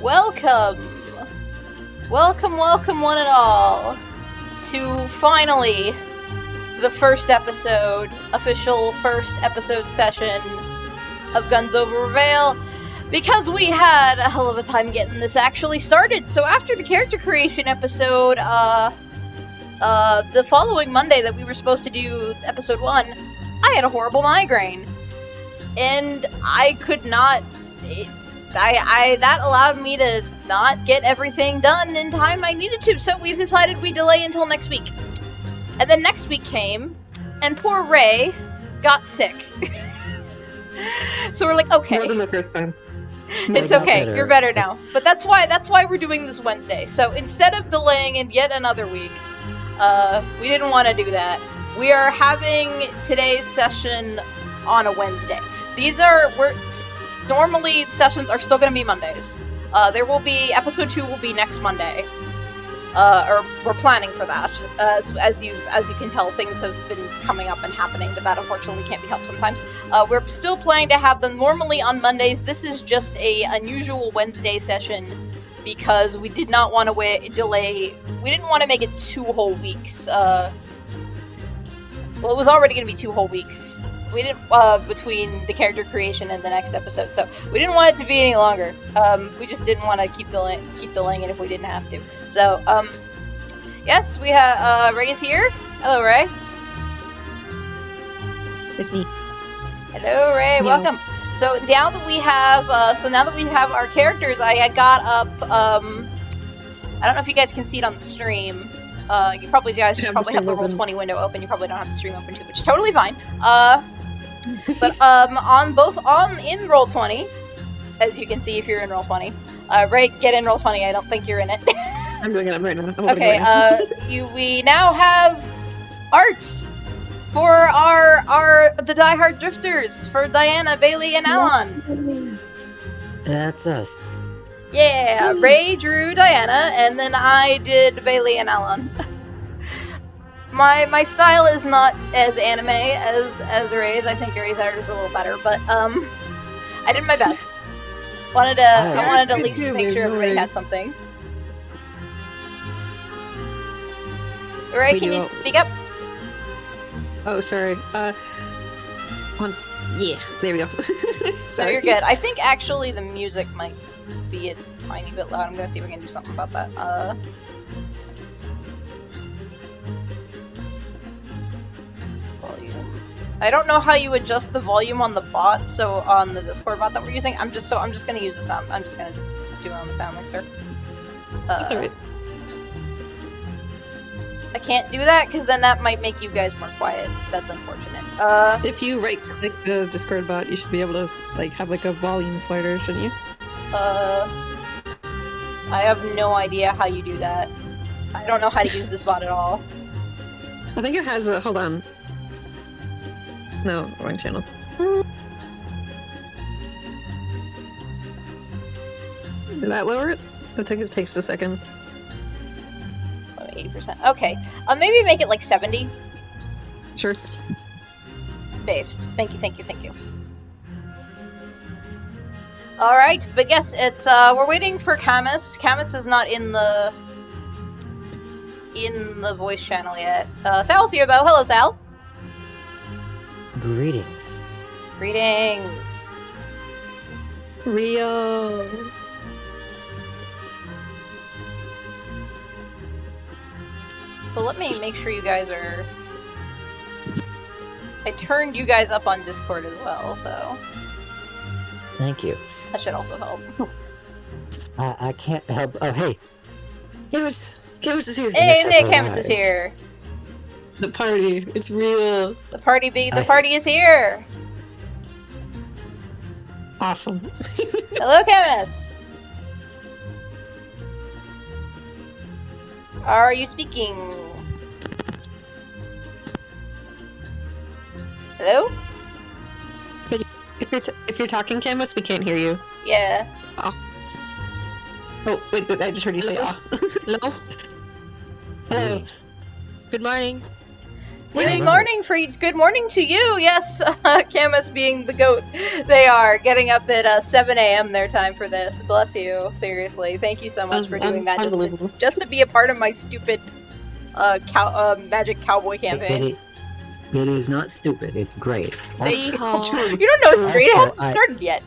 Welcome! Welcome, welcome one and all to finally the first episode, official first episode session of Guns Over Rivayle, because we had a hell of a time getting this actually started. So after the character creation episode, the following Monday that we were supposed to do episode 1, I had a horrible migraine. And I could not... that allowed me to not get everything done in time I needed to, so we decided we'd delay until next week. And then next week came, and poor Ray got sick. So we're like, okay. More than the first time. It's okay, you're better now. But that's why we're doing this Wednesday. So instead of delaying it yet another week, we didn't want to do that. We are having today's session on a Wednesday. Normally sessions are still going to be Mondays. There will be, episode 2 will be next Monday. Or we're planning for that. As you can tell, things have been coming up and happening, but that unfortunately can't be helped sometimes. We're still planning to have them normally on Mondays. This is just a unusual Wednesday session because we did not want to delay. We didn't want to make it 2 whole weeks. Well, it was already going to be 2 whole weeks. We didn't, between the character creation and the next episode, so we didn't want it to be any longer. We just didn't want to keep delaying it if we didn't have to. So, yes, we have, Ray is here. Hello, Ray. It's me. Hello, Ray, Hello. welcome. So now that we have, our characters, I got up, I don't know if you guys can see it on the stream. You probably have the Roll20 window open. You probably don't have the stream open too, which is totally fine. But in Roll20, as you can see if you're in Roll20, Ray, get in Roll20. I don't think you're in it. I'm doing it right now. Okay. We now have arts for the Diehard Drifters for Diana, Bailey, and Alon. That's us. Yeah, Ray drew Diana, and then I did Bailey and Alon. My style is not as anime as Ray's. I think Ray's art is a little better, but I did my best. I wanted to at least make sure everybody had something. Ray, can you speak up? Oh, sorry. Yeah, there we go. So you're good. I think actually the music might be a tiny bit loud. I'm gonna see if we can do something about that. Volume. I don't know how you adjust the volume on the bot, so on the Discord bot that we're using. I'm just gonna use the sound. I'm just gonna do it on the sound mixer. That's alright. I can't do that because then that might make you guys more quiet. That's unfortunate. If you right-click the Discord bot, you should be able to have a volume slider, shouldn't you? I have no idea how you do that. I don't know how to use this bot at all. I think it has a... hold on. No, wrong channel. Did that lower it? I think it takes a second. 80%. Okay. Maybe make it like 70. Sure. Base. Thank you. Alright, but yes, it's, we're waiting for Camus. Camus is not in the voice channel yet. Sal's here though. Hello, Sal. Greetings. Greetings. Rheya. So let me make sure you guys are... I turned you guys up on Discord as well, so... Thank you. That should also help. I can't help. Oh, hey. Camus is here. Hey, Yes, Camus alright. is here. The party. It's real. The party is here. Awesome. Hello, Camus. Are you speaking? Hello? If you're talking, Camus, we can't hear you. Yeah. Oh, wait, I just heard you say ah. Hello? Hello. Hey. Good morning. Good morning to you. Yes, Camus being the goat. They are getting up at 7 a.m. their time for this. Bless you. Seriously, thank you so much for doing that. Just to be a part of my stupid magic cowboy campaign. It is not stupid. It's great. You don't know it's great. It hasn't started yet.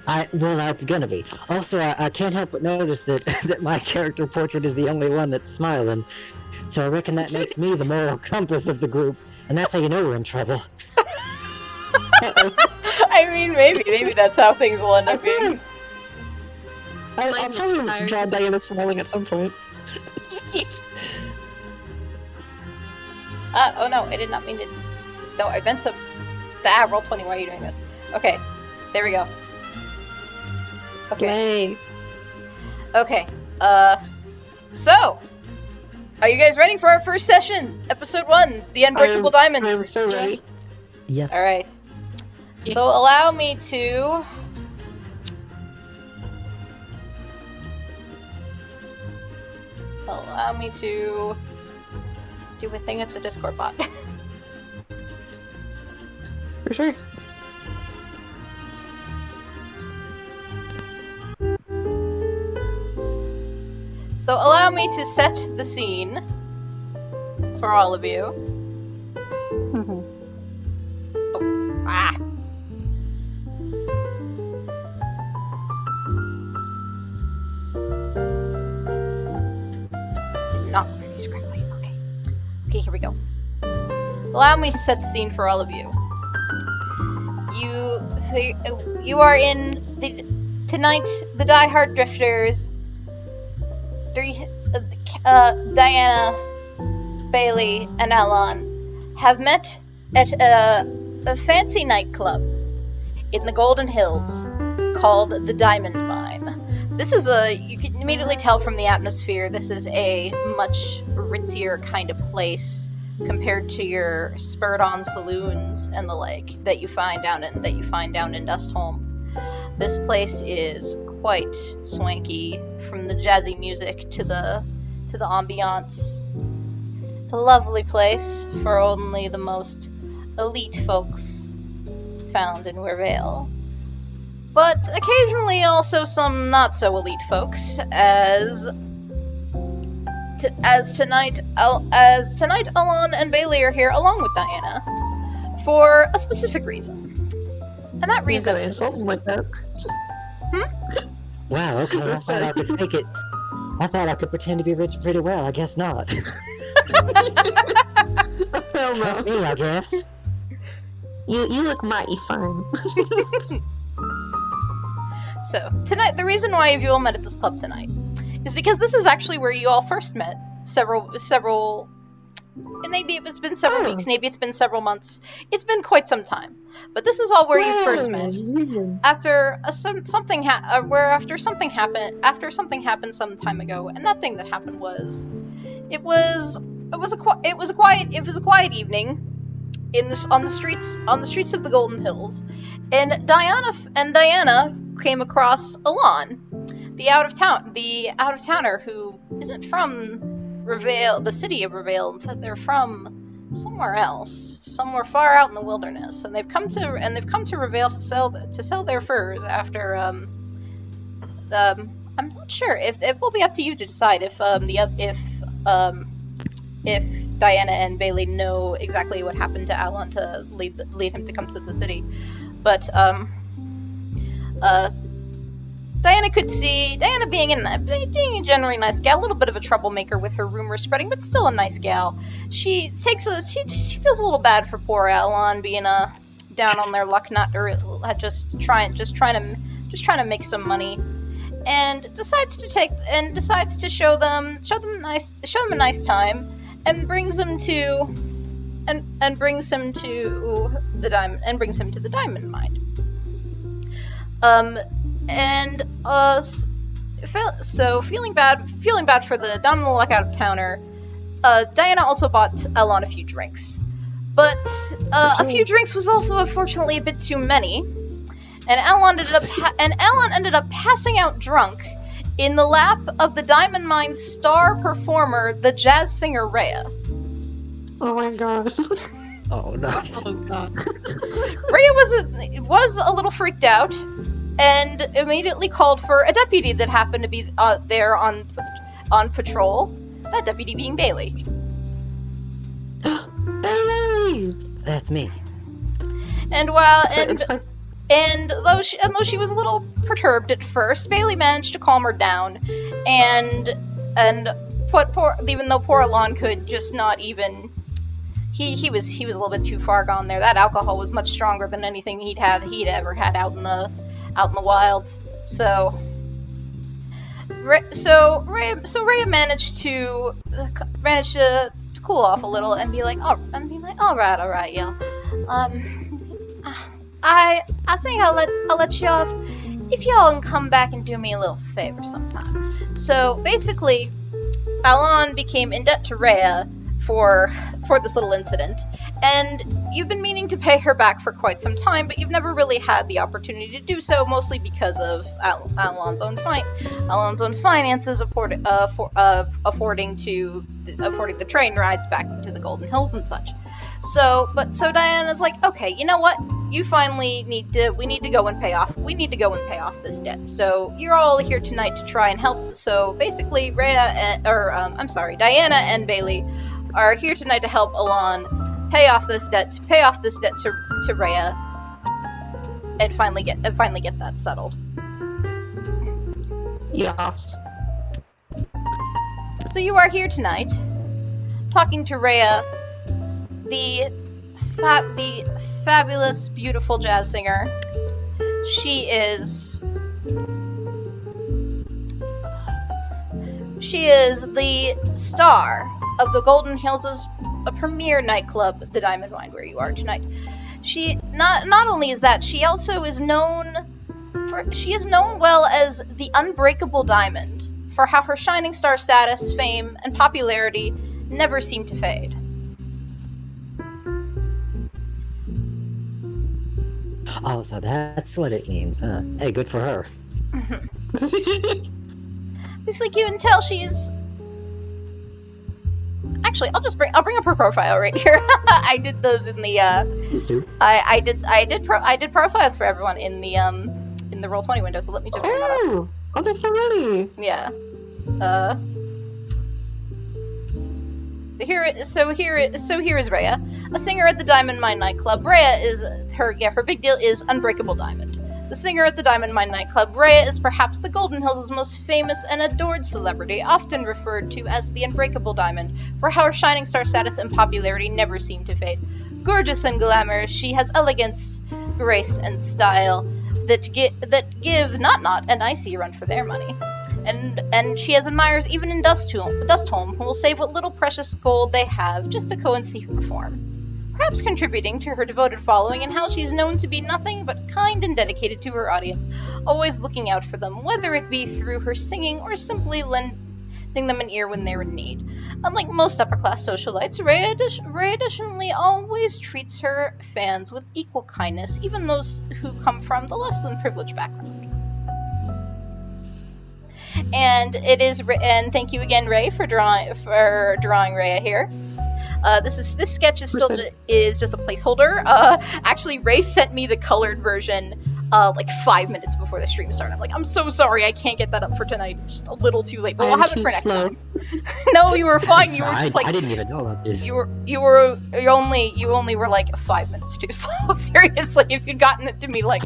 Well, that's gonna be. Also, I can't help but notice that my character portrait is the only one that's smiling. So I reckon that makes me the moral compass of the group, and that's how you know we're in trouble. I mean, maybe that's how things will end up being. I'll probably draw Diana smiling at some point. Oh no, I did not mean to. No, I meant to. Roll 20. Why are you doing this? Okay, there we go. Okay. Yay. Okay. So, are you guys ready for our first session? Episode 1, The Unbreakable Diamond. I'm so ready. Yeah. Alright. So allow me to... do a thing at the Discord bot. For sure. So allow me to set the scene for all of you. Did not read these correctly. Okay, here we go. Allow me to set the scene for all of you. You are in tonight. The Diehard Drifters. Diana, Bailey, and Alon have met at a fancy nightclub in the Golden Hills called the Diamond Mine. This is you can immediately tell from the atmosphere, this is a much ritzier kind of place compared to your spurred-on saloons and the like that you find down in Dustholm. This place is quite swanky, from the jazzy music to the ambiance. It's a lovely place for only the most elite folks found in Rivayle. But occasionally also some not so elite folks, as tonight Alon and Bailey are here along with Diana for a specific reason. And that reason is something like that. Wow, okay, I thought I could take it. I thought I could pretend to be rich pretty well. I guess not. Hell no. Me, I guess. You look mighty fine. So, tonight, the reason why you all met at this club tonight is because this is actually where you all first met several maybe it's been several weeks, maybe it's been several months. It's been quite some time. But this is all where you first met. After something happened some time ago, and that thing that happened was it was a quiet evening on the streets of the Golden Hills, and Diana came across Alon, the out of towner who isn't from Rivayle, the city of Rivayle, and they're from somewhere else, somewhere far out in the wilderness, and they've come to Rivayle to sell their furs after I'm not sure if it will be up to you to decide if Diana and Bailey know exactly what happened to Alon to lead him to come to the city, but Diana being a generally nice gal, a little bit of a troublemaker with her rumors spreading, but still a nice gal. She feels a little bad for poor Alon being down on their luck, just trying to make some money, and decides to show them a nice time, and brings him to the Diamond Mine. So feeling bad for the down on the luck out of towner, Diana also bought Alon a few drinks, but a few drinks was also unfortunately a bit too many, and Alon ended up passing out drunk in the lap of the Diamond Mine's star performer, the jazz singer Rheya. Oh my god. Oh no. Oh god. Rheya was a little freaked out, and immediately called for a deputy that happened to be there on patrol. That deputy being Bailey. Bailey! That's me. And though she was a little perturbed at first, Bailey managed to calm her down, and even though poor Alon could just not even. He was a little bit too far gone there. That alcohol was much stronger than anything he'd ever had out in the wilds. So Rheya managed to cool off a little and be like, all right, y'all. I think I'll let you off if y'all can come back and do me a little favor sometime. So basically, Alon became in debt to Rheya for this little incident, and you've been meaning to pay her back for quite some time, but you've never really had the opportunity to do so, mostly because of Alon's own finances affording the train rides back to the Golden Hills and such. So Diana's like, okay, you know what? We need to go and pay off this debt. So you're all here tonight to try and help. So basically, Diana and Bailey are here tonight to help Alon pay off this debt to Rheya, and finally get that settled. Yes. So you are here tonight, talking to Rheya, the fabulous, beautiful jazz singer. She is the star of the Golden Hills' premier nightclub, the Diamond Mine, where you are tonight. She not only is that, she also is known well as the Unbreakable Diamond, for how her shining star status, fame, and popularity never seem to fade. Oh, so that's what it means, huh? Hey, good for her. It's like you can tell she's. Actually, I'll bring up her profile right here. I did those in the Please do. I did profiles for everyone in the Roll20 window. So let me just bring that up. Oh, that's so pretty. Yeah. So here is Rheya, a singer at the Diamond Mine nightclub. Rheya is her big deal is Unbreakable Diamond. The singer at the Diamond Mine nightclub, Rheya is perhaps the Golden Hills' most famous and adored celebrity, often referred to as the Unbreakable Diamond, for how her shining star status and popularity never seem to fade. Gorgeous and glamorous, she has elegance, grace, and style that give not an icy run for their money. And she has admirers even in Dustholm who will save what little precious gold they have just to go and see her perform. Perhaps contributing to her devoted following and how she's known to be nothing but kind and dedicated to her audience, always looking out for them, whether it be through her singing or simply lending them an ear when they're in need. Unlike most upper-class socialites, Rheya additionally always treats her fans with equal kindness, even those who come from the less than privileged background. And thank you again, Ray, for drawing Rheya here. This sketch is just a placeholder. Actually, Ray sent me the colored version like 5 minutes before the stream started. I'm like, I'm so sorry, I can't get that up for tonight. It's just a little too late, but we'll have it for next time. No, you were fine. You were just like, I didn't even know about this. You only were like 5 minutes too slow. Seriously, if you'd gotten it to me like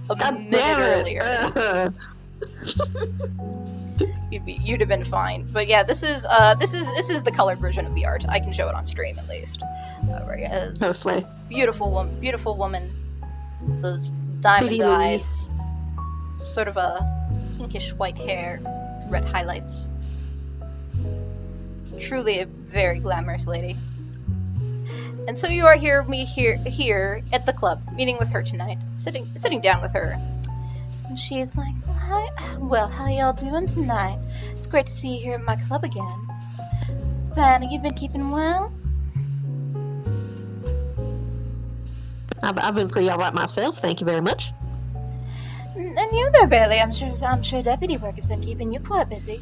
a minute earlier. You'd have been fine. But yeah, this is the colored version of the art. I can show it on stream at least. Mostly. Beautiful woman. Those diamond eyes. Sort of a pinkish white hair with red highlights. Truly a very glamorous lady. And so you are here at the club, meeting with her tonight, sitting down with her. And she's like, hi, well, how y'all doing tonight? It's great to see you here at my club again. Diana, you've been keeping well? I've been pretty alright myself, thank you very much. And you there, Bailey? I'm sure deputy work has been keeping you quite busy.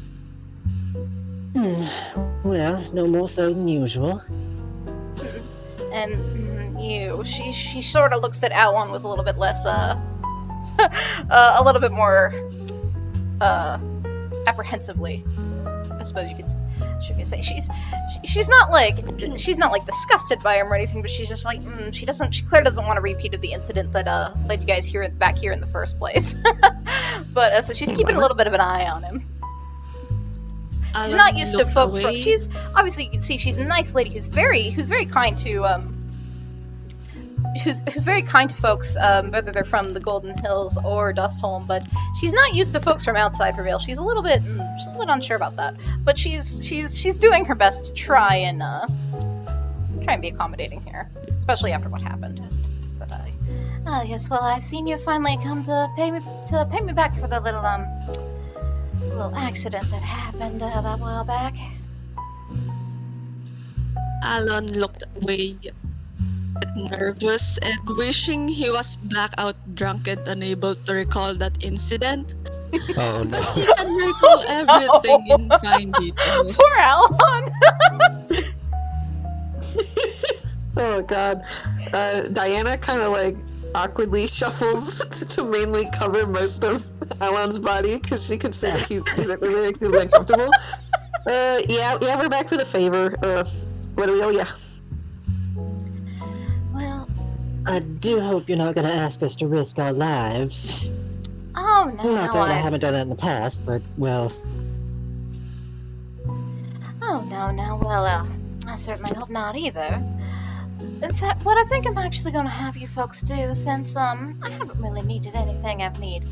Well, no more so than usual. And you, she sort of looks at Alon with a little bit less, a little bit more, apprehensively. I suppose you could say she's not like disgusted by him or anything, but she's just like she clearly doesn't want a repeat of the incident that led you guys back here in the first place. But so she's keeping a little bit of an eye on him. She's not used to folk. She's obviously, you can see she's a nice lady who's very kind to who's very kind to folks, whether they're from the Golden Hills or Dustholm. But she's not used to folks from outside Rivayle. She's a little bit unsure about that. But she's doing her best to try and be accommodating here, especially after what happened. But yes, well, I've seen you finally come to pay me back for the little accident that happened that while back. Alon looked away, nervous and wishing he was blackout drunk and unable to recall that incident. Oh no. He can recall everything in fine detail. Poor Alon! Oh god. Diana kind of like awkwardly shuffles to mainly cover most of Alon's body because she could see that he's really uncomfortable. Yeah, we're back for the favor. What do we owe ya? Well, I do hope you're not gonna ask us to risk our lives. oh no, Not that I haven't done that in the past, but well. Oh no, well, I certainly hope not either. In fact, what I think I'm actually going to have you folks do, since I haven't really needed anything I've needed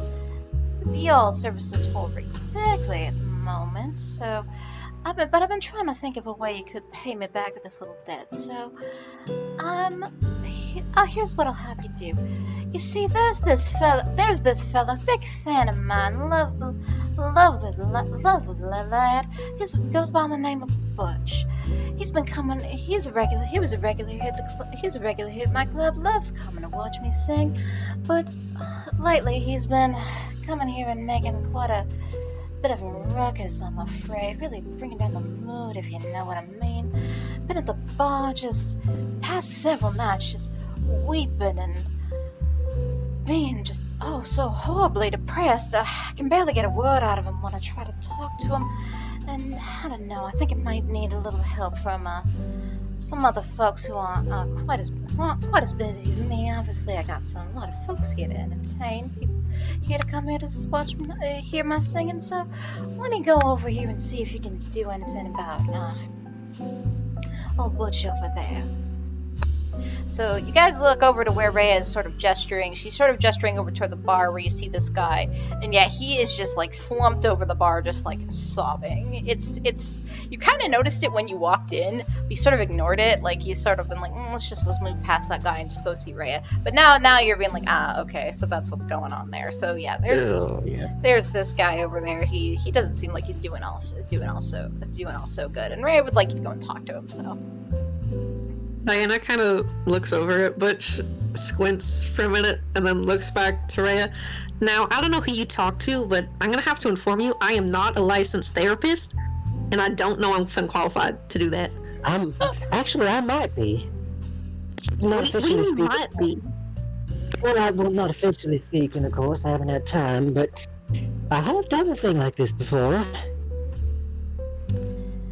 y'all services for exactly at the moment, so I've been trying to think of a way you could pay me back this little debt. So here's what I'll have you do. You see, there's this fella, big fan of mine, lovely lad. He goes by the name of Butch. He's been coming. He was a regular here at my club. Loves coming to watch me sing, but lately he's been coming here and making quite a bit of a ruckus, I'm afraid. Really bringing down the mood, if you know what I mean. Been at the bar just past several nights, just weeping and being just so horribly depressed. I can barely get a word out of him when I try to talk to him. And I don't know, I think it might need a little help from some other folks who aren't quite as busy as me. Obviously, I got a lot of folks here to entertain, here to come here to watch hear my singing. So why don't you go over here and see if you can do anything about old Butch over there. So you guys look over to where Rheya is sort of gesturing. She's sort of gesturing over toward the bar where you see this guy, and yet he is just like slumped over the bar, just like sobbing. It's you kind of noticed it when you walked in, but you sort of ignored it. Like you sort of been like, let's move past that guy and just go see Rheya. But now you're being like, okay, so that's what's going on there. So yeah, there's this guy over there. He doesn't seem like he's doing all so good, and Rheya would like you to go and talk to him. So. Diana kind of looks over at Butch, squints for a minute, and then looks back to Rheya. Now, I don't know who you talk to, but I'm going to have to inform you, I am not a licensed therapist, and I don't know I'm qualified to do that. Actually, I might be. Not officially speaking. Might be. Well, I will not officially speaking, of course. I haven't had time, but I have done a thing like this before.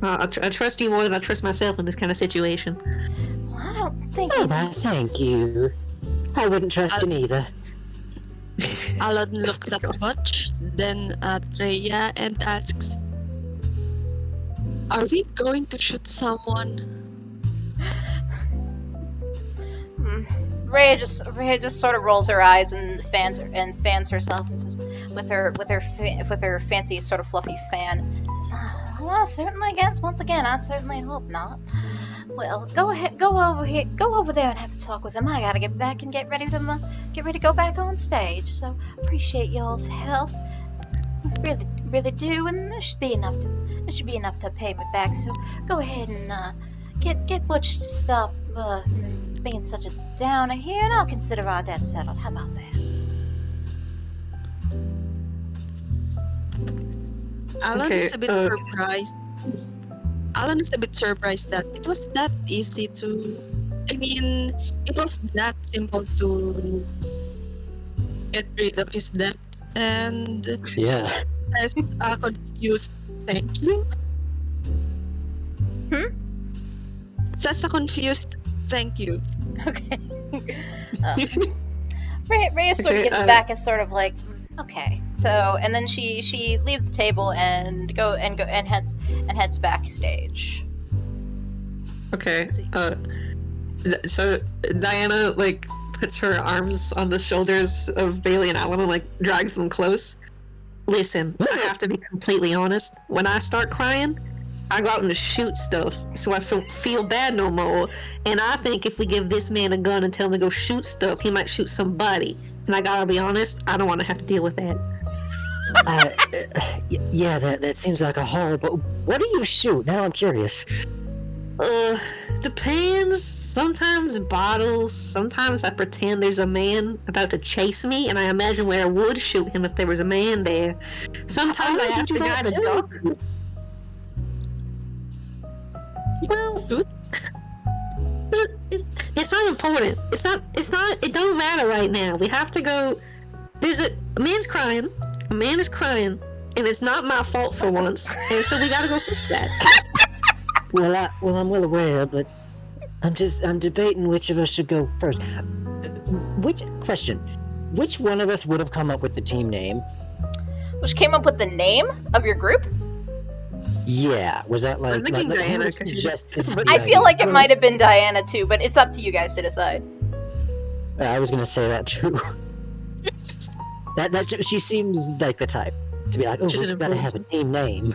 I trust you more than I trust myself in this kind of situation. Well, I don't think. Oh, thank you. I wouldn't trust him either. Alon looks at Butch, then at Rheya and asks, "Are we going to shoot someone?" Rheya just sort of rolls her eyes and fans herself and says, with her fancy sort of fluffy fan, says, well, certainly once again, I certainly hope not. Well, go over there and have a talk with him. I gotta get back and get ready to go back on stage. So appreciate y'all's help, really do, and this should be enough to pay me back. So go ahead and get Butch to stop being such a downer here, and I'll consider our debt settled. How about that? Alon is a bit surprised. Alon is a bit surprised that it was that easy to I mean, it was that simple to get rid of his debt, and Yeah. as a confused thank you. That's a confused thank you. Okay. Rheya sort of Okay, gets back as sort of like, okay. So, and then she leaves the table and heads backstage. Okay. So Diana like puts her arms on the shoulders of Bailey and Alon and like drags them close. Listen, I have to be completely honest. When I start crying, I go out and shoot stuff, so I feel bad no more. And I think if we give this man a gun and tell him to go shoot stuff, he might shoot somebody. And I gotta be honest, I don't want to have to deal with that. Yeah, that seems like a horrible. What do you shoot? Now I'm curious. Depends. Sometimes bottles. Sometimes I pretend there's a man about to chase me, and I imagine where I would shoot him if there was a man there. Sometimes I ask the guy to duck. Well, Shoot? it's not important. It's not. It don't matter right now. We have to go. There's a man's crying. A man is crying, and it's not my fault for once. And so we gotta go fix that. Well, I'm well aware, but I'm debating which of us should go first. Which one of us would have come up with the team name? Which came up with the name of your group? Yeah, was that like? I'm thinking like Diana, who 'cause she just- suggested- I feel like it might have been Diana too, but it's up to you guys to decide. I was gonna say that too. that she seems like the type to be like, oh, She's we an gotta have a team name.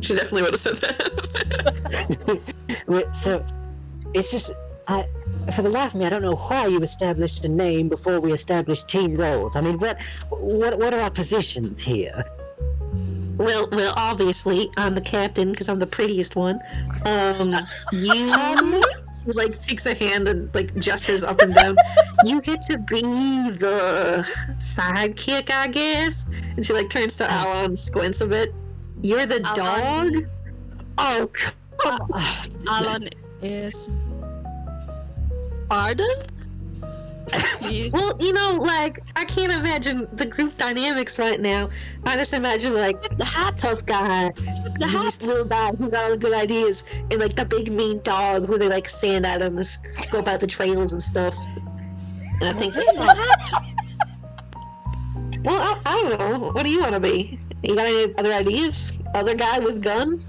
She definitely would have said that. Wait, so it's just for the life of me, I don't know why you established a name before we established team roles. I mean, what are our positions here? Well, obviously, I'm the captain because I'm the prettiest one. You she, like takes a hand and like gestures up and down. You get to be the sidekick, I guess. And she like turns to Alon and squints a bit. You're the Alon. dog. Oh, come on. Alon is. Pardon? Please. Well, you know, like I can't imagine the group dynamics right now. I just imagine like The hat. tough guy, The hat. this little guy who got all the good ideas, and like the big mean dog who they like sand at him and scope out the trails and stuff. And I think, well, I don't know. What do you want to be? You got any other ideas? Other guy with gun?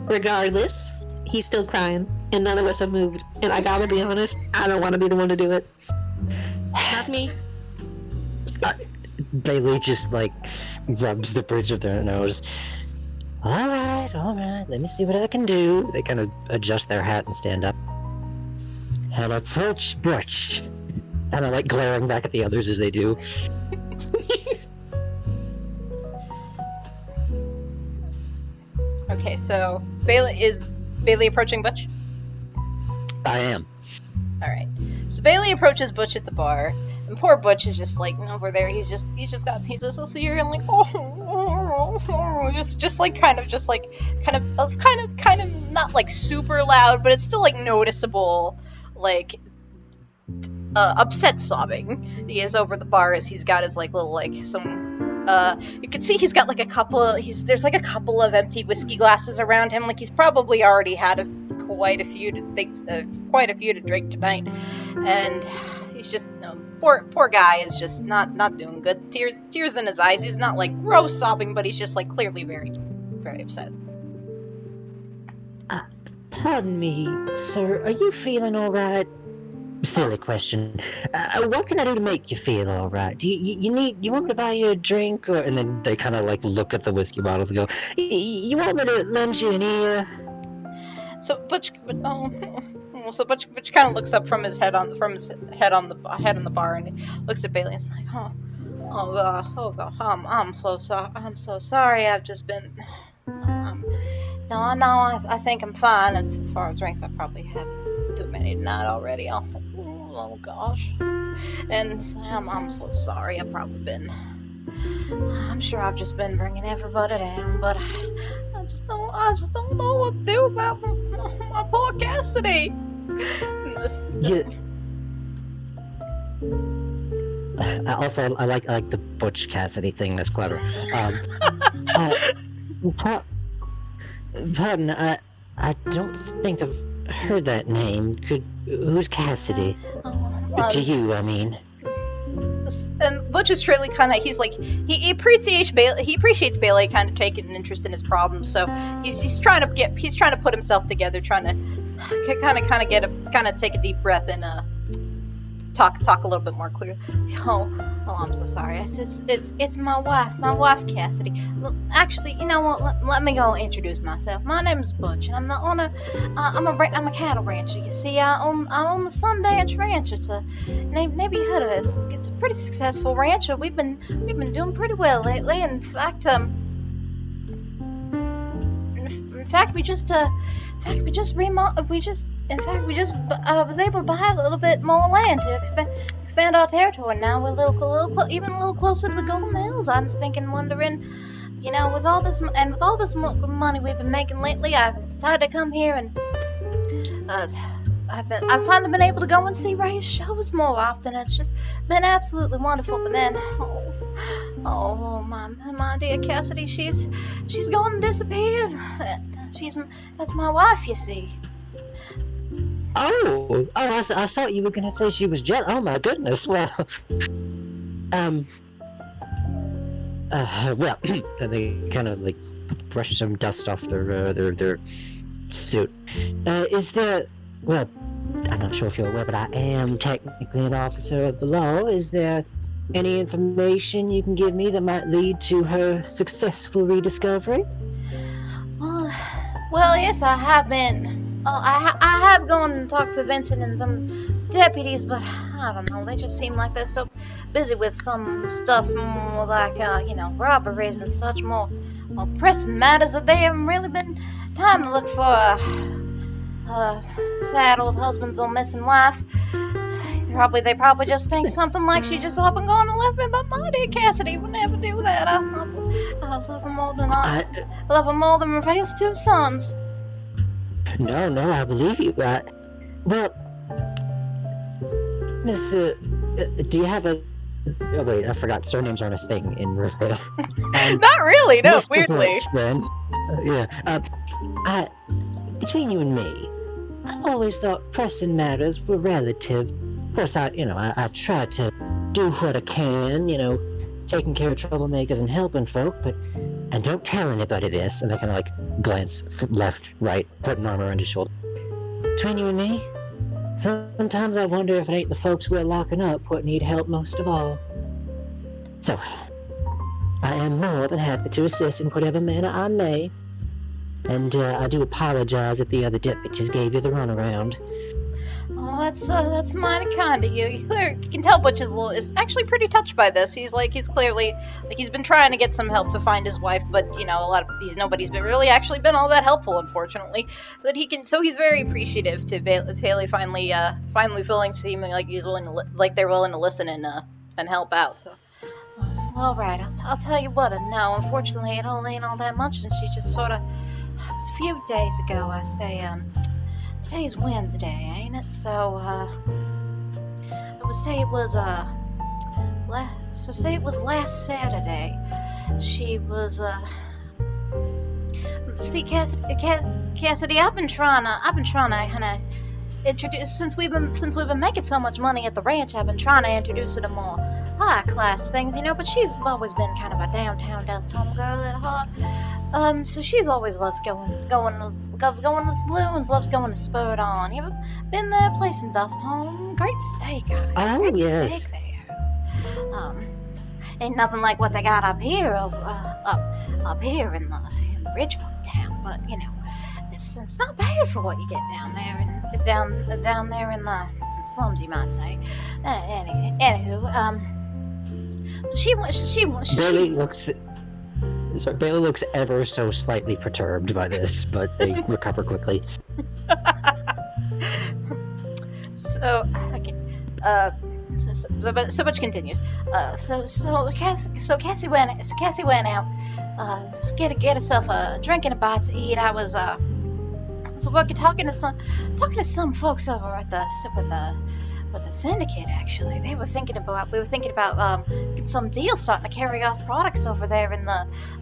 Regardless, he's still crying, and none of us have moved. And I gotta be honest, I don't want to be the one to do it. Not me. Bailey just like rubs the bridge of their nose. All right, let me see what I can do. They kind of adjust their hat and stand up and approach Butch, kind of like glaring back at the others as they do. Okay, so is Bailey approaching Butch? I am. Alright. So Bailey approaches Butch at the bar, and poor Butch is just like over there, he's just so serious and like just kind of not like super loud, but it's still like noticeable, like upset sobbing. He is over the bar as he's got his like little like some you can see he's got like there's like a couple of empty whiskey glasses around him, like he's probably already had quite a few to drink tonight, and he's just poor guy is just not doing good. Tears in his eyes. He's not like gross sobbing, but he's just like clearly very, very upset. Pardon me, sir. Are you feeling all right? Silly question. What can I do to make you feel all right? Do you want me to buy you a drink, or? And then they kind of like look at the whiskey bottles and go, "You want me to lend you an ear?" So Butch kind of looks up from his head on the bar and looks at Bailey and is like, oh god, I'm so sorry. I've just been, no, I think I'm fine. As far as drinks, I probably had too many tonight already. Oh gosh, and I'm so sorry. I've probably been I'm sure I've just been bringing everybody down, but I just don't know what to do about my poor Cassidy. Also, I like the Butch Cassidy thing. That's clever. Pardon, I don't think I've heard that name. Who's Cassidy? To you, I mean. And Butch is really kind of, he's like, he appreciates Bailey kind of taking an interest in his problems, so he's trying to put himself together, trying to kind of take a deep breath and talk a little bit more clearly. Oh, I'm so sorry. It's my wife Cassidy. Actually, you know what? Let me go introduce myself. My name's Butch, and I'm the owner. I'm a cattle rancher. You see, I own the Sundance Ranch. It's maybe you heard of it. It's a pretty successful ranch. We've been doing pretty well lately. In fact, I was able to buy a little bit more land to expand our territory. Now we're even a little closer to the Golden Hills. I'm just wondering, you know, with all this money we've been making lately, I've decided to come here and I've finally been able to go and see Rheya's shows more often. It's just been absolutely wonderful. But then, my dear Cassidy, she's gone and disappeared. That's my wife, you see. I thought you were gonna say she was jealous. Oh my goodness. Well, well, they kind of like brush some dust off their suit. Is there? Well, I'm not sure if you're aware, but I am technically an officer of the law. Is there any information you can give me that might lead to her successful rediscovery? Well, yes, I have been. I have gone and talked to Vincent and some deputies, but I don't know. They just seem like they're so busy with some stuff more like, robberies and such more pressing matters that they haven't really been time to look for sad old husband's old missing wife. They probably just think something like she just up and gone and left me, but my dear Cassidy would never do that. I love her more than I love her more than Rheya's two sons. No, I believe you. Well, Miss, do you have a? Oh wait, I forgot. Surnames aren't a thing in Riverdale. Not really. No, Miss weirdly. Butch, then. Between you and me, I always thought pressing matters were relative. Of course, I try to do what I can, taking care of troublemakers and helping folk, and don't tell anybody this. And I kind of like glance left, right, put an arm around his shoulder. Between you and me, sometimes I wonder if it ain't the folks we're locking up what need help most of all. So, I am more than happy to assist in whatever manner I may. And I do apologize if the other deputies gave you the runaround. Oh, that's mighty kind of you. You can tell Butch is actually pretty touched by this. He's clearly he's been trying to get some help to find his wife, but nobody's been really actually been all that helpful, unfortunately. So he's very appreciative to Bailey finally seeming like he's they're willing to listen and help out. So, all right, I'll tell you what. No, unfortunately, it all ain't all that much, and she just sort of. It was a few days ago. I say today's Wednesday, ain't it? So, I would say it was, say it was last Saturday. She was, see, Cassidy, I've been trying to kind of introduce, since we've been making so much money at the ranch, I've been trying to introduce her to more high-class things, but she's always been kind of a downtown dust home girl at heart. So she's always loves going to saloons, loves going to Spurred On. You ever been there? Place in Dust Home? Great steak. Great steak there. Ain't nothing like what they got up here, up here in the Ridgeport town. But it's not bad for what you get down there, down there in the slums, you might say. Anywho, so Bailey looks ever so slightly perturbed by this, but they recover quickly. So Butch continues. So Cassie went out. Get herself a drink and a bite to eat. I was working, talking to some folks over at the syndicate. Actually, we were thinking about getting some deals, starting to carry off products over there in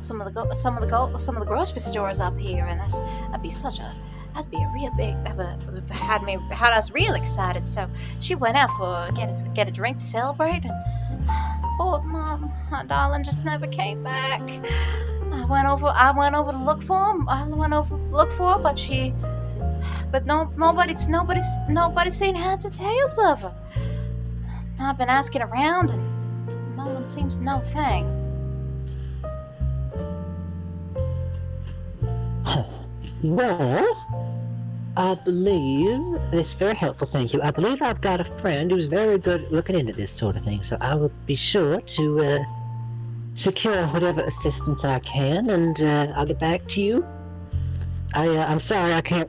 some of the grocery stores up here, and that'd be a real big, had us real excited. So she went out for get a drink to celebrate, and poor Mom, my darling, just never came back. I went over to look for him. But nobody's seen heads or tails of her. I've been asking around, and no one seems to know a thing. Well, I believe it's very helpful, thank you. I believe I've got a friend who's very good at looking into this sort of thing, so I will be sure to secure whatever assistance I can, and I'll get back to you. I'm sorry I can't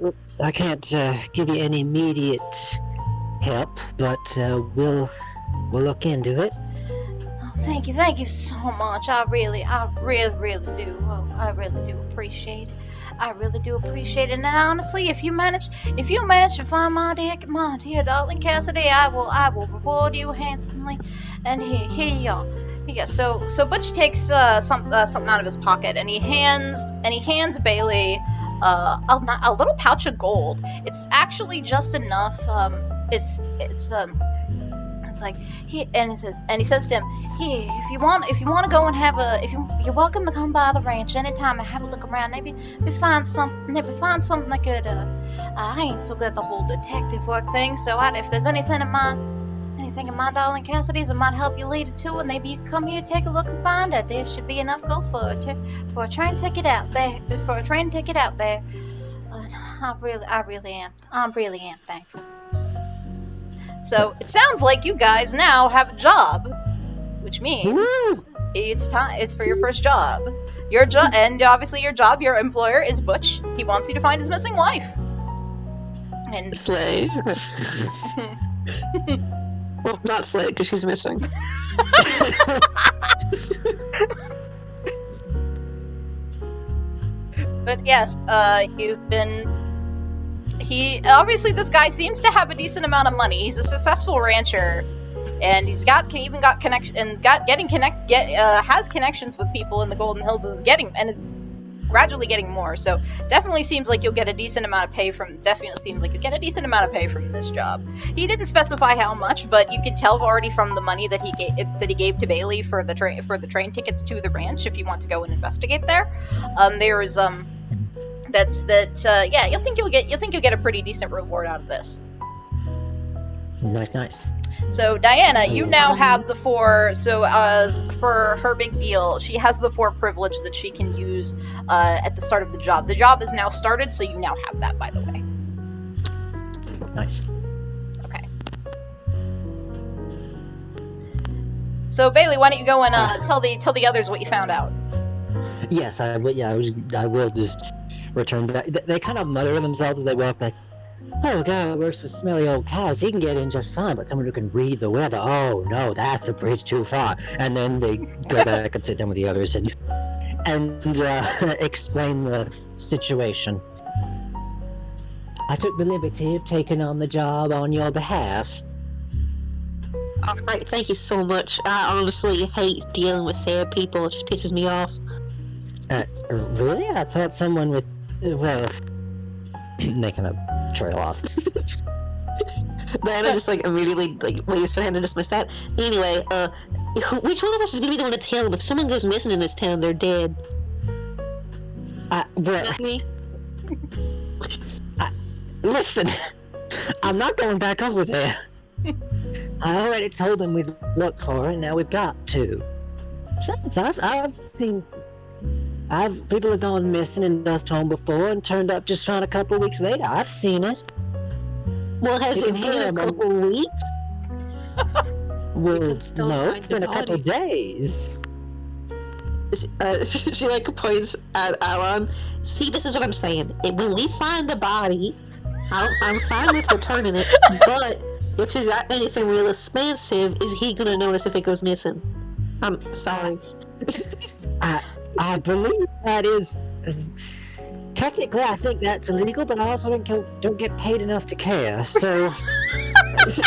give you any immediate help, but we'll look into it. Oh, thank you so much. I really do. I really do appreciate it. I really do appreciate it. And honestly, if you manage to find my dear darling Cassidy, I will reward you handsomely. And here you are. So Butch takes something out of his pocket, and he hands Bailey a little pouch of gold. It's actually just enough. It's like he says to him, "Here, if you want to go and you're welcome to come by the ranch anytime and have a look around. Maybe find something that could. I ain't so good at the whole detective work thing, so if there's anything in my darling Cassidy's that might help you lead it to it, maybe you can come here, take a look and find it. There should be enough gold for a train ticket out there. I really am thankful." So it sounds like you guys now have a job, which means it's for your first job. Your job, and obviously your employer is Butch. He wants you to find his missing wife. And Slay. Well, not Slay, because she's missing. But yes, this guy seems to have a decent amount of money. He's a successful rancher, and has connections with people in the Golden Hills, is gradually getting more. So definitely seems like you'll get a decent amount of pay from this job. He didn't specify how much, but you could tell already from the money that he gave to Bailey for the train tickets to the ranch if you want to go and investigate there. You'll think you'll get a pretty decent reward out of this. Nice. So Diana, you now have the 4. So as for her big deal, she has the 4 privilege that she can use at the start of the job. The job is now started, so you now have that, by the way. Nice. Okay. So Bailey, why don't you go and tell the others what you found out? Yes, I will. Yeah, I will just return back. They kind of mutter to themselves as they walk back. Oh, a guy who works with smelly old cows, he can get in just fine, but someone who can read the weather, oh no, that's a bridge too far. And then they go back and sit down with the others and explain the situation. I took the liberty of taking on the job on your behalf. Alright, thank you so much. I honestly hate dealing with sad people. It just pisses me off. Really? I thought someone would... Well... they kind of trail off. Diana just immediately waves for hand to dismiss that. Anyway, which one of us is gonna be the one to tell them if someone goes missing in this town, they're dead? Not me. Listen, I'm not going back over there. I already told them we'd look for it, now we've got to. Besides, I've seen... people have gone missing in Dust Home before and turned up just fine a couple weeks later. I've seen it. Well, has it been a couple weeks? Well, could still no, find it's the been a couple body. days. She points at Alon. See, this is what I'm saying. When we find the body, I'm fine with returning it, but if she's got anything real expensive, is he gonna notice if it goes missing? I'm sorry. I believe that is. Technically, I think that's illegal, but I also don't get paid enough to care. So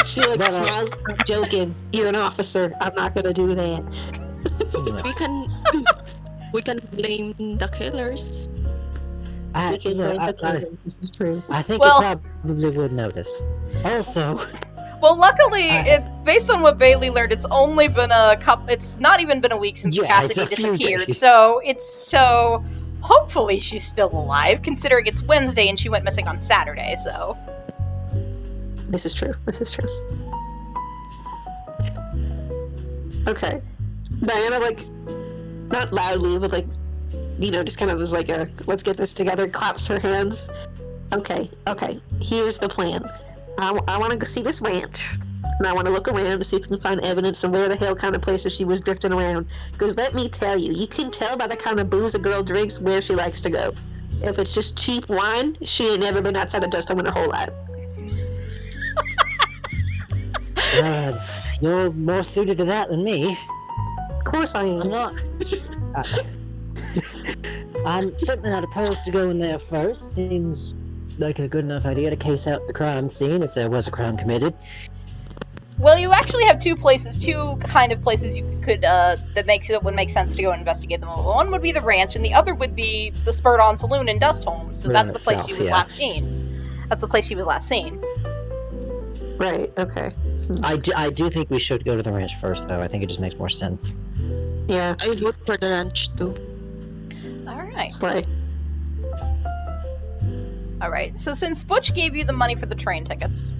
She like smiles. I'm joking. You're an officer. I'm not gonna do that. We can blame the killers. We can look, learn the Cygames. This is true. I think Well- it probably would notice. Also, Well, luckily, based on what Bailey learned, it's only been it's not even been a week since Yeah, Cassidy it's a few disappeared. days. So hopefully she's still alive, considering it's Wednesday and she went missing on Saturday. So This is true. This is true. Okay. Diana, like, not loudly, but like, just kind of was like let's get this together, claps her hands. Okay, here's the plan. I want to go see this ranch, and I want to look around to see if we can find evidence of where the hell kind of places she was drifting around. Because let me tell you, you can tell by the kind of booze a girl drinks where she likes to go. If it's just cheap wine, she ain't never been outside of Dust Home in her whole life. you're more suited to that than me. Of course I am. I'm not. I'm certainly not opposed to going there first. Seems like a good enough idea to case out the crime scene if there was a crime committed. well, you actually have two kind of places you could that would make sense to go investigate them. One would be the ranch, and the other would be the Spurred On Saloon in Dust Home. So that's the place she was last seen. That's the place she was last seen. Right. Okay. I do think we should go to the ranch first, though. I think it just makes more sense. Yeah. I vote for the ranch too. All right. It's like, All right. So since Butch gave you the money for the train tickets,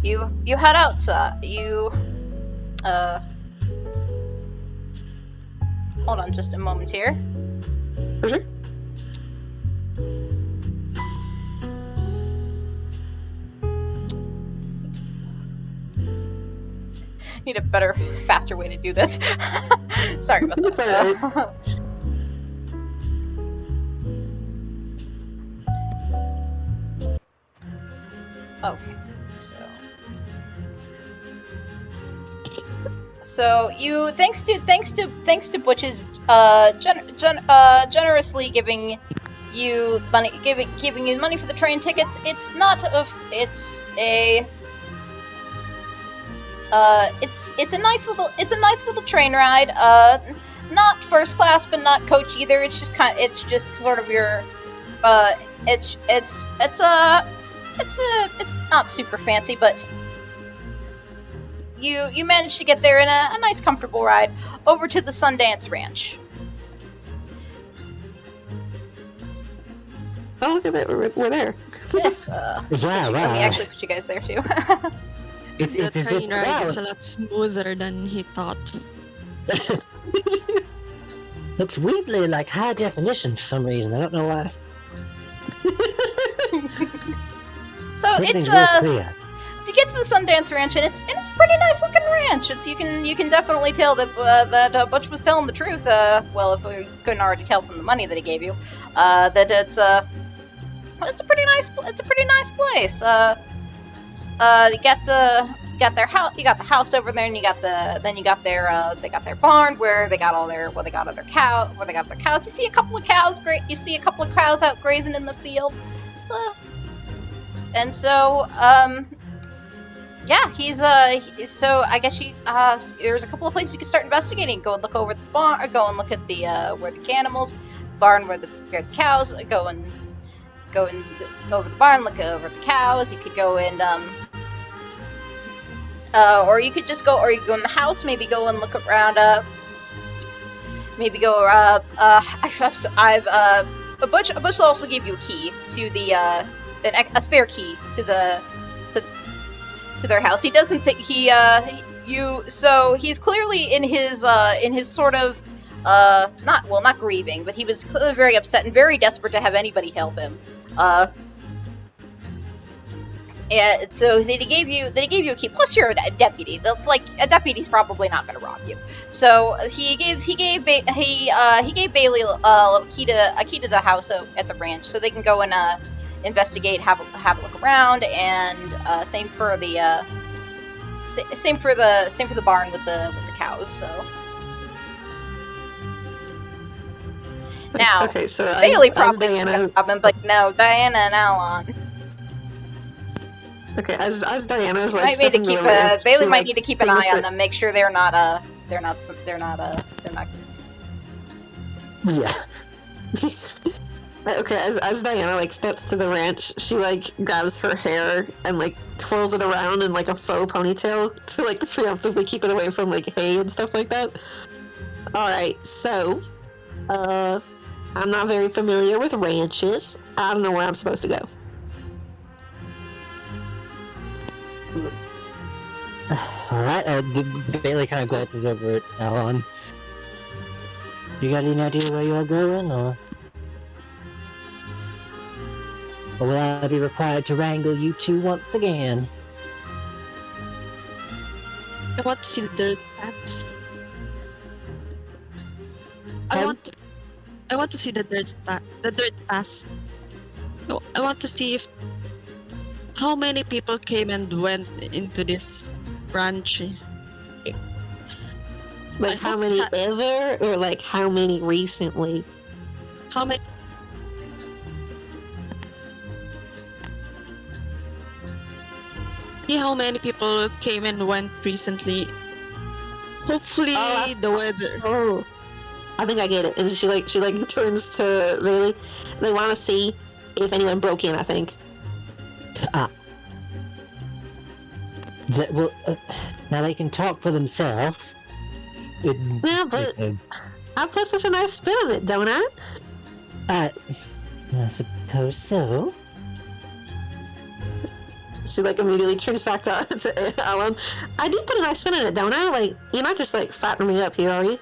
you head outside. Hold on just a moment here. for sure. Need a better, faster way to do this. Sorry about that. It's alright. Okay, so you thanks to Butch's generously giving you money for the train tickets. It's a nice little train ride. Not first class, but not coach either. It's just sort of your it's not super fancy, but you managed to get there in a nice comfortable ride over to the Sundance Ranch. Oh, look at that. We're there. Yes, Yeah, let me wow. actually put you guys there too. It's The as if train ride is a wow, lot smoother than he thought. looks weirdly like high definition for some reason. I don't know why. So Everything's it's real clear. So you get to the Sundance Ranch, and it's a pretty nice looking ranch. You can definitely tell that Butch was telling the truth. Well, if we couldn't already tell from the money that he gave you, that it's a pretty nice place. You got their house, you got the house over there, and they got their barn where they got their cows. You see a couple of cows. You see a couple of cows out grazing in the field. And so, yeah, so I guess there's a couple of places you can start investigating. Go and look over the barn, or go and look at where the animals, barn where the cows, go and over the barn, look over the cows. You could go and, or you could go in the house, maybe go and look around, Butch will also give you a key to a spare key to their house. He doesn't think so he's clearly in his sort of not grieving, but he was clearly very upset and very desperate to have anybody help him. And so they gave you a key. Plus, you're a deputy. That's like a deputy's probably not going to rob you. So he gave Bailey a little key to the house at the ranch, so they can go and investigate, have a look around, and same for the same for the barn with the cows. So now, okay, so Bailey as probably Diana, Robin, but no, Diana and Alon. okay, as Diana's like Might need to stepping to keep the ranch, Bailey she, might like, need to keep an pretty eye much, on like- them, make sure they're not Yeah. Okay, as Diana like steps to the ranch, she like grabs her hair and like twirls it around in like a faux ponytail to like preemptively keep it away from like hay and stuff like that. Alright, so I'm not very familiar with ranches. I don't know where I'm supposed to go. Alright, Bailey kind of glances over at Alon. You got any idea where you're going, or will I be required to wrangle you two once again? I want to see the dirt paths. I Pardon? want to see the dirt path. No, I want to see if how many people came and went into this branch. Like I how hope many that- ever, or like how many recently? How many? See how many people came and went recently. Hopefully, that's- the weather. Oh, I think I get it. And she turns to Bailey. They want to see if anyone broke in. I think. Well, now they can talk for themselves. Yeah, but I put such a nice spin on it, don't I? I suppose so. She like immediately turns back to Alon. I do put a nice spin on it, don't I? Like, you're not just like fattening me up here, are you?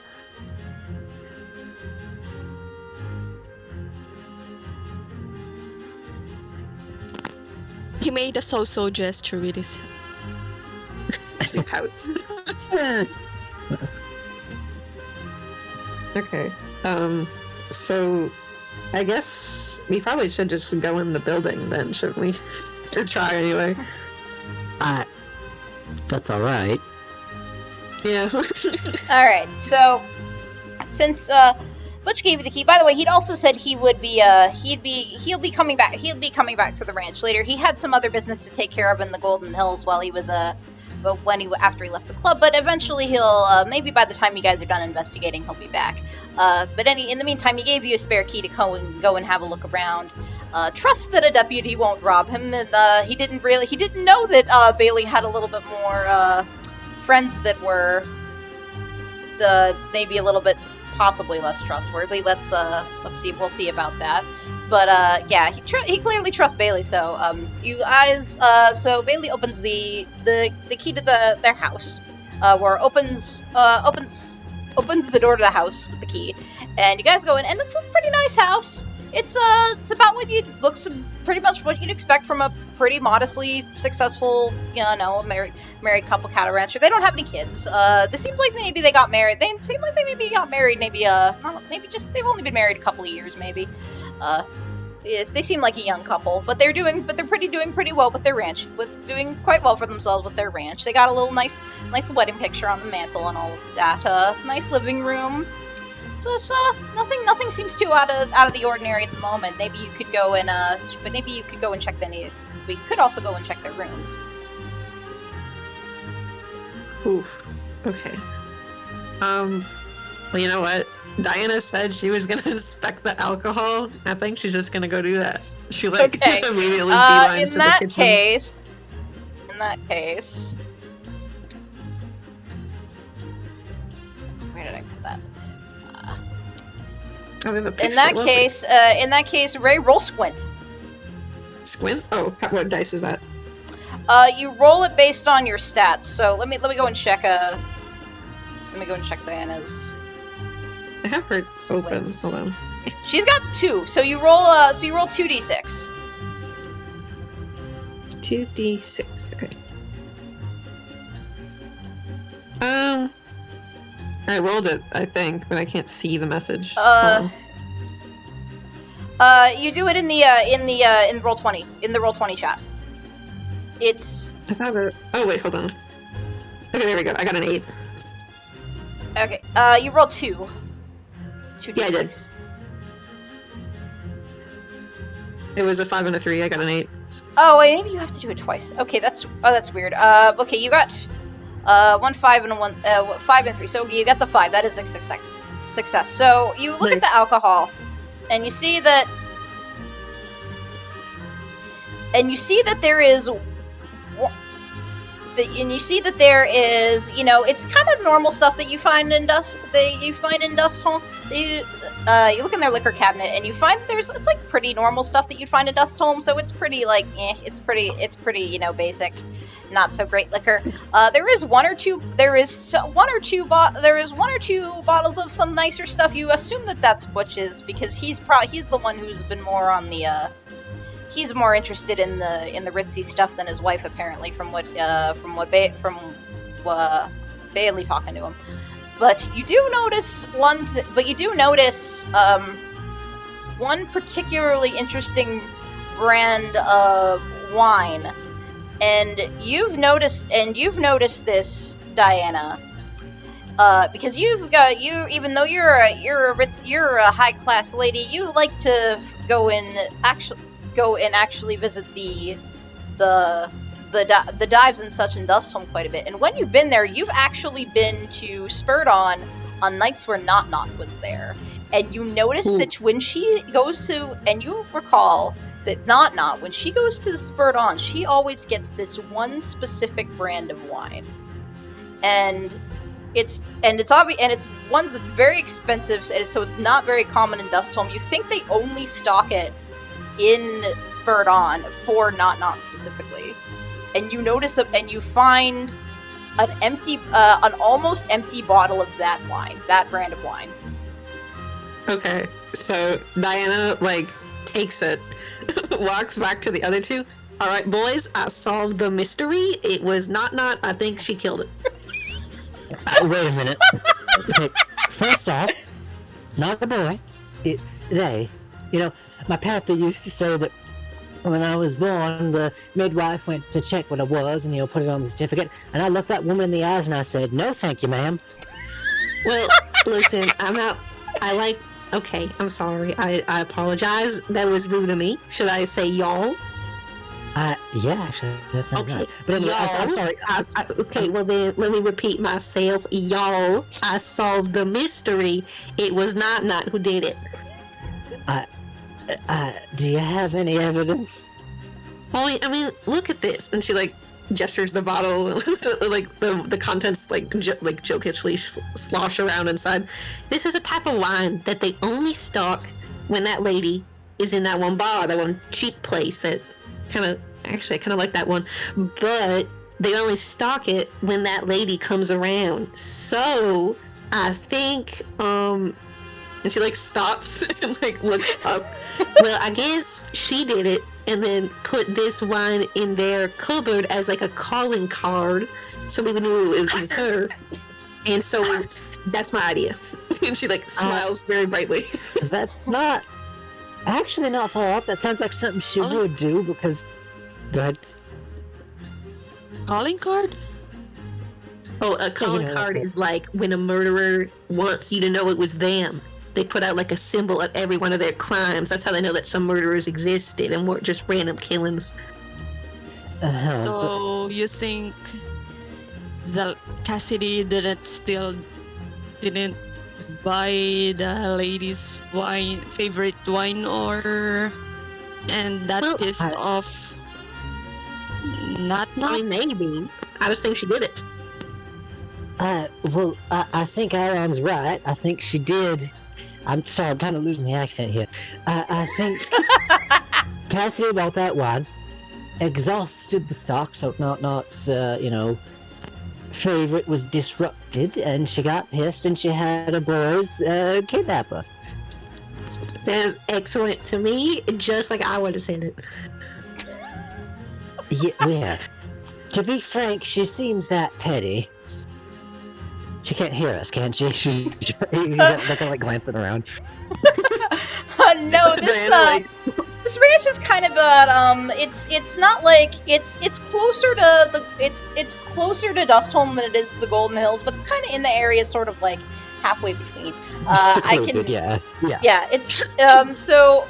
He made a so-so gesture with his. She pouts. Okay. So I guess we probably should just go in the building then, shouldn't we? Or try anyway. That's alright. Yeah. All right. So since Butch gave you the key, by the way, he'd also said he would be he'll be coming back. He'll be coming back to the ranch later. He had some other business to take care of in the Golden Hills while he was but after he left the club. But eventually he'll maybe by the time you guys are done investigating, he'll be back. But in the meantime, he gave you a spare key to go and have a look around. Trust that a deputy won't rob him, and he didn't know that Bailey had a little bit more friends that were maybe a little bit possibly less trustworthy. Let's see. We'll see about that. But yeah, he clearly trusts Bailey. So you guys, so Bailey opens the key to their house, or opens the door to the house with the key, and you guys go in, and it's a pretty nice house. It's about pretty much what you'd expect from a pretty modestly successful, married couple cattle rancher. They don't have any kids. This seems like maybe they got married. They seem like they maybe got married. Maybe just they've only been married a couple of years, maybe. Yes, they seem like a young couple, but they're doing pretty well with their ranch, doing quite well for themselves with their ranch. They got a little nice wedding picture on the mantle and all of that. Nice living room. So it's, nothing seems too out of the ordinary at the moment. Maybe you could go and check we could also go and check their rooms. Oof. Okay. Well, you know what? Diana said she was gonna inspect the alcohol. I think she's just gonna go do that. She Okay. immediately beelines to the kitchen. In that case, where did I put that? I have a picture. In that case, Ray, roll squint. Squint? Oh, what dice is that? You roll it based on your stats. So let me go and check. Let me go and check Diana's. I have her open. Squints. Hold on. She's got 2. So you roll 2d6. 2d6. Okay. I rolled it, I think, but I can't see the message. You do it in the Roll20 in the Roll20 chat. It's I found it. Oh wait, hold on. Okay, there we go. I got an 8. okay. You rolled 2. 2 Yeah, I did. d6. It was a 5 and a 3. I got an 8. Oh, wait, maybe you have to do it twice. Okay, that's weird. Okay, you got 1 5 and a 1 5 and 3. So you got the 5. That is a success. So you look at the alcohol, and you see that there is. And you see that there is, it's kind of normal stuff that you find in dust home. You look in their liquor cabinet and you find it's like pretty normal stuff that you'd find in dust home. So it's pretty like, it's pretty, basic, not so great liquor. There is one or two bottles of some nicer stuff. You assume that that's Butch's because he's the one who's been more on the. He's more interested in the ritzy stuff than his wife, apparently, from Bailey talking to him. But you do notice one particularly interesting brand of wine, and you've noticed this, Diana, because even though you're a high class lady, you like to go and actually visit the dives and such in Dustholm quite a bit. And when you've been there, you've actually been to Spurred on nights where Not was there. And you notice that when she goes to, and you recall that Not when she goes to the Spurred on, she always gets this one specific brand of wine. And it's obvious, and it's one that's very expensive, so it's not very common in Dustholm. You think they only stock it in Spurred on for Not specifically, and you notice and you find an almost empty bottle of that brand of wine. Okay, so Diana takes it, walks back to the other two. All right, boys, I solved the mystery. It was Not. I think she killed it. Wait a minute. Okay, first off, not a boy, it's they. My papa used to say that when I was born, the midwife went to check what I was and, put it on the certificate. And I looked that woman in the eyes and I said, "No, thank you, ma'am." Well, listen, okay, I'm sorry. I apologize. That was rude of me. Should I say y'all? Yeah, actually, that sounds Okay, right. But anyway, I'm sorry. Okay, well then, let me repeat myself. Y'all, I solved the mystery. It was Not who did it. Do you have any evidence? Well, I mean, look at this. And she gestures the bottle, the contents jokishly slosh around inside. This is a type of wine that they only stock when that lady is in that one bar, that one cheap place that I kind of like that one, but they only stock it when that lady comes around. So I think and she stops and looks up. Well, I guess she did it and then put this wine in their cupboard as a calling card, so we knew it was her. And so that's my idea. And she smiles very brightly. That's not far off. That sounds like something she would do because. Go ahead. Calling card? Oh, a calling card is when a murderer wants you to know it was them. They put out a symbol of every one of their crimes. That's how they know that some murderers existed and weren't just random killings. So you think the Cassidy didn't buy the lady's favorite wine, and that pissed off Not? I mean, maybe. I just think she did it. Well, I think Alon's right. I think she did. I'm sorry, I'm kind of losing the accent here. I think Cassidy bought that wine, exhausted the stock, so Not's, favorite was disrupted, and she got pissed, and she had a boys kidnap her. Sounds excellent to me, just like I would have said it. Yeah. To be frank, she seems that petty. She can't hear us, can she? She's glancing around. No, this ranch is kind of it's not like it's closer to it's closer to Dustholm than it is to the Golden Hills, but it's kind of in the area, sort of like halfway between. Secluded, yeah. It's so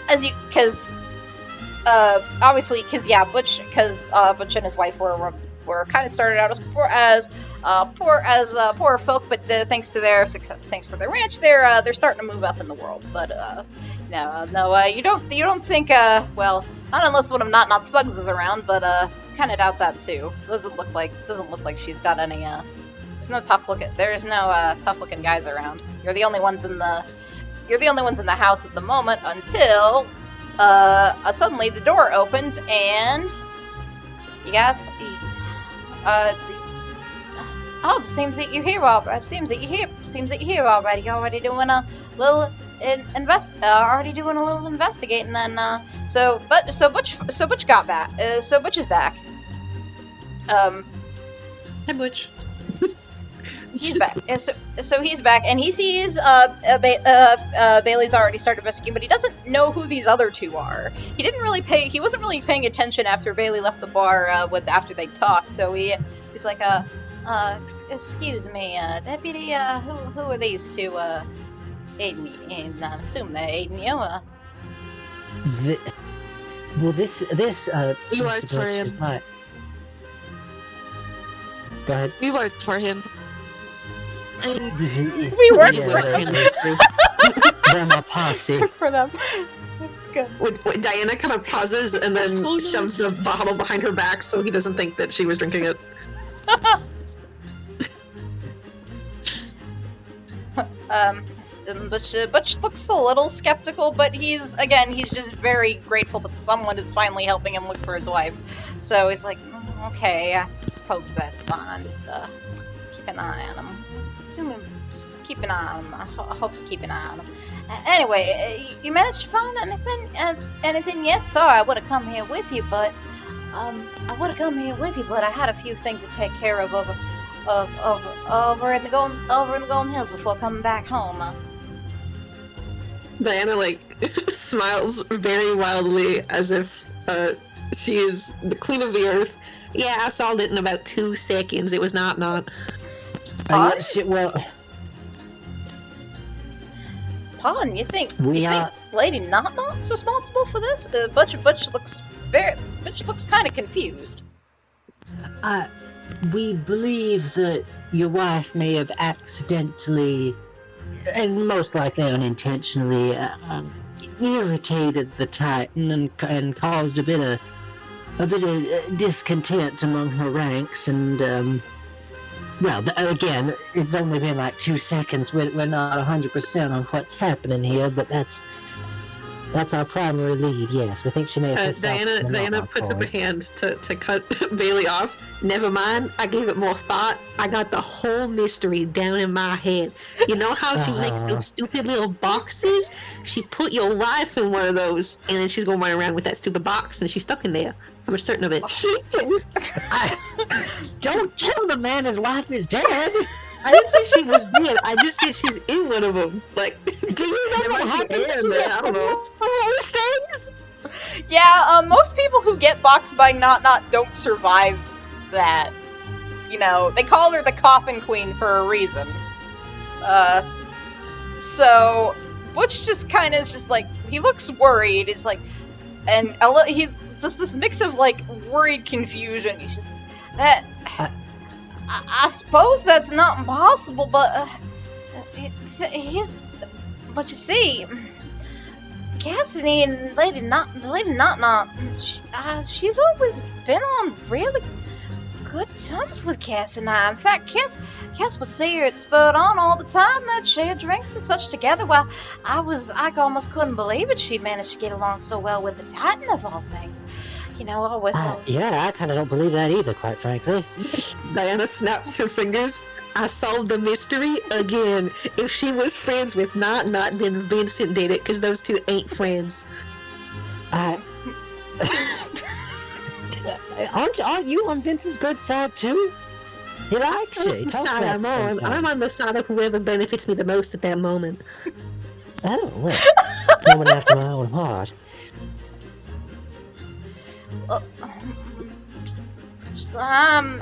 because obviously because Butch and his wife were kind of started out as poor folk, but thanks to their success, thanks for their ranch, they're starting to move up in the world. But no, you don't think well, not unless one of Not Slugs is around, but kind of doubt that too. Doesn't look like she's got any there's no tough looking guys around. You're the only ones in the house at the moment until suddenly the door opens and you guys seems that you're here already. Seems that you're here already. You're already doing a little investigating. Then so Butch got back. So Butch is back. Hi, Butch. He's back. So he's back, and he sees Bailey's already started investigating, but he doesn't know who these other two are. He wasn't really paying attention after Bailey left the bar after they talked. So he's like, excuse me, deputy, who are these two aiding me? And I assume they're aiding you. This We Mr. worked for Butch him. is not. Go ahead. We worked for him. I mean, We worked for him. They're my posse. For them. That's good. Diana kind of pauses and then shoves the bottle behind her back so he doesn't think that she was drinking it. Butch looks a little skeptical, but he's just very grateful that someone is finally helping him look for his wife. So he's like, okay, I suppose that's fine. Just keep an eye on him. Just keep an eye on him. I hope you keep an eye on him. Anyway, you managed to find anything yet? Sorry, I would have come here with you, but I had a few things to take care of over in the Golden Hills before coming back home. Diana smiles very wildly as if she is the queen of the earth. Yeah, I solved it in about 2 seconds. It was not. Pardon? Pardon? You think Lady Not-Not's responsible for this? Butch looks kind of confused. We believe that your wife may have accidentally, and most likely unintentionally, irritated the Titan and caused a bit of discontent among her ranks. And well, again, it's only been like 2 seconds. We're not 100% on what's happening here, but that's our primary lead. Yes, we think she may have. Diana puts up a hand to cut Bailey off. Never mind. I gave it more thought. I got the whole mystery down in my head. You know how she makes those stupid little boxes? She put your wife in one of those, and then she's going to run around with that stupid box, and she's stuck in there. I'm certain of it. Don't tell the man his wife is dead. I didn't say she was dead. I just said she's in one of them. Do you know what happened? I don't know. Those things? Yeah, most people who get boxed by Not don't survive that. You know, they call her the Coffin Queen for a reason. So Butch just kind of is just like, he looks worried. It's like, and he's just this mix of worried confusion. He's just that. I suppose that's not impossible, but but you see, Cassidy and Lady Not, she's always been on really good terms with Cass and I. In fact, Cass would see her at Spurred On all the time. They'd share drinks and such together. Well, I almost couldn't believe it. She'd managed to get along so well with the Titan of all things. You know, always. Yeah, I kind of don't believe that either, quite frankly. Diana snaps her fingers. I solved the mystery again. If she was friends with Not, then Vincent did it, because those two ain't friends. Aren't you on Vincent's good side too? He likes you. I'm on the side of whoever benefits me the most at that moment. Oh, well. woman after my own heart.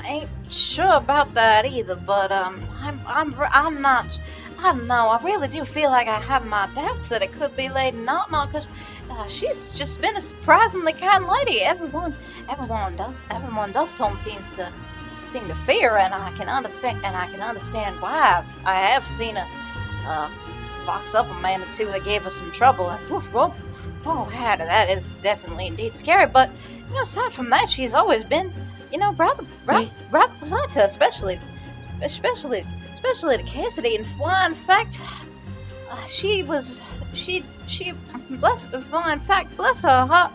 Ain't sure about that either, but I'm not. I don't know. I really do feel like I have my doubts that it could be Lady Knock Knock, because she's just been a surprisingly kind lady. Everyone does seem to fear, and I can understand why. I have seen her box up a man or two that gave us some trouble, and whoa, that is definitely indeed scary. But aside from that, she's always been, rather polite to, especially to Cassidy. And why, in fact, bless her heart.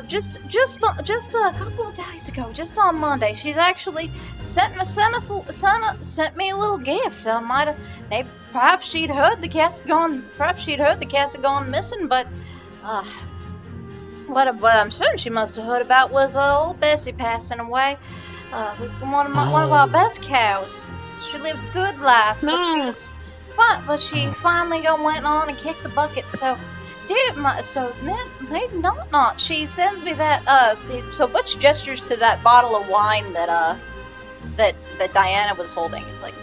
Just a couple of days ago, just on Monday, she's actually sent me a little gift. Perhaps she'd heard the casket gone missing, but what I'm certain she must have heard about was old Bessie passing away. One of our best cows. She lived a good life, but she finally went on and kicked the bucket. So, Lady Knock Knock, she sends me that. So Butch gestures to that bottle of wine that Diana was holding. It's like,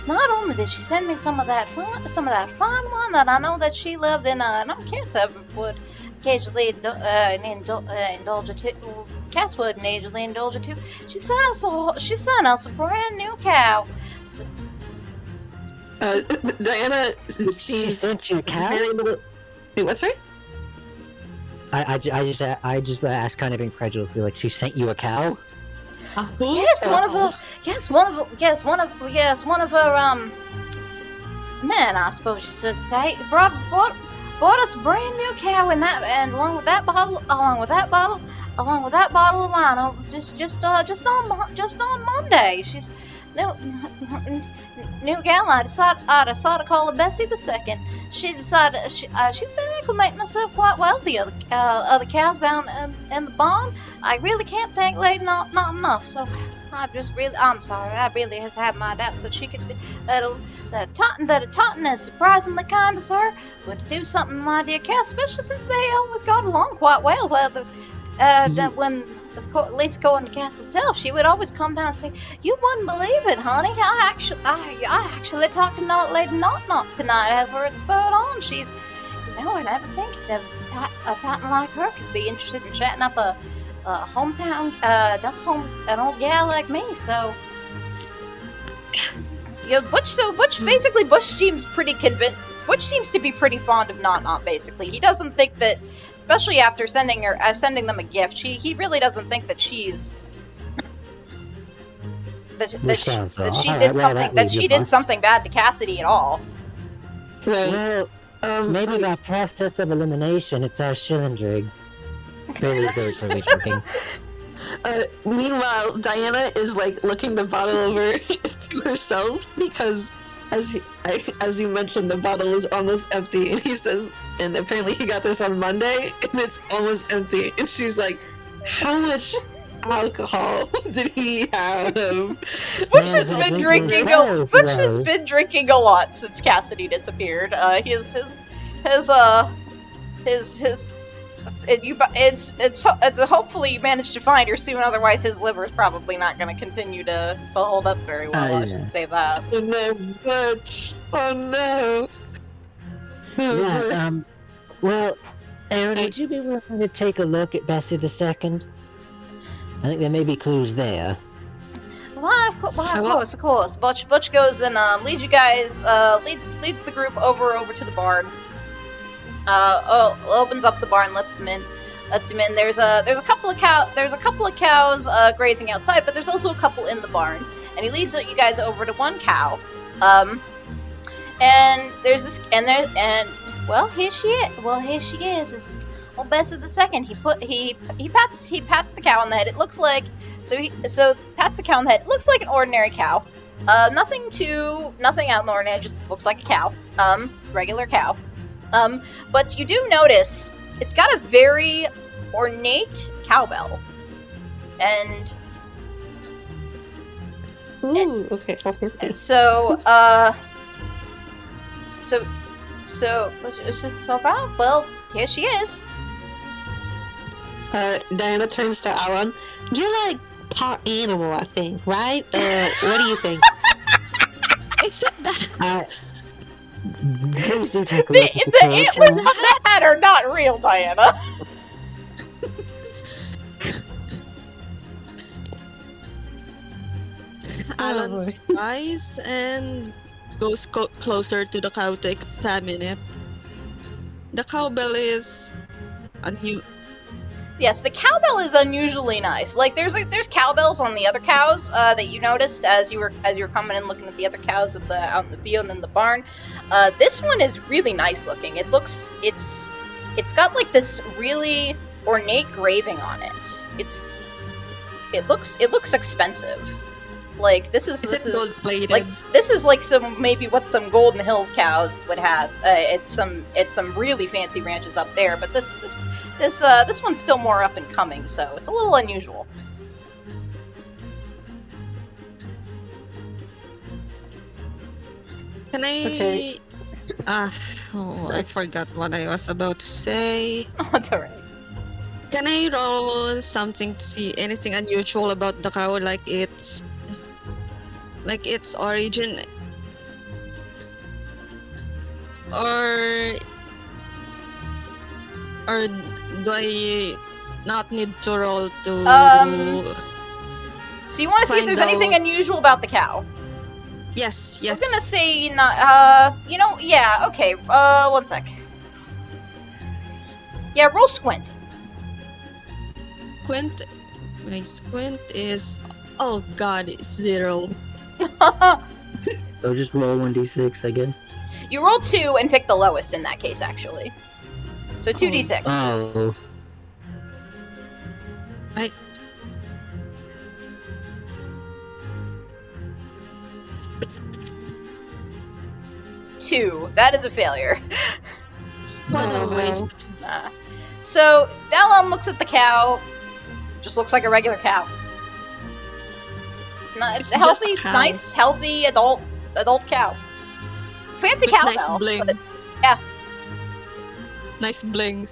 not only did she send me some of that fine wine that I know that she loved, and I guess I would occasionally indulge her too. Cass would occasionally indulge her too. She sent us a brand new cow. Just Diana She seems sent you a cow? very little. Wait, what's right? I just asked kind of incredulously, like, she sent you a cow? Yes, one of her men, I suppose you should say, bought us a brand new cow, and along with that bottle of wine, just on Monday. She's new gal. I decided to call her Bessie the Second. She's been acclimating herself quite well. The other cows down in the barn. I really can't thank Lady not enough. So I'm sorry. I really have had my doubts that she could be that a Totten is surprisingly kind to her would do something to my dear cow, especially since they always got along quite well. When, at least according to Cass herself, she would always come down and say, "You wouldn't believe it, honey. I actually talked to Lady Knock Knock tonight. Have her spurred on. She's, I never think a Titan like her could be interested in chatting up a hometown, an old gal like me." So, Butch seems pretty convinced. Butch seems to be pretty fond of Not. Basically, he doesn't think that. Especially after sending them a gift, he really doesn't think that she did something bad to Cassidy at all. Well, maybe by process of elimination, it's our Schillendrig. Very joking. Meanwhile, Diana is looking the bottle over to herself because, as you mentioned, the bottle is almost empty, and he says, and apparently he got this on Monday, and it's almost empty, and she's like, how much alcohol did he have? Bush has been drinking a lot since Cassidy disappeared. Hopefully you managed to find her soon, otherwise his liver's probably not going to continue to hold up very well. I should say that. Oh no, Butch. Oh no. Yeah, well, Aaron, would you be willing to take a look at Bessie the Second? I think there may be clues there. Of course. Butch goes and leads you guys, leads the group over to the barn. Opens up the barn, lets them in. There's a couple of cows grazing outside, but there's also a couple in the barn. And he leads you guys over to one cow. And there's this, here she is. It's old Bessie the Second. He pats the cow on the head. It looks like pats the cow on the head. It looks like an ordinary cow. Nothing out in the ordinary. Just looks like a cow. Regular cow. But you do notice it's got a very ornate cowbell. And okay. So it's just so bad. Well, Here she is. Diana turns to Alon. You're like part animal, I think, right? What do you think? I said that. Please do take a look at the The code. antlers on the hat are not real, Diana. Alon sighs and goes closer to the cow to examine it. The cowbell is Yes, the cowbell is unusually nice. Like there's cowbells on the other cows that you noticed as you were coming and looking at the other cows out in the field and in the barn. This one is really nice looking. It's got like this really ornate graving on it. It looks expensive. Like this is gold-plated. like this is like maybe what some Golden Hills cows would have at some really fancy ranches up there. But this one's still more up and coming, so it's a little unusual. Can I? Okay. I forgot what I was about to say. Oh, it's alright. Can I roll something to see anything unusual about the cow, like its origin, or do I not need to roll to? So you want to see if Find there's anything out- unusual about the cow? Yes. I'm gonna say not. Yeah. Okay. 1 sec. Yeah, roll squint. Squint. My squint is, oh god, it's 0. So just roll 1d6, I guess. You roll 2 and pick the lowest in that case, actually. So 2d6. Oh. Two. That is a failure. What a Oh, waste. Nah. So Alon looks at the cow. Just looks like a regular cow. It's Healthy, just a cow. nice, healthy adult cow. Fancy With cowbell. nice bling. but yeah. Nice bling.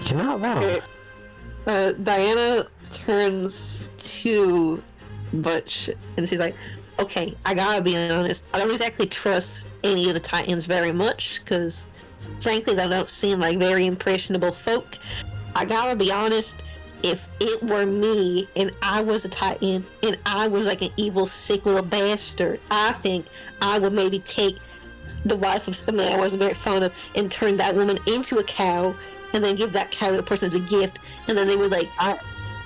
You're not wrong. Diana turns to Butch and she's like, okay, I gotta be honest. I don't exactly trust any of the Titans very much because, frankly, they don't seem like very impressionable folk. I gotta be honest. If it were me and I was a Titan and I was like an evil, sick little bastard, I think I would maybe take the wife of somebody I wasn't very fond of and turn that woman into a cow and then give that cow to the person as a gift, and then they would like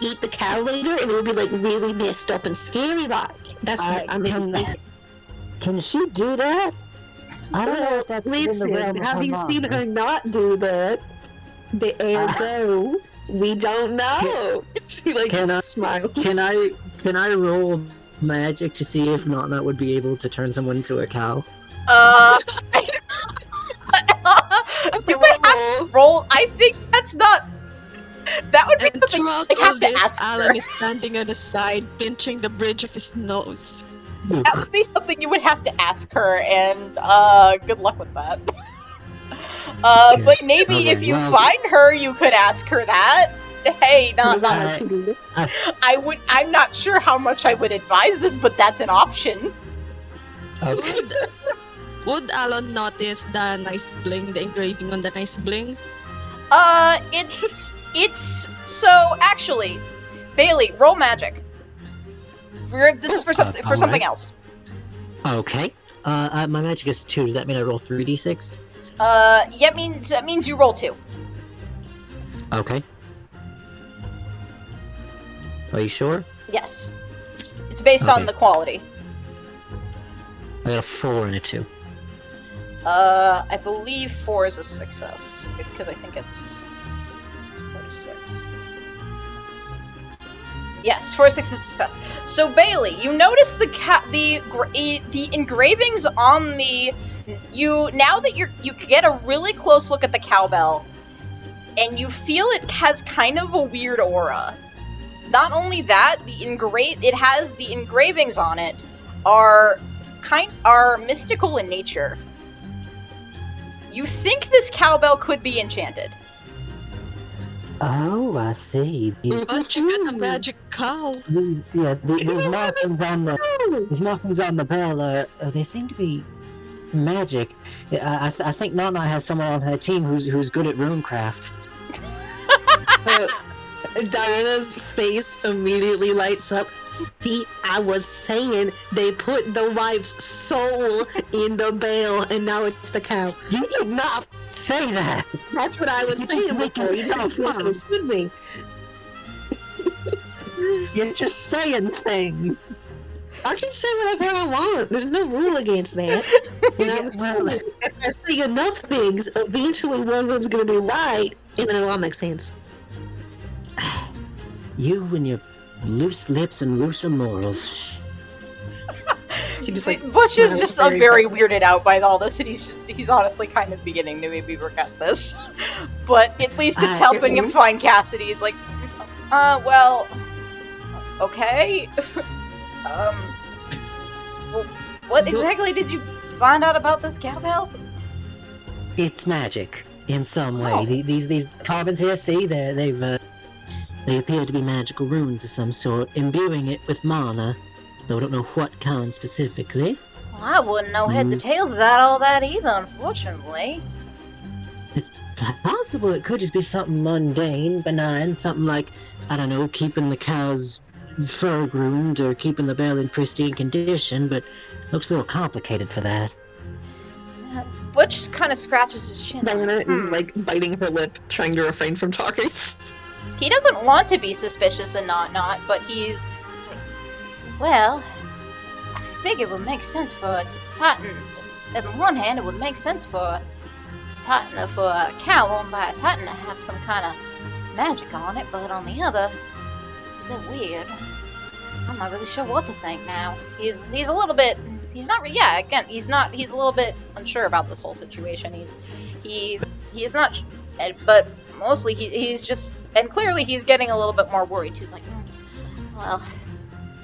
eat the cow later and it would be like really messed up and scary like. That's what I mean. Can she do that? I don't know if that's Listen, in the realm of have her you seen mind. her not do that? The ergo, we don't know. She like Can I- smiles. Can I roll magic to see if Not would be able to turn someone into a cow? You would have to roll. I think that's not. That would be And something throughout I all have to this, ask her. Alan is standing on the side, pinching the bridge of his nose. That would be something you would have to ask her, and good luck with that. But maybe Okay, if you well- find her, you could ask her that. Hey, Was not. that what you do? I'm not sure how much I would advise this, but that's an option. Okay. Would Alon notice the nice bling, the engraving on the nice bling? It's so actually, Bailey, roll magic. This is for something alright. else. Okay. My magic is 2. Does that mean I roll 3d6? Yeah, that means you roll 2. Okay. Are you sure? Yes, it's based on Okay. the quality. I got a 4 and a 2. I believe 4 is a success because I think it's 4 to 6. Yes, 4 to 6 is a success. So Bailey, you notice the engravings on the now that you get a really close look at the cowbell, and you feel it has kind of a weird aura. Not only that, it has the engravings on it are mystical in nature. You think this cowbell could be enchanted. Oh, I see. But you got a magic cow. These markings on the bell they seem to be magic. I think Nana has someone on her team who's good at runecraft. Diana's face immediately lights up. See, I was saying they put the wife's soul in the bell, and now it's the cow. You did not say that. That's what I was saying before. You don't misunderstood me. You're just saying things. I can say whatever I want. There's no rule against that. And I was saying, if I say enough things, eventually one of them's going to be right, and then it'll all make sense. You and your loose lips and looser morals. She just, like, Butch is smiles just very weirded out by all this, and he's honestly kind of beginning to maybe regret this. But at least it's helping him find Cassidy. He's like, well, okay. Well, what exactly did you find out about this cowbell? It's magic in some way. Oh. These carvings here, see, they appear to be magical runes of some sort, imbuing it with mana, though I don't know what kind specifically. Well, I wouldn't know heads or tails of all that either, unfortunately. It's possible it could just be something mundane, benign, something like, I don't know, keeping the cow's fur groomed or keeping the bell in pristine condition, but looks a little complicated for that. Butch kind of scratches his chin. Diana is, like, biting her lip, trying to refrain from talking. He doesn't want to be suspicious and not, but he's like, well, I figure it would make sense for Titan. On the one hand, it would make sense for Titan, for a cow owned by a Titan to have some kind of magic on it, but on the other, it's a bit weird. I'm not really sure what to think now. He's a little bit. He's not. Yeah, again, he's not. He's a little bit unsure about this whole situation. He's not. But mostly he's just, and clearly he's getting a little bit more worried. He's like, well,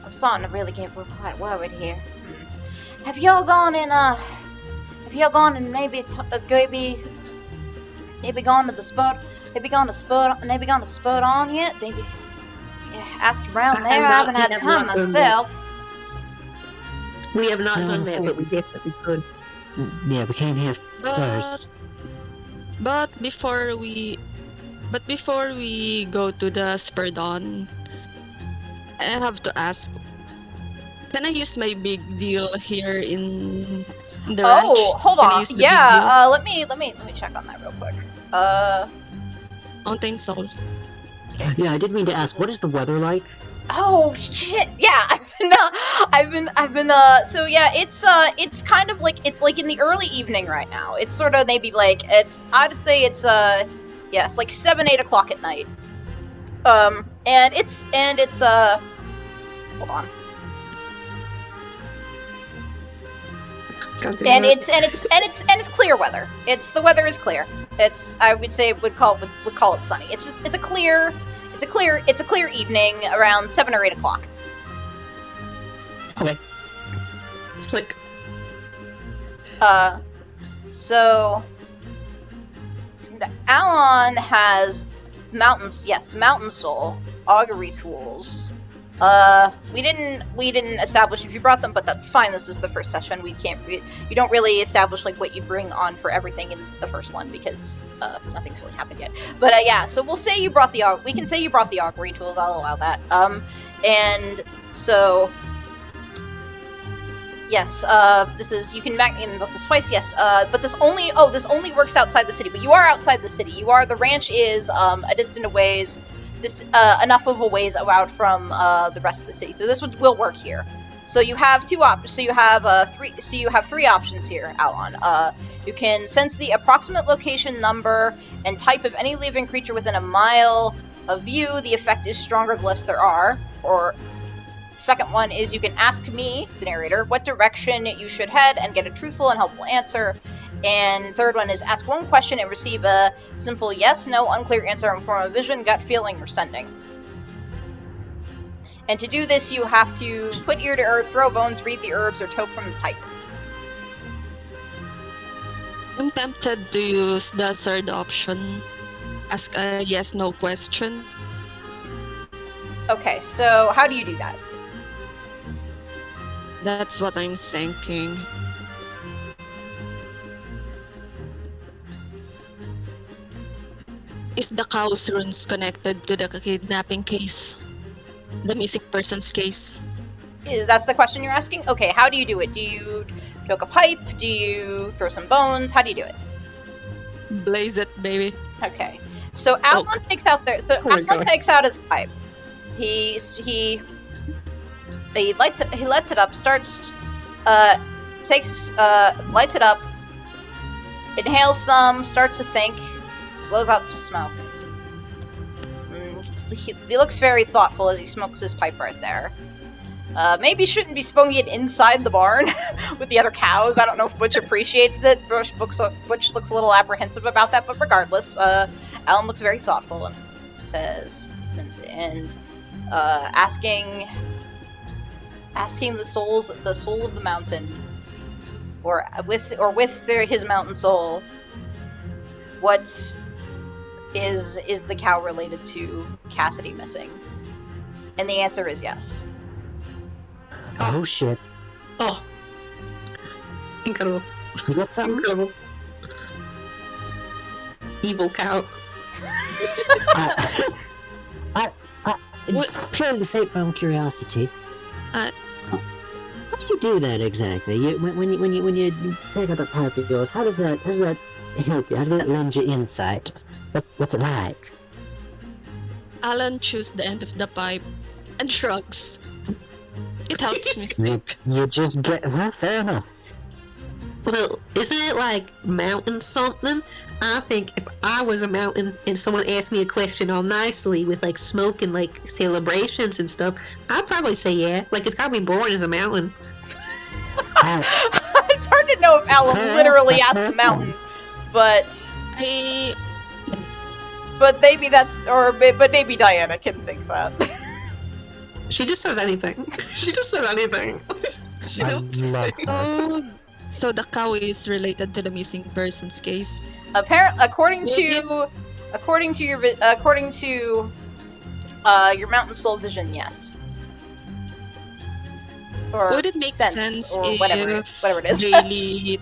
I'm starting to really get quite worried here. Have y'all gone and maybe gone to the spot? Maybe gone to spot on yet? Maybe asked around there. I haven't had time myself. We have not done that, but we definitely could. Yeah, we came here first. But before we go to the Spurdon, I have to ask, can I use my big deal here in the ranch? Oh, hold Can I on. use the big Yeah, let me check on that real quick. Mountain Soul. Yeah, I did mean to ask, what is the weather like? Oh shit! Yeah, I've been. So yeah, it's kind of like it's like in the early evening right now. It's sort of maybe like I'd say it's yes, like 7-8 o'clock at night. And it's hold on. And it's clear weather. The weather is clear. I would say would call it sunny. It's a clear evening around 7 or 8 o'clock. Okay. Slick. So Alon has mountain soul, augury tools. We didn't establish if you brought them, but that's fine. This is the first session. You don't really establish like what you bring on for everything in the first one because nothing's really happened yet. But yeah, so we'll say you brought the augury tools. I'll allow that. And so yes, this is, you can invoke this twice. Yes, but this only works outside the city. But you are outside the city. The ranch is a distant ways. Enough of a ways out from the rest of the city, so this will work here. So you have two options. So you have three options here, Alon. You can sense the approximate location, number, and type of any living creature within a mile of view. The effect is stronger the less there are. Or second one is you can ask me, the narrator, what direction you should head and get a truthful and helpful answer. And third one is ask one question and receive a simple yes, no, unclear answer in form of vision, gut feeling, or sending. And to do this, you have to put ear to earth, throw bones, read the herbs, or toke from the pipe. I'm tempted to use the third option. Ask a yes/no question. Okay, so how do you do that? That's what I'm thinking. Is the cow's runes connected to the kidnapping case? The missing persons case? That's the question you're asking? Okay, how do you do it? Do you choke a pipe? Do you throw some bones? How do you do it? Blaze it, baby. Okay. So Alon takes out Alon takes out his pipe. He lights it up, starts lights it up, inhales some, starts to think, blows out some smoke. He looks very thoughtful as he smokes his pipe right there. Maybe shouldn't be smoking it inside the barn with the other cows. I don't know if Butch appreciates that. Butch looks a little apprehensive about that, but regardless, Alon looks very thoughtful and says, asking the soul of the mountain, or with his mountain soul, what is the cow related to Cassidy missing? And the answer is yes. Oh shit. Oh. Incredible. You got something? Incredible. Evil cow. Purely to save my own curiosity. Uh, How do you do that exactly? When you take out a pipe of yours, how does that help you? How does that lend you insight? What's it like? Alon chews the end of the pipe and shrugs. It helps me think. You just get well, fair enough. Well, isn't it like mountain something? I think if I was a mountain and someone asked me a question all nicely with like smoke and like celebrations and stuff, I'd probably say yeah. Like it's gotta be born as a mountain. It's hard to know if Alon literally asked the mountain, but maybe but maybe Diana can think that. She just says anything. She just says anything. She knows to say. Oh, so the cow is related to the missing persons case. According to your mountain soul vision, yes. Or Would it make sense or if whatever it is. Really,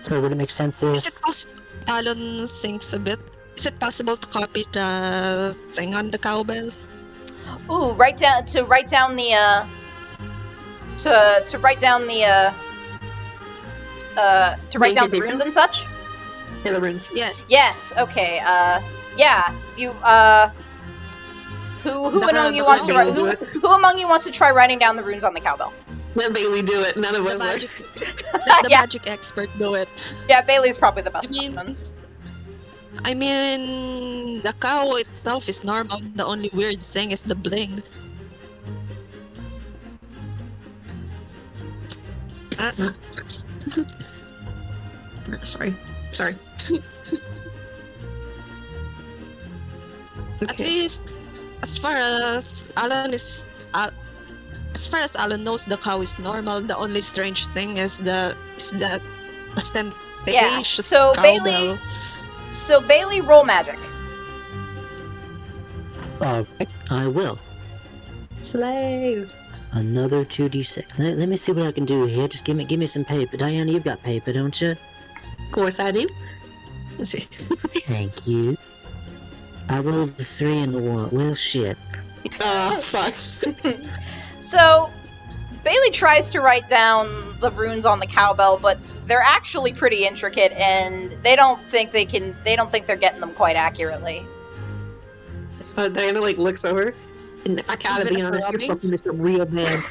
So would it make sense is if it possible? Alon thinks a bit. Is it possible to copy the thing on the cowbell? Ooh, write down the runes and such? Yeah, the runes. Yes. Yes, okay, yeah, you, who among you wants to try writing down the runes on the cowbell? Let Bailey do it. None of us are. Let the Yeah. magic expert do it. Yeah, Bailey's probably the best one. I mean, the cow itself is normal. The only weird thing is the bling. Sorry. At Okay. least, as far as Alon knows, the cow is normal. The only strange thing is that ostentatious Yeah, so cowbell. Bailey, roll magic. Alright, I will. Slave. Another 2d6. Let me see what I can do here. Just give me some paper. Diana, you've got paper, don't you? Of course I do. Let's see. Thank you. I rolled a 3 and a 1. Well, shit. Oh, fuck. So, Bailey tries to write down the runes on the cowbell, but they're actually pretty intricate, and they don't think they're getting them quite accurately. Diana like looks over, and I gotta be honest, you're fucking this up real bad.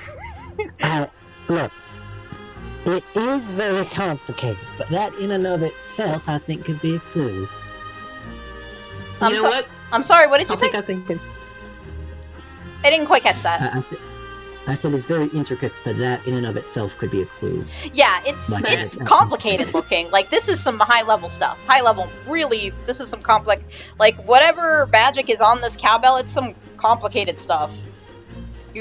Look. It is very complicated, but that in and of itself, I think, could be a clue. You know what? I'm sorry, what did you I'll say? take that thinking. I didn't quite catch that. I said it's very intricate, but that in and of itself could be a clue. Yeah, it's complicated looking. Like, this is some high-level stuff. High-level, really, this is some complex... Like, whatever magic is on this cowbell, it's some complicated stuff.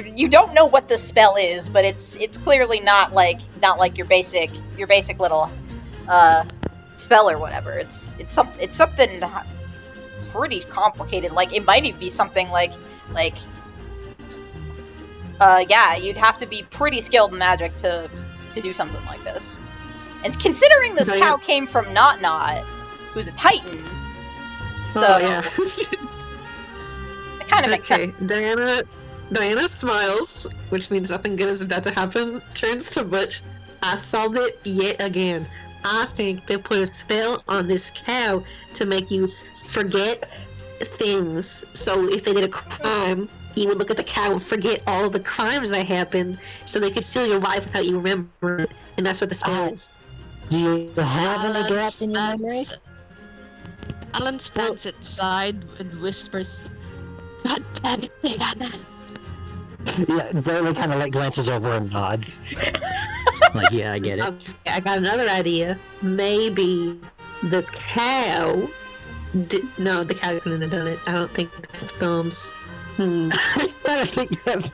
you don't know what the spell is, but it's clearly not like your basic little spell or whatever. It's something pretty complicated. Like it might even be something like yeah, you'd have to be pretty skilled in magic to do something like this. And considering this cow came from Not, who's a titan, so yeah. it kind of makes sense. Diana smiles, which means nothing good is about to happen. Turns to Butch. I solved it yet again. I think they put a spell on this cow to make you forget things. So if they did a crime, you would look at the cow and forget all the crimes that happened, so they could steal your life without you remembering it. And that's what the spell is. Do you have any gaps in your memory? Alon stands outside and whispers, "God damn it, Diana!" Yeah, Barely kind of like glances over and nods. Like, yeah, I get it. Okay, I got another idea. Maybe the cow... No, the cow couldn't have done it. I don't think they have thumbs. I don't think that...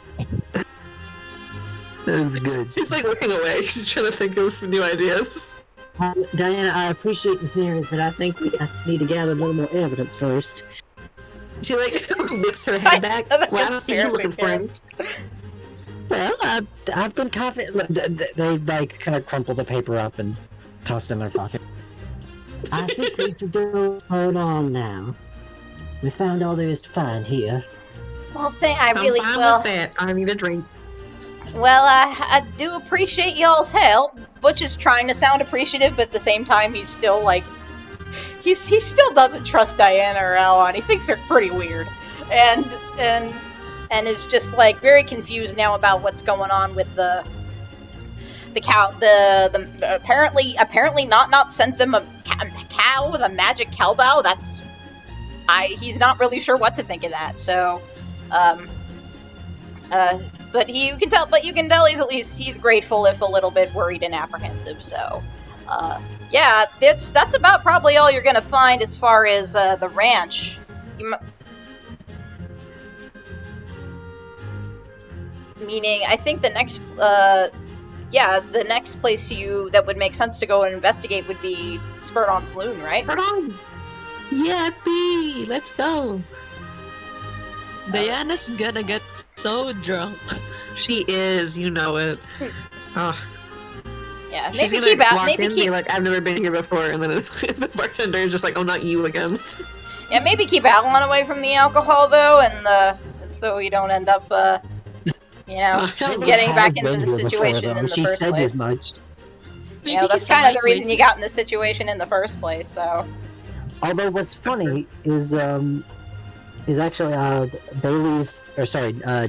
That's good. She's like looking away. She's trying to think of some new ideas. Diana, I appreciate the theories, but I think we need to gather a little more evidence first. She like lifts her head back. Well, I don't see you looking for him. Well, I've been confident. Look, they like kind of crumple the paper up and toss it in their pocket. I think we should go. Hold on now. We found all there is to find here. Well, I really I'm fine will. with that. I need a drink. Well, I do appreciate y'all's help. Butch is trying to sound appreciative, but at the same time, he's still like, he still doesn't trust Diana or Alon. He thinks they're pretty weird, and is just like very confused now about what's going on with the cow. The apparently not sent them a cow with a magic cowbell. He's not really sure what to think of that. So, but you can tell he's grateful, if a little bit worried and apprehensive. So, yeah, that's about probably all you're gonna find as far as the ranch. Meaning, I think the next place that would make sense to go and investigate would be Spurt-On Saloon, right? Spurt-On! Yeah, B! Let's go! Diana's gonna get so drunk. She is, you know it. Oh. Yeah, She's maybe gonna be like, I've never been here before, and then the bartender is just like, oh, not you again. Yeah, maybe keep Alon away from the alcohol, though, and so you don't end up, getting back into the situation in the she first said place. as much. You know, that's kind of the reason you got in this situation in the first place, so... Although what's funny is actually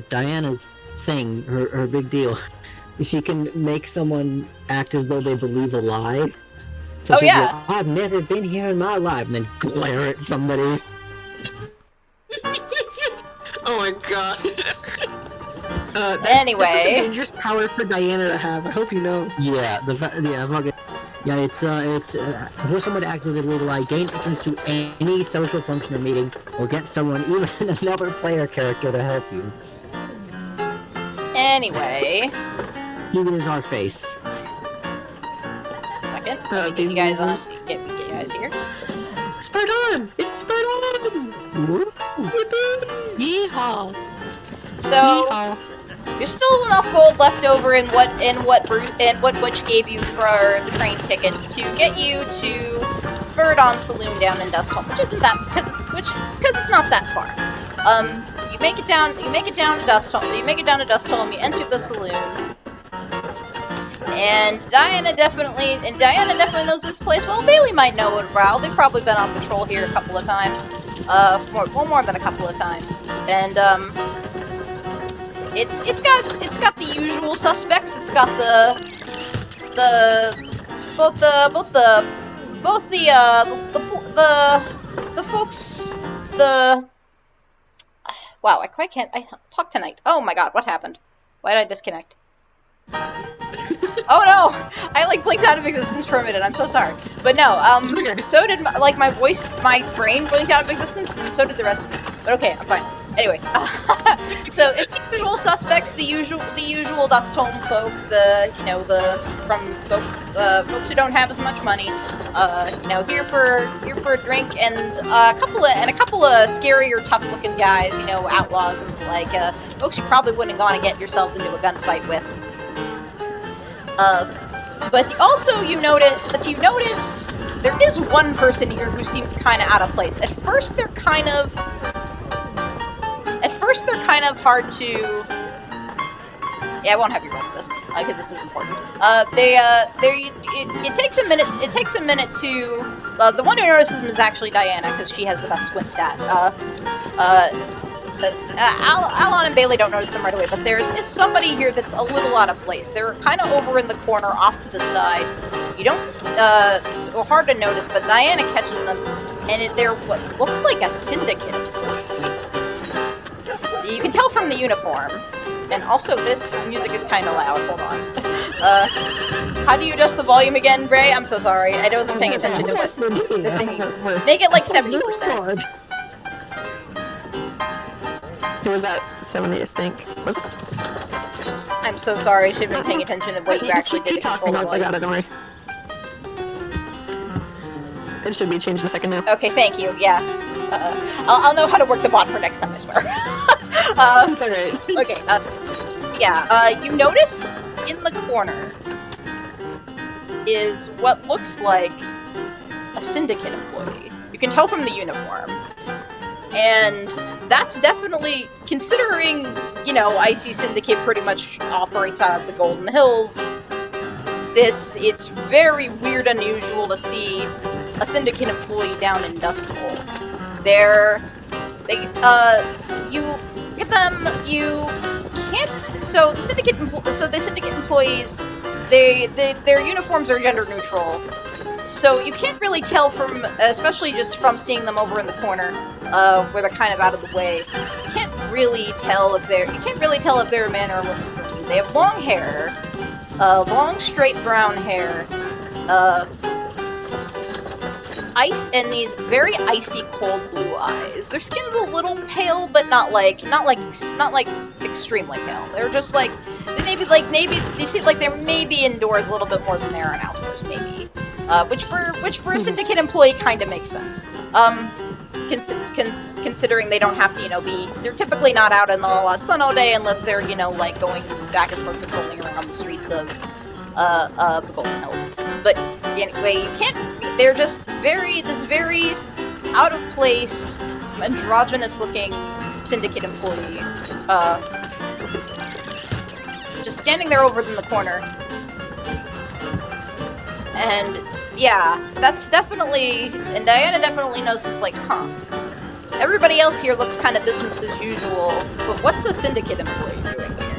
Diana's thing, her big deal. She can make someone act as though they believe a lie. So yeah! I've never been here in my life, and then glare at somebody. Oh my god. Anyway, this is a dangerous power for Diana to have. I hope you know. Yeah, it's for someone to act as a little lie, gain entrance to any social function or meeting, or get someone, even another player character, to help you. Anyway, Even as our face. Second, let me get you guys on. Get you guys here. Spurt-On! It's Spurt-On! Yeehaw! So. Yeehaw. There's still enough gold left over in what Butch gave you for the train tickets to get you to Spurt-On Saloon down in Dustholm, which isn't that because it's not that far. You make it down to Dustholm. You enter the saloon, and Diana definitely knows this place well. Bailey might know it well. They've probably been on patrol here a couple of times, more than a couple of times, and It's got the usual suspects. It's got the folks. Wow, I can't talk tonight. Oh my god, what happened? Why did I disconnect? Oh no! I blinked out of existence for a minute. I'm so sorry, but no. So did my brain blinked out of existence, and so did the rest of me. But okay, I'm fine. Anyway, so it's the usual suspects, the usual dust home folk, from folks who don't have as much money, here for a drink, and a couple of scary or tough looking guys, outlaws and folks you probably wouldn't have gone and get yourselves into a gunfight with. But you notice there is one person here who seems kind of out of place. At first they're kind of hard to. Yeah, I won't have you roll for this because this is important. It takes a minute. It takes a minute to. The one who notices him is actually Diana because she has the best squint stat. Alon and Bailey don't notice them right away, but there is somebody here that's a little out of place. They're kind of over in the corner, off to the side. You don't, so hard to notice, but Diana catches them, and they're what looks like a syndicate. You can tell from the uniform, and also this music is kind of loud. Hold on. How do you adjust the volume again, Ray? I'm so sorry. I wasn't paying attention to what the thing. Make it like 70%. It was at 70, I think. Was it? I'm so sorry. I should have been paying attention to what you actually did to control the volume. I got it, don't worry. It should be changed in a second now. Okay, thank you. Yeah. I'll know how to work the bot for next time, I swear. That's alright. Okay, you notice in the corner is what looks like a syndicate employee. You can tell from the uniform. And that's definitely, considering, Icy Syndicate pretty much operates out of the Golden Hills, it's very weird, unusual to see a Syndicate employee down in Dust Bowl. You get them, you can't, so the Syndicate employees, their uniforms are gender neutral. So you can't really tell from, especially just from seeing them over in the corner, where they're kind of out of the way. You can't really tell if they're a man or a woman. They have long hair, long straight brown hair, ice, and these very icy cold blue eyes. Their skin's a little pale, but not like extremely pale. They're just like maybe they seem like they're maybe indoors a little bit more than they are outdoors, maybe. Which for a syndicate employee kind of makes sense. Considering they don't have to, they're typically not out in the all-out sun all day unless they're, going back and forth patrolling around the streets of the Golden Hills. But anyway, you can't. They're just this very out of place, androgynous-looking syndicate employee, just standing there over in the corner. And yeah, that's definitely, and Diana definitely knows, it's like, everybody else here looks kind of business as usual, but what's a syndicate employee doing here?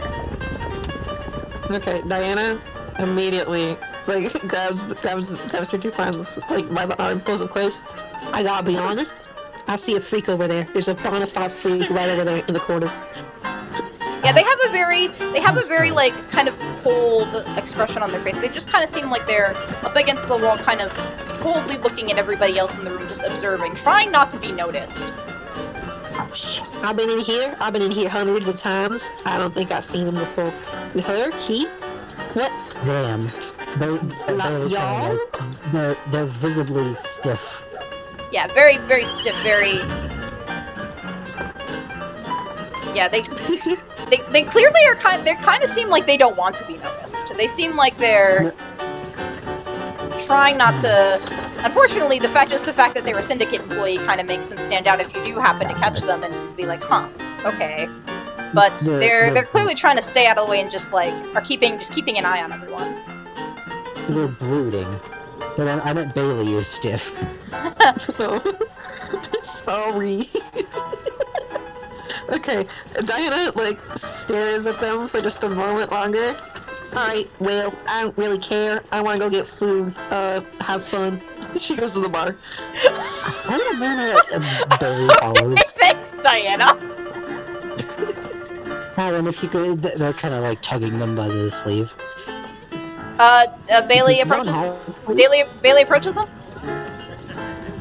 Okay, Diana immediately, grabs her two friends, by the arm, pulls them close. I gotta be honest, I see a freak over there. There's a bona fide freak right over there in the corner. Yeah, they have a very kind of cold expression on their face. They just kind of seem like they're up against the wall, kind of coldly looking at everybody else in the room, just observing, trying not to be noticed. I've been in here hundreds of times. I don't think I've seen him before. Her? He? What? Them. Y'all? They're visibly stiff. Yeah, very, very stiff, very... Yeah, they clearly are they kind of seem like they don't want to be noticed. They seem like they're trying not to. Unfortunately, the fact that they're a syndicate employee kind of makes them stand out if you do happen to catch them and be like, okay. But they're clearly trying to stay out of the way and just keeping an eye on everyone. They're brooding. But I meant Bailey is stiff. Sorry. Okay, Diana, stares at them for just a moment longer. Alright, well, I don't really care. I want to go get food. Have fun. She goes to the bar. Wait a minute, Bailey follows. Thanks, Diana. And if you could, they're kind of tugging them by the sleeve. Bailey approaches them?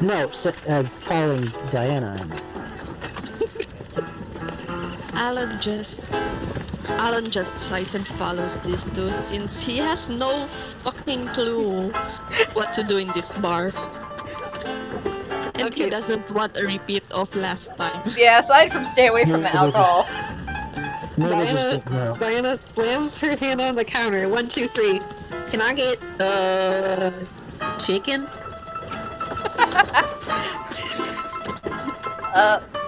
No, following Diana. Alan just sighs and follows these two since he has no fucking clue what to do in this bar. And he Okay. doesn't want a repeat of last time. Yeah, aside from stay away from the Yeah, we'll just- alcohol. Maybe I just don't know. Diana slams her hand on the counter. 1, 2, 3. Can I get chicken?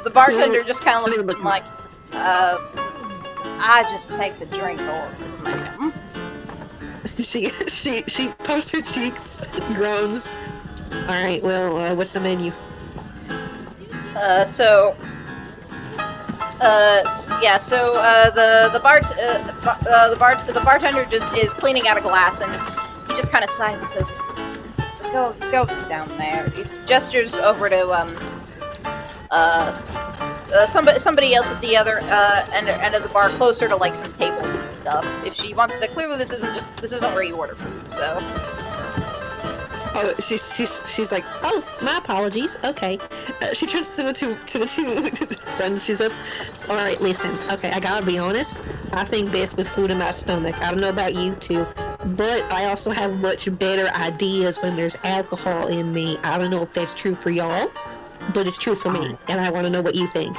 The bartender just kind of Somebody looks look- like, I just take the drink orders. I'm like, She puffs her cheeks, groans. All right. Well, what's the menu? The bartender just is cleaning out a glass, and he just kind of sighs and says, "Go down there." He gestures over to somebody else at the other end of the bar, closer to like some tables and stuff. If she wants to, clearly this isn't where you order food, so. Oh, she's like, oh, my apologies. Okay. She turns to the two friends she's with. All right, listen. Okay, I gotta be honest. I think best with food in my stomach. I don't know about you two, but I also have much better ideas when there's alcohol in me. I don't know if that's true for y'all, but it's true for me, and I want to know what you think.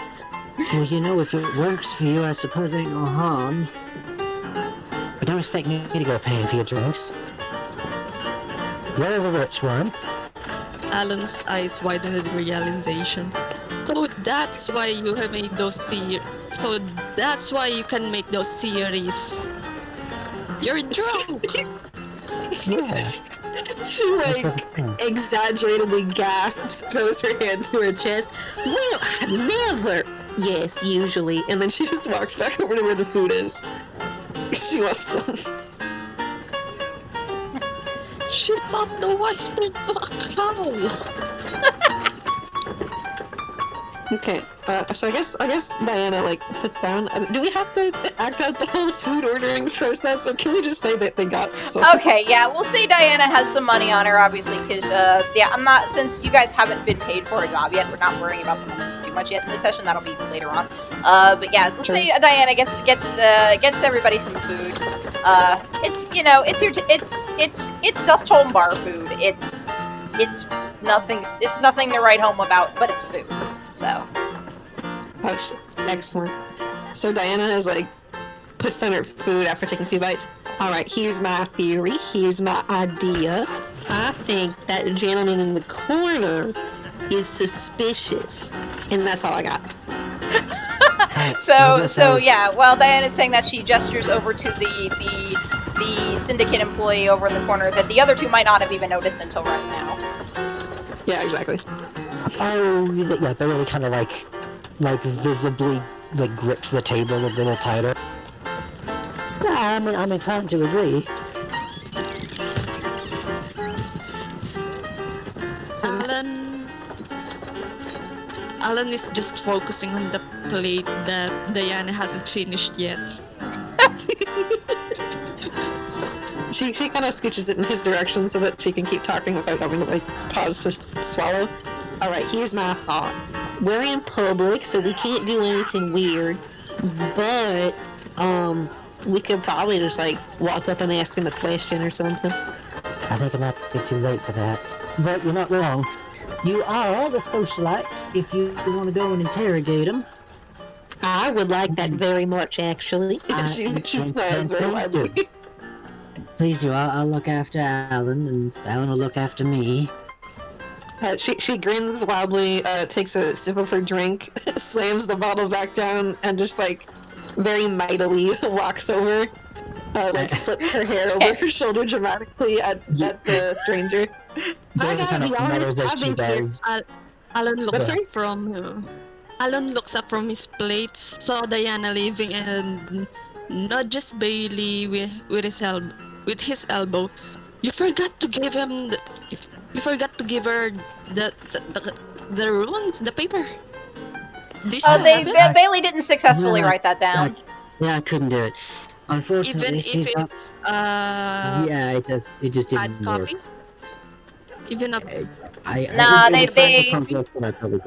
Well, you know, if it works for you, I suppose ain't no harm. But don't expect me to go paying for your drinks. You're the rich one. Alan's eyes widen with realization. So that's why you have made those So that's why you can make those theories. You're drunk. Yeah. She exaggeratedly gasps, throws her hand to her chest. Well, never. Yes, usually. And then she just walks back over to where the food is. She wants some. She thought the wife turned to a cow. Okay, so I guess Diana sits down. Do we have to act out the whole food ordering process, or can we just say that they got some? Okay, yeah, we'll say Diana has some money on her, obviously, because, since you guys haven't been paid for a job yet, we're not worrying about the money too much yet in this session, that'll be later on. But yeah, let's say Diana gets everybody some food. It's Dust Home bar food. It's nothing to write home about, but it's food, so. Oh, excellent. So Diana is puts down her food after taking a few bites. All right, here's my theory. Here's my idea. I think that gentleman in the corner is suspicious, and that's all I got. So yeah, while Diana's saying that, she gestures over to the syndicate employee over in the corner that the other two might not have even noticed until right now. Yeah, exactly. Oh, yeah, Bailey kind of visibly grips the table a little tighter. Yeah, I'm inclined to agree. Alan is just focusing on the plate that Diana hasn't finished yet. She kind of scooches it in his direction so that she can keep talking without having to pause to swallow. All right, here's my thought. We're in public, so we can't do anything weird, but we could probably just walk up and ask him a question or something. I think it might be too late for that. But you're not wrong. You are the socialite if you want to go and interrogate him. I would like that very much, actually. She smiles very widely. Please do. I'll look after Alan, and Alan will look after me. She grins wildly, takes a sip of her drink, slams the bottle back down, and just very mightily walks over, flips her hair over her shoulder dramatically at the stranger. I gotta be honest, I've been here. Alan looks up from his plate, saw Diana leaving, and nudges Bailey with his elbow. You forgot to give him. You forgot to give her the runes, the paper. Bailey didn't successfully write that down. Yeah, I couldn't do it. Unfortunately, even if it's yeah, it does. It just didn't work. Copy. Even a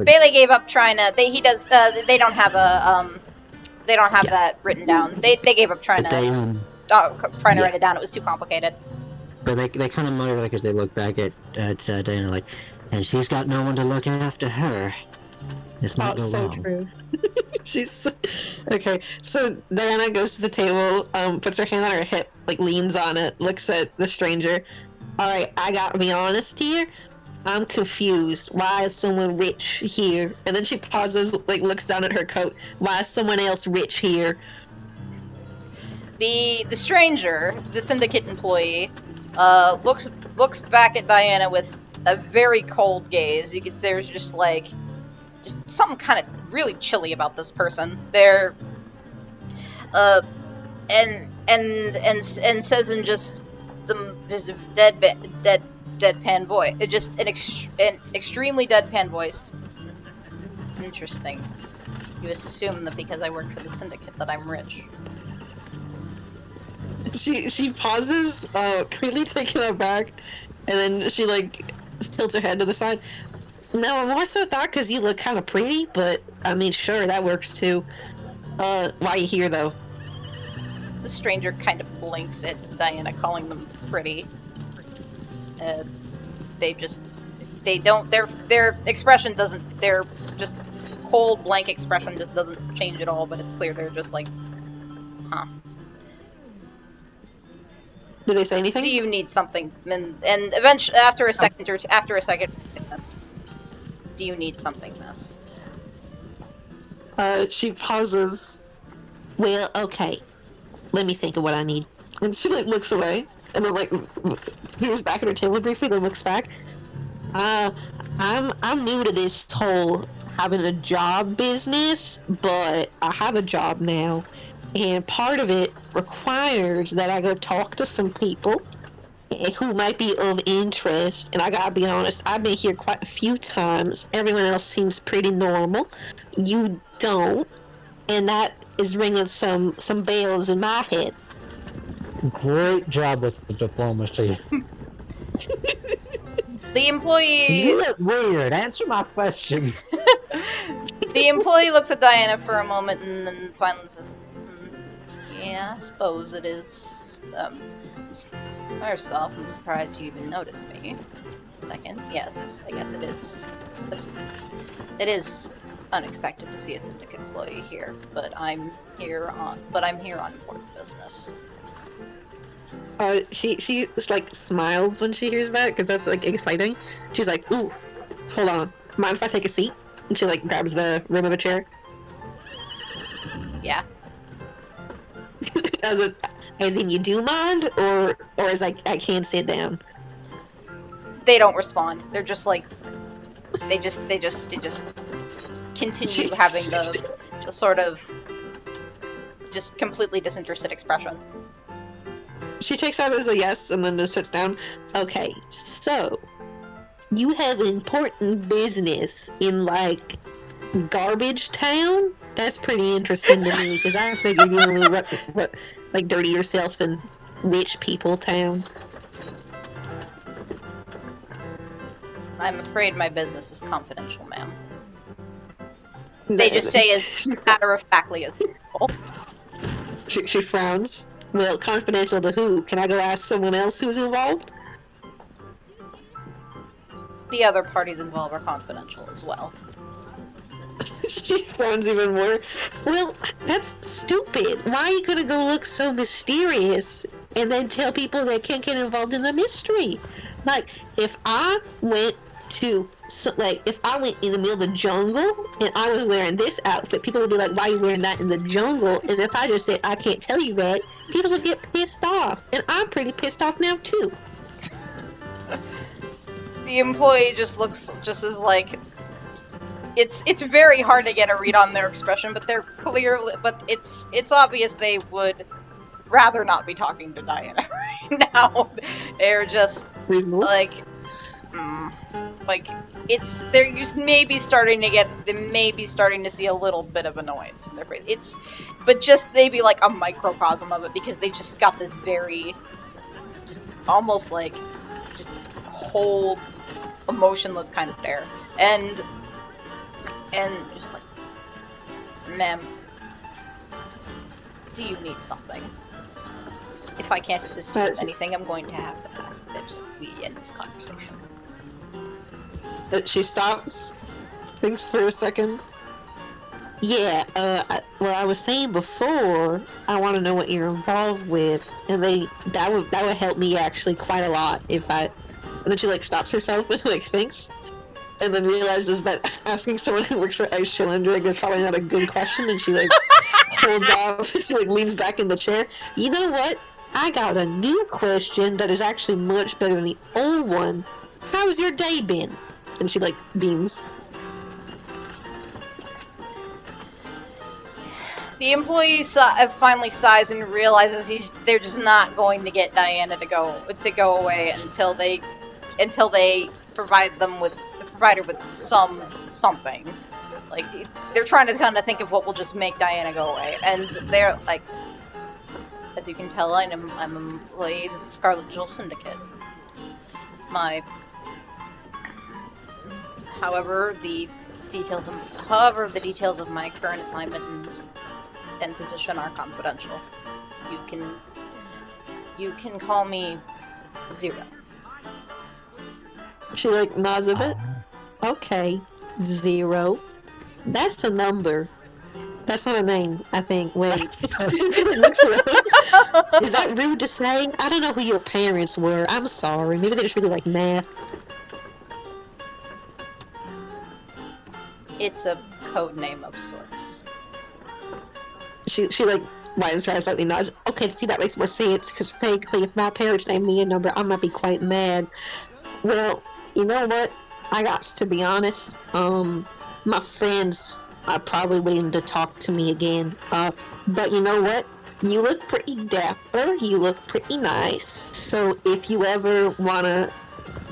Bailey gave up trying to. They don't have they don't have Yeah. that written down. They gave up trying But to they write yeah. it down. It was too complicated. But they kind of mutter like as they look back at Diana, like, and she's got no one to look after her. This might Oh, go so wrong. true. She's okay. So Diana goes to the table, puts her hand on her hip, like leans on it, looks at the stranger. All right, I gotta be honest here. I'm confused. Why is someone rich here? And then she pauses, like looks down at her coat. Why is someone else rich here? The stranger, the syndicate employee, looks back at Diana with a very cold gaze. There's just something kind of really chilly about this person. They're and says in just there's a deadpan voice. Just an extremely deadpan voice. Interesting. You assume that because I work for the syndicate that I'm rich. She pauses, completely taken aback, and then she like tilts her head to the side. No, I more so thought because you look kind of pretty, but I mean, sure, that works too. Why you here though? The stranger kind of blinks at Diana, calling them pretty. Their expression doesn't, their just cold, blank expression just doesn't change at all, but it's clear they're just like, huh. Did they say anything? Do you need something? And eventually, after a second, do you need something, miss? She pauses. Well, okay. Let me think of what I need. And she like looks away, and then like peers back at her table briefly, then looks back. I'm new to this whole having a job business, but I have a job now, and part of it requires that I go talk to some people who might be of interest. And I gotta be honest, I've been here quite a few times. Everyone else seems pretty normal. You don't, and that is ringing some bells in my head. Great job with the diplomacy. The employee. You look weird. Answer my question. The employee looks at Diana for a moment and then finally says, yeah, I suppose it is. First off, I'm surprised you even noticed me. Second, yes, I guess it is. It is unexpected to see a syndicate employee here, but I'm here on important business. She just like smiles when she hears that, because that's like exciting. She's like, ooh, hold on, mind if I take a seat? And she like grabs the rim of a chair. Yeah. As in you do mind, or as I can't sit down? They don't respond. They're just like, they just continue having the sort of just completely disinterested expression. She takes that as a yes and then just sits down. Okay, so you have important business in like Garbage Town? That's pretty interesting to me, because I figured you only like dirty yourself in rich people town. I'm afraid my business is confidential, ma'am. They just say as matter-of-factly as possible. She frowns. Well, confidential to who? Can I go ask someone else who's involved? The other parties involved are confidential as well. She frowns even more. Well, that's stupid. Why are you gonna go look so mysterious and then tell people they can't get involved in the mystery? Like, if I went if I went in the middle of the jungle and I was wearing this outfit, people would be like, why are you wearing that in the jungle? And if I just said, I can't tell you that, people would get pissed off. And I'm pretty pissed off now, too. The employee just as like, it's very hard to get a read on their expression, but it's obvious they would rather not be talking to Diana right now. They're just Reasonable. they may be starting to see a little bit of annoyance in their face. But just maybe like a microcosm of it, because they just got this very, just almost like, just cold, emotionless kind of stare. And just like, ma'am, do you need something? If I can't assist you with anything, I'm going to have to ask that we end this conversation. She stops, thinks for a second. Yeah, I was saying before, I want to know what you're involved with, and that would help me actually quite a lot if I. And then she like stops herself and like thinks, and then realizes that asking someone who works for Ice Chillendrig is probably not a good question, and she like holds off. She like leans back in the chair. You know what? I got a new question that is actually much better than the old one. How's your day been? And she like beams. The employee finally sighs and realizes they're just not going to get Diana to go away until they provide her with something. Like they're trying to kind of think of what will just make Diana go away, and they're like, as you can tell, I'm an employee of the Scarlet Jewel Syndicate. However, the details of my current assignment and position are confidential. You can call me Zero. She like nods a bit. Okay, Zero. That's a number. That's not a name, I think. Wait. She looks around. Is that rude to say? I don't know who your parents were. I'm sorry. Maybe they just really like math. It's a code name of sorts. She like widens her eyes slightly, nods. Okay, see, that makes more sense, because frankly, if my parents named me a number, I might be quite mad. Well, you know what? I got to be honest, my friends are probably waiting to talk to me again. But you know what? You look pretty dapper, you look pretty nice. So if you ever wanna,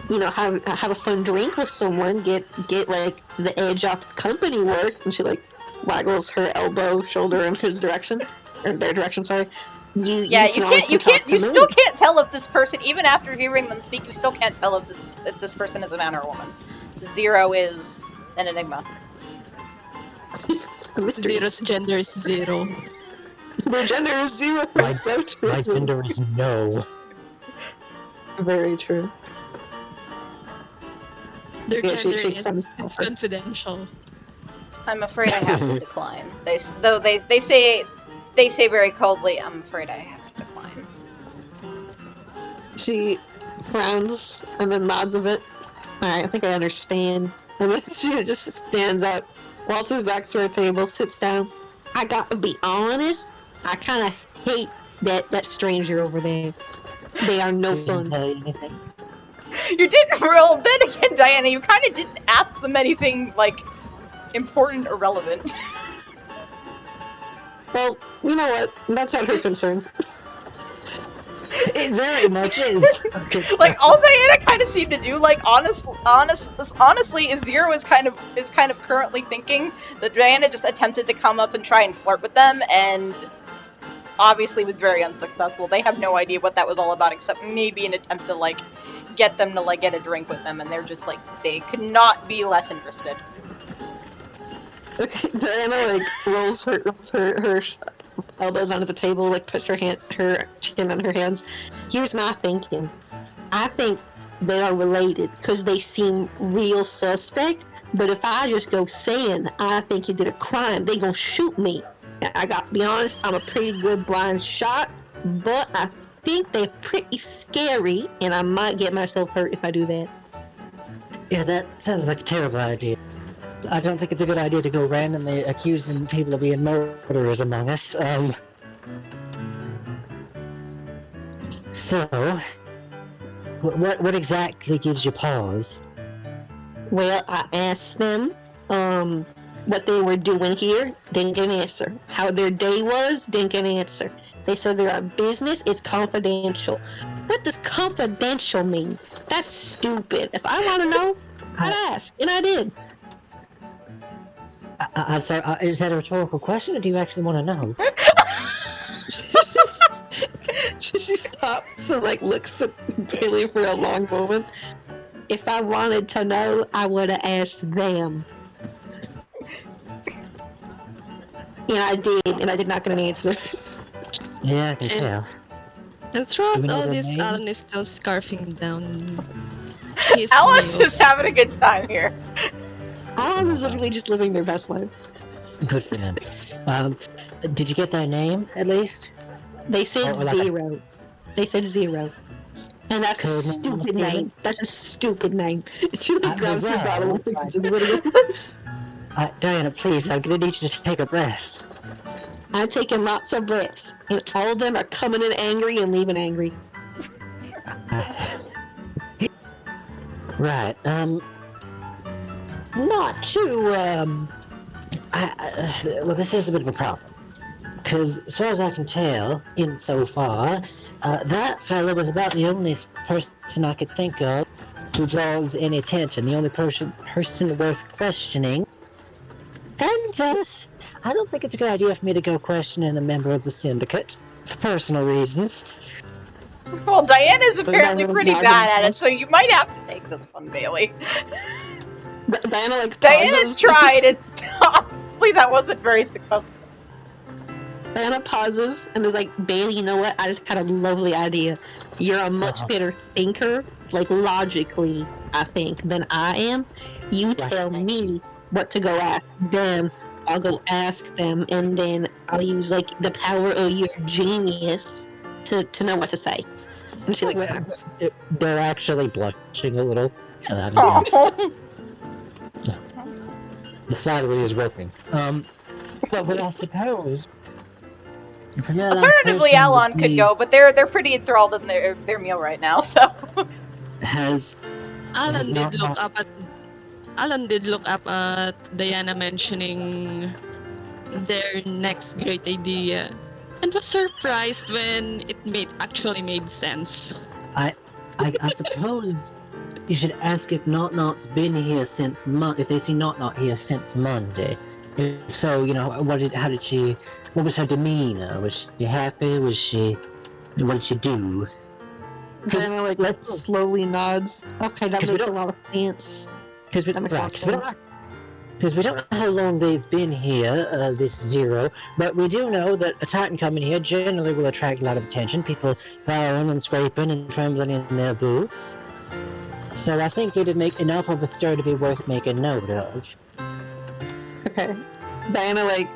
have a fun drink with someone, get like the edge off the company work, and she like waggles her elbow, shoulder in his direction, or their direction. Sorry. You still can't tell if this person, even after hearing them speak, you still can't tell if this person is a man or a woman. Zero is an enigma. Zero's gender is 0. Their gender is 0. That's so true. My gender is no. Very true. Their Yeah, gender she is confidential. I'm afraid I have to decline. They say very coldly, I'm afraid I have to decline. She frowns and then nods a bit. Alright, I think I understand. And then she just stands up, waltzes back to her table, sits down. I gotta be honest, I kinda hate that stranger over there. They are no fun. Tell you anything? You didn't roll. Then again, Diana, you kind of didn't ask them anything, like, important or relevant. Well, you know what? That's not her concern. It very much is. Like, all Diana kind of seemed to do, like, honestly, Zero is kind of currently thinking that Diana just attempted to come up and try and flirt with them, and obviously was very unsuccessful. They have no idea what that was all about, except maybe an attempt to, like, get them to, like, get a drink with them, and they're just, like, they could not be less interested. Okay, Diana, like, rolls her elbows onto the table, like, puts her chin on her hands. Here's my thinking. I think they are related, because they seem real suspect, but if I just go saying, I think he did a crime, they gonna shoot me. I gotta be honest, I'm a pretty good blind shot, but I think they're pretty scary, and I might get myself hurt if I do that. Yeah, that sounds like a terrible idea. I don't think it's a good idea to go randomly accusing people of being murderers among us. So, what exactly gives you pause? Well, I asked them, what they were doing here, didn't get an answer. How their day was, didn't get an answer. They said they're a business, it's confidential. What does confidential mean? That's stupid. If I want to know, I'd ask, and I did. I'm sorry, is that a rhetorical question, or do you actually want to know? She stops and, like, looks at Bailey for a long moment. If I wanted to know, I would have asked them. And I did not get an answer. Yeah, I can And- tell. And Do throughout we know all their this, names? Alan is still scarfing down his Alan's meals. just having a good time here. Alon is literally just living their best life. Good for them. Did you get their name at least? They said Or like a- 0. They said 0. And that's a Code name, stupid I'm name. That's a stupid name. She like grabs her well, bottle and fixes his like- video. Diana, please, I'm gonna need you to take a breath. I'm taking lots of breaths, and all of them are coming in angry and leaving angry. Right, not too, well, this is a bit of a problem. Because, as far as I can tell, insofar, that fella was about the only person I could think of who draws any attention, the only person worth questioning. And, I don't think it's a good idea for me to go questioning a member of the syndicate, for personal reasons. Well, Diana's apparently Diana's pretty not bad at it, gonna- so you might have to take this one, Bailey. Diana like Diana pauses. tried, and obviously that wasn't very successful. Diana pauses and is like, Bailey, you know what? I just had a lovely idea. You're a much better thinker, like logically, I think, than I am. You tell me what to go ask them. I'll go ask them, and then I'll use like the power of your genius to know what to say. And she like smiles. They're actually blushing a little. Oh. The flattery is working. But what I suppose... Alternatively, Alon could go, but they're pretty enthralled in their meal right now, so. Has... Alan not- did look up at Diana mentioning their next great idea, and was surprised when it actually made sense. I suppose you should ask if Not-Not's been here since if they see Not-Not here since Monday. If so, you know, what was her demeanor? Was she happy? What did she do? Diana like slowly nods. Okay, that 'Cause we makes a don't- lot of sense. Because That makes a lot of sense. we don't know how long they've been here, this 0, but we do know that a Titan coming here generally will attract a lot of attention, people bowing and scraping and trembling in their boots. So I think it'd make enough of a stir to be worth making note of. Okay. Diana like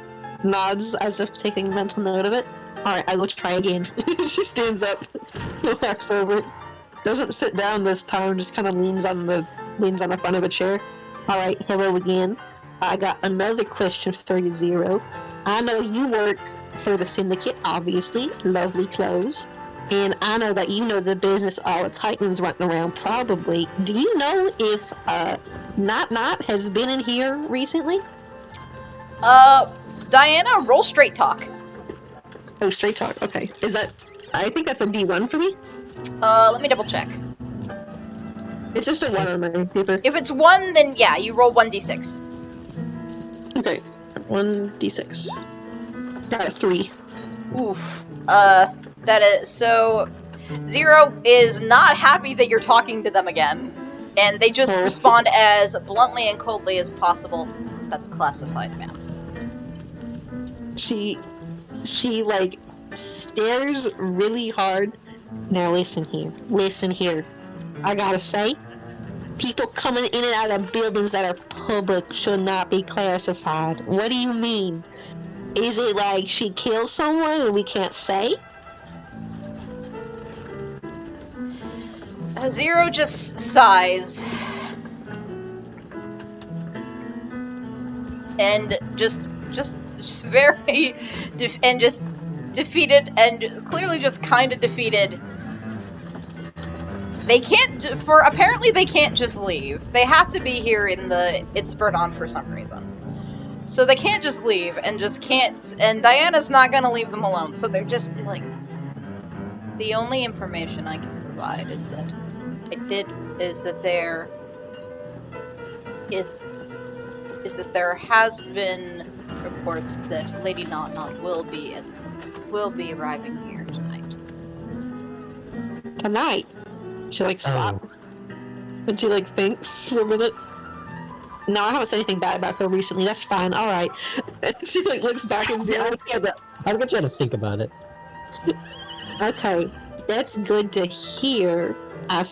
nods as if taking mental note of it. Alright, I will try again. She stands up, walks over, doesn't sit down this time, just kind of leans on the front of a chair. Alright, hello again. I got another question for you, 0. I know you work for the Syndicate, obviously. Lovely clothes. And I know that you know the business all the Titans running around, probably. Do you know if Not has been in here recently? Diana, roll straight talk. Oh, straight talk. Okay. Is that... I think that's a D1 for me. Let me double check. It's just a 1 on my paper. If it's 1, then yeah, you roll 1d6. Okay. 1d6. Got a 3. Oof. That is, so 0 is not happy that you're talking to them again. And they just Oh. respond as bluntly and coldly as possible. That's classified, ma'am. She like stares really hard. Now listen here. I gotta say, people coming in and out of buildings that are public should not be classified. What do you mean? Is it like she killed someone and we can't say? 0 just sighs. And just very defeated and clearly just kind of defeated. They can't apparently they can't just leave. They have to be here in the ABBADON for some reason. So they can't just leave and and Diana's not gonna leave them alone. So they're just like, the only information I can provide is that there has been reports that Lady Not will be arriving here tonight. Tonight. She like stops. And she like thinks for a minute. No, I haven't said anything bad about her recently. That's fine. Alright. She like looks back and I'm gonna try to think about it. Okay, that's good to hear, I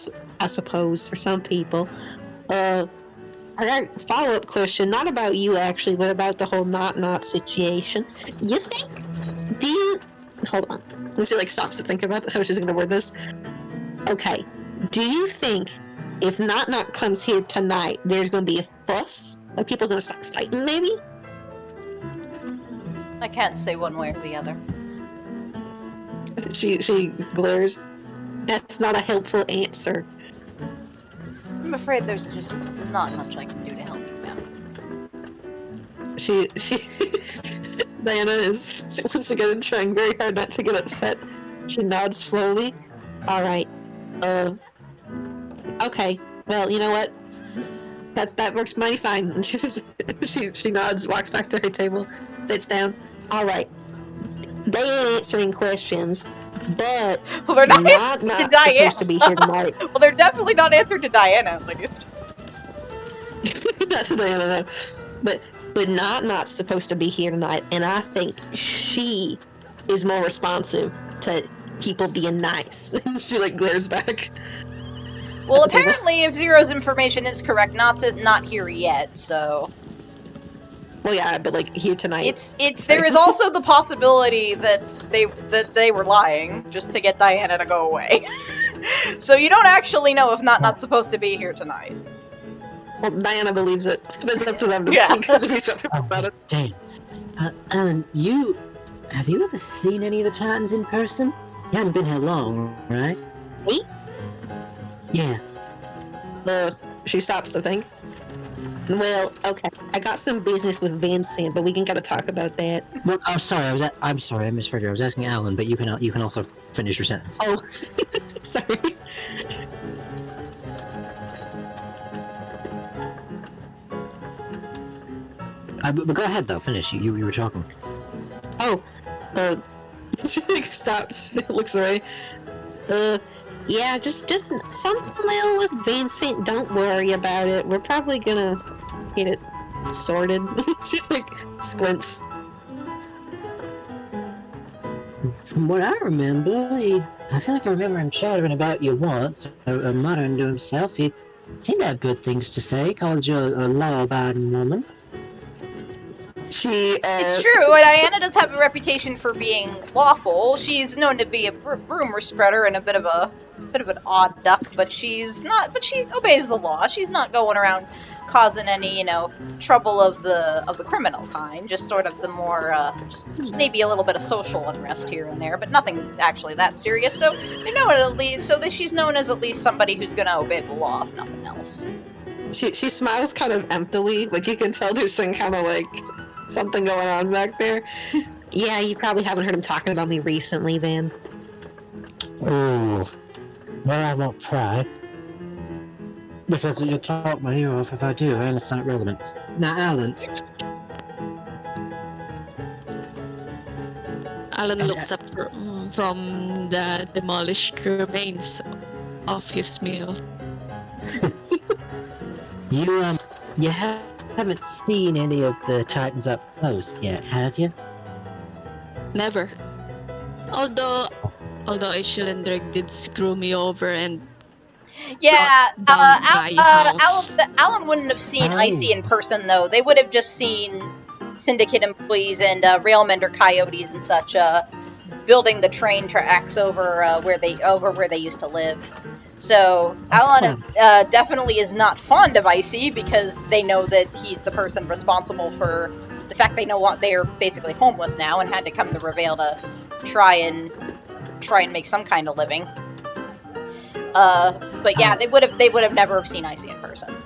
suppose, for some people. I got a follow-up question, not about you actually, but about the whole not situation. Hold on. She stops to think about how she's gonna word this. Okay, do you think if Not comes here tonight, there's gonna be a fuss? Like people gonna start fighting, maybe? I can't say one way or the other. She glares. That's not a helpful answer. I'm afraid there's just not much I can do to help you now. She Diana is once again trying very hard not to get upset. She nods slowly. Alright. Okay. Well, you know what? That works mighty fine. And she nods, walks back to her table, sits down. Alright. They ain't answering questions, but Well, they're not supposed to be here tonight. Well, they're definitely not answered to Diana, at least. That's Diana, no. But not supposed to be here tonight, and I think she is more responsive to people being nice. She glares back. Well, apparently, if Zero's information is correct, Not's not here yet, so. Well, yeah, but here tonight. There is also the possibility that they were lying just to get Diana to go away. So you don't actually know if Not's supposed to be here tonight. Well, Diana believes it. It's up to them to, Yeah. to be shut up about it. Damn. Alan, have you ever seen any of the Titans in person? You haven't been here long, right? Me? Yeah. She stops to think. Well, okay. I got some business with Vincent, but we can gotta talk about that. Well, I'm sorry. I'm sorry. I misheard you. I was asking Alan, but you can also finish your sentence. Oh, sorry. But go ahead though. Finish. You were talking. Oh, she stops, looks away. Yeah, just something little with Vincent. Don't worry about it. We're probably gonna get it sorted. She squints. From what I remember, I feel like I remember him chattering about you once, or muttering to himself. He seemed to have good things to say. Called you a law-abiding woman. It's true, Diana does have a reputation for being lawful. She's known to be a rumor spreader and a bit of an odd duck, but she obeys the law. She's not going around causing any, trouble of the criminal kind, just sort of the more, just maybe a little bit of social unrest here and there, but nothing actually that serious. So they know it at least, so that she's known as at least somebody who's gonna obey the law, if nothing else. She smiles kind of emptily, you can tell there's some kind of something going on back there. Yeah, you probably haven't heard him talking about me recently, then. Oh, well, I won't pry. Because you'll talk my ear off if I do, and it's not relevant. Now, Alan. Alan looks up from the demolished remains of his meal. You haven't seen any of the Titans up close yet, have you? Never. Although Ishilindrik did screw me over and yeah, Alan Alon wouldn't have seen Icy in person though. They would have just seen Syndicate employees and railmender coyotes and such building the train tracks over where they used to live. So Alon definitely is not fond of Icy because they know that he's the person responsible for the fact they are basically homeless now and had to come to Rivayle to try and make some kind of living. But yeah, they would have never have seen Icy in person.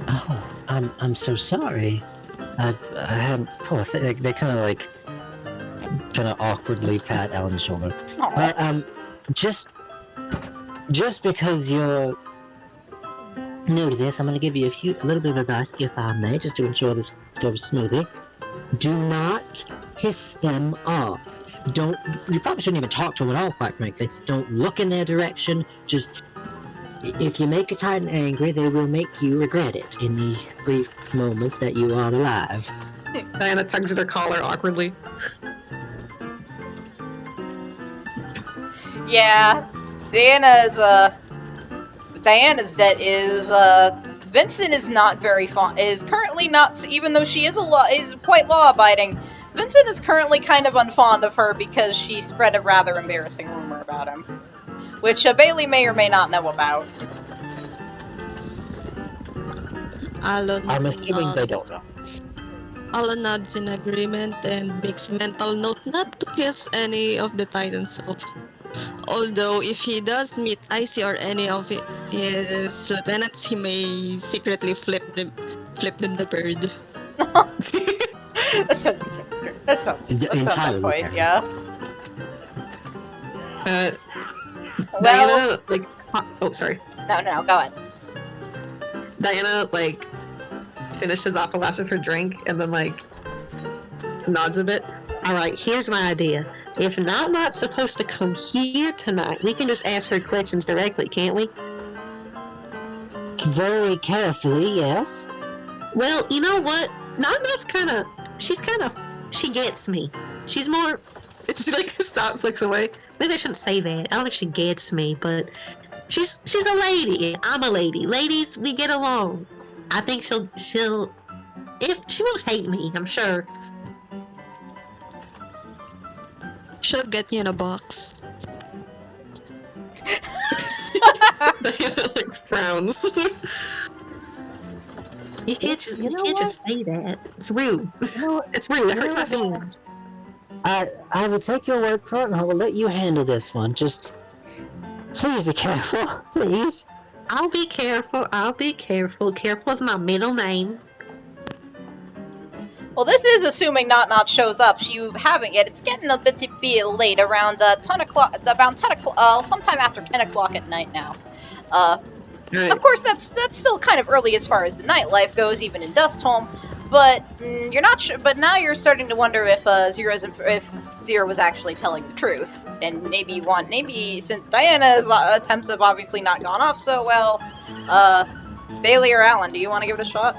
Oh, I'm so sorry. I hadn't thought. They kind of awkwardly pat Alan's shoulder. Aww. But just because you're new to this, I'm going to give you a little bit of advice, if I may, just to ensure this goes smoothly. Do not hiss them off. You probably shouldn't even talk to them at all, quite frankly. Don't look in their direction. Just, if you make a Titan angry, they will make you regret it in the brief moments that you are alive. Diana tugs at her collar awkwardly. Yeah, Diana's debt is, Vincent is not very fond, is currently not, even though she is quite law-abiding, Vincent is currently kind of unfond of her because she spread a rather embarrassing rumor about him. Which, Bailey may or may not know about. Alon, I'm assuming they don't know. Alon nods in agreement and makes mental note not to kiss any of the Titans off. Although, if he does meet Icy or any of his lieutenants, he may secretly flip them the bird. That sounds Entirely on point, fair. yeah. Diana, like, oh, sorry. No, go ahead. Diana, like, finishes off the last of her drink and then, like, nods a bit. Alright, here's my idea. If Not supposed to come here tonight, we can just ask her questions directly, can't we? Very carefully, yes. Well, you know what? Not's she gets me. She's more, she, like, stops, looks away. Maybe I shouldn't say that. I don't think she gets me, but she's a lady. I'm a lady. Ladies, we get along. I think she'll if she won't hate me, I'm sure. She'll get you in a box. Diana, like, frowns. You can't just say that. It's rude. It's rude. It hurts my feelings. I will take your word for it, and I will let you handle this one. Just please be careful, please. I'll be careful. Careful is my middle name. Well, this is assuming Not shows up. You haven't yet. It's getting a bit late, around 10 o'clock, sometime after 10 o'clock at night now. Right. Of course, that's still kind of early as far as the nightlife goes, even in Dustholm. But you're not sure. But now you're starting to wonder if Zero was actually telling the truth, and maybe since Diana's attempts have obviously not gone off so well, Bailey or Alon, do you want to give it a shot?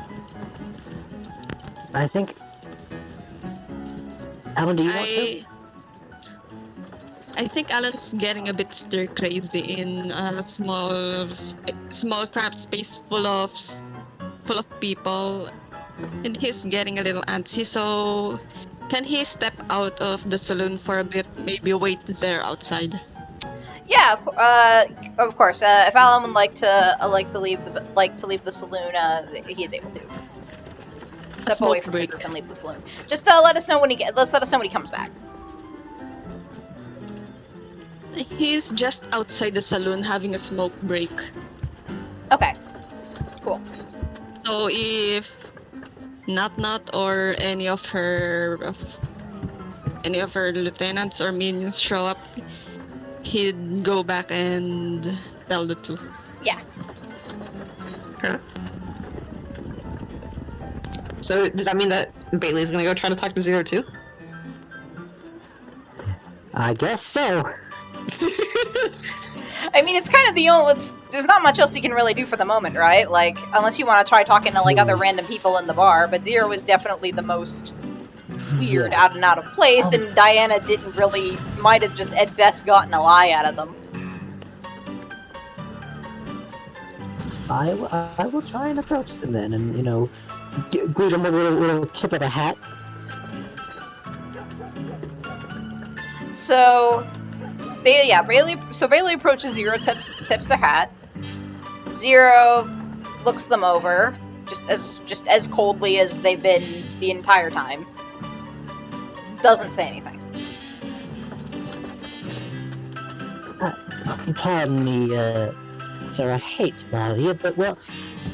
I think. Alon, do you want to? I think Alan's getting a bit stir crazy in a small cramped space full of people, and he's getting a little antsy. So, can he step out of the saloon for a bit? Maybe wait there outside. Yeah, of course. If Alon would like to leave the saloon, he is able to step away from the group and leave the saloon. Just let us know when he comes back. He's just outside the saloon having a smoke break. Okay. Cool. So if Not or any of her lieutenants or minions show up, he'd go back and tell the two. Yeah. Okay. So does that mean that Bailey's gonna go try to talk to Zero too? I guess so. I mean, it's kind of the only. There's not much else you can really do for the moment, right? Like, unless you want to try talking to like other random people in the bar. But Zero is definitely the most weird, out of place, and Diana might have just at best gotten a lie out of them. I will try and approach them then, and greet them with a little tip of the hat. So, Bailey approaches Zero, tips the hat. Zero looks them over, just as coldly as they've been the entire time. Doesn't say anything. Pardon me, sir, I hate to bother you, but well,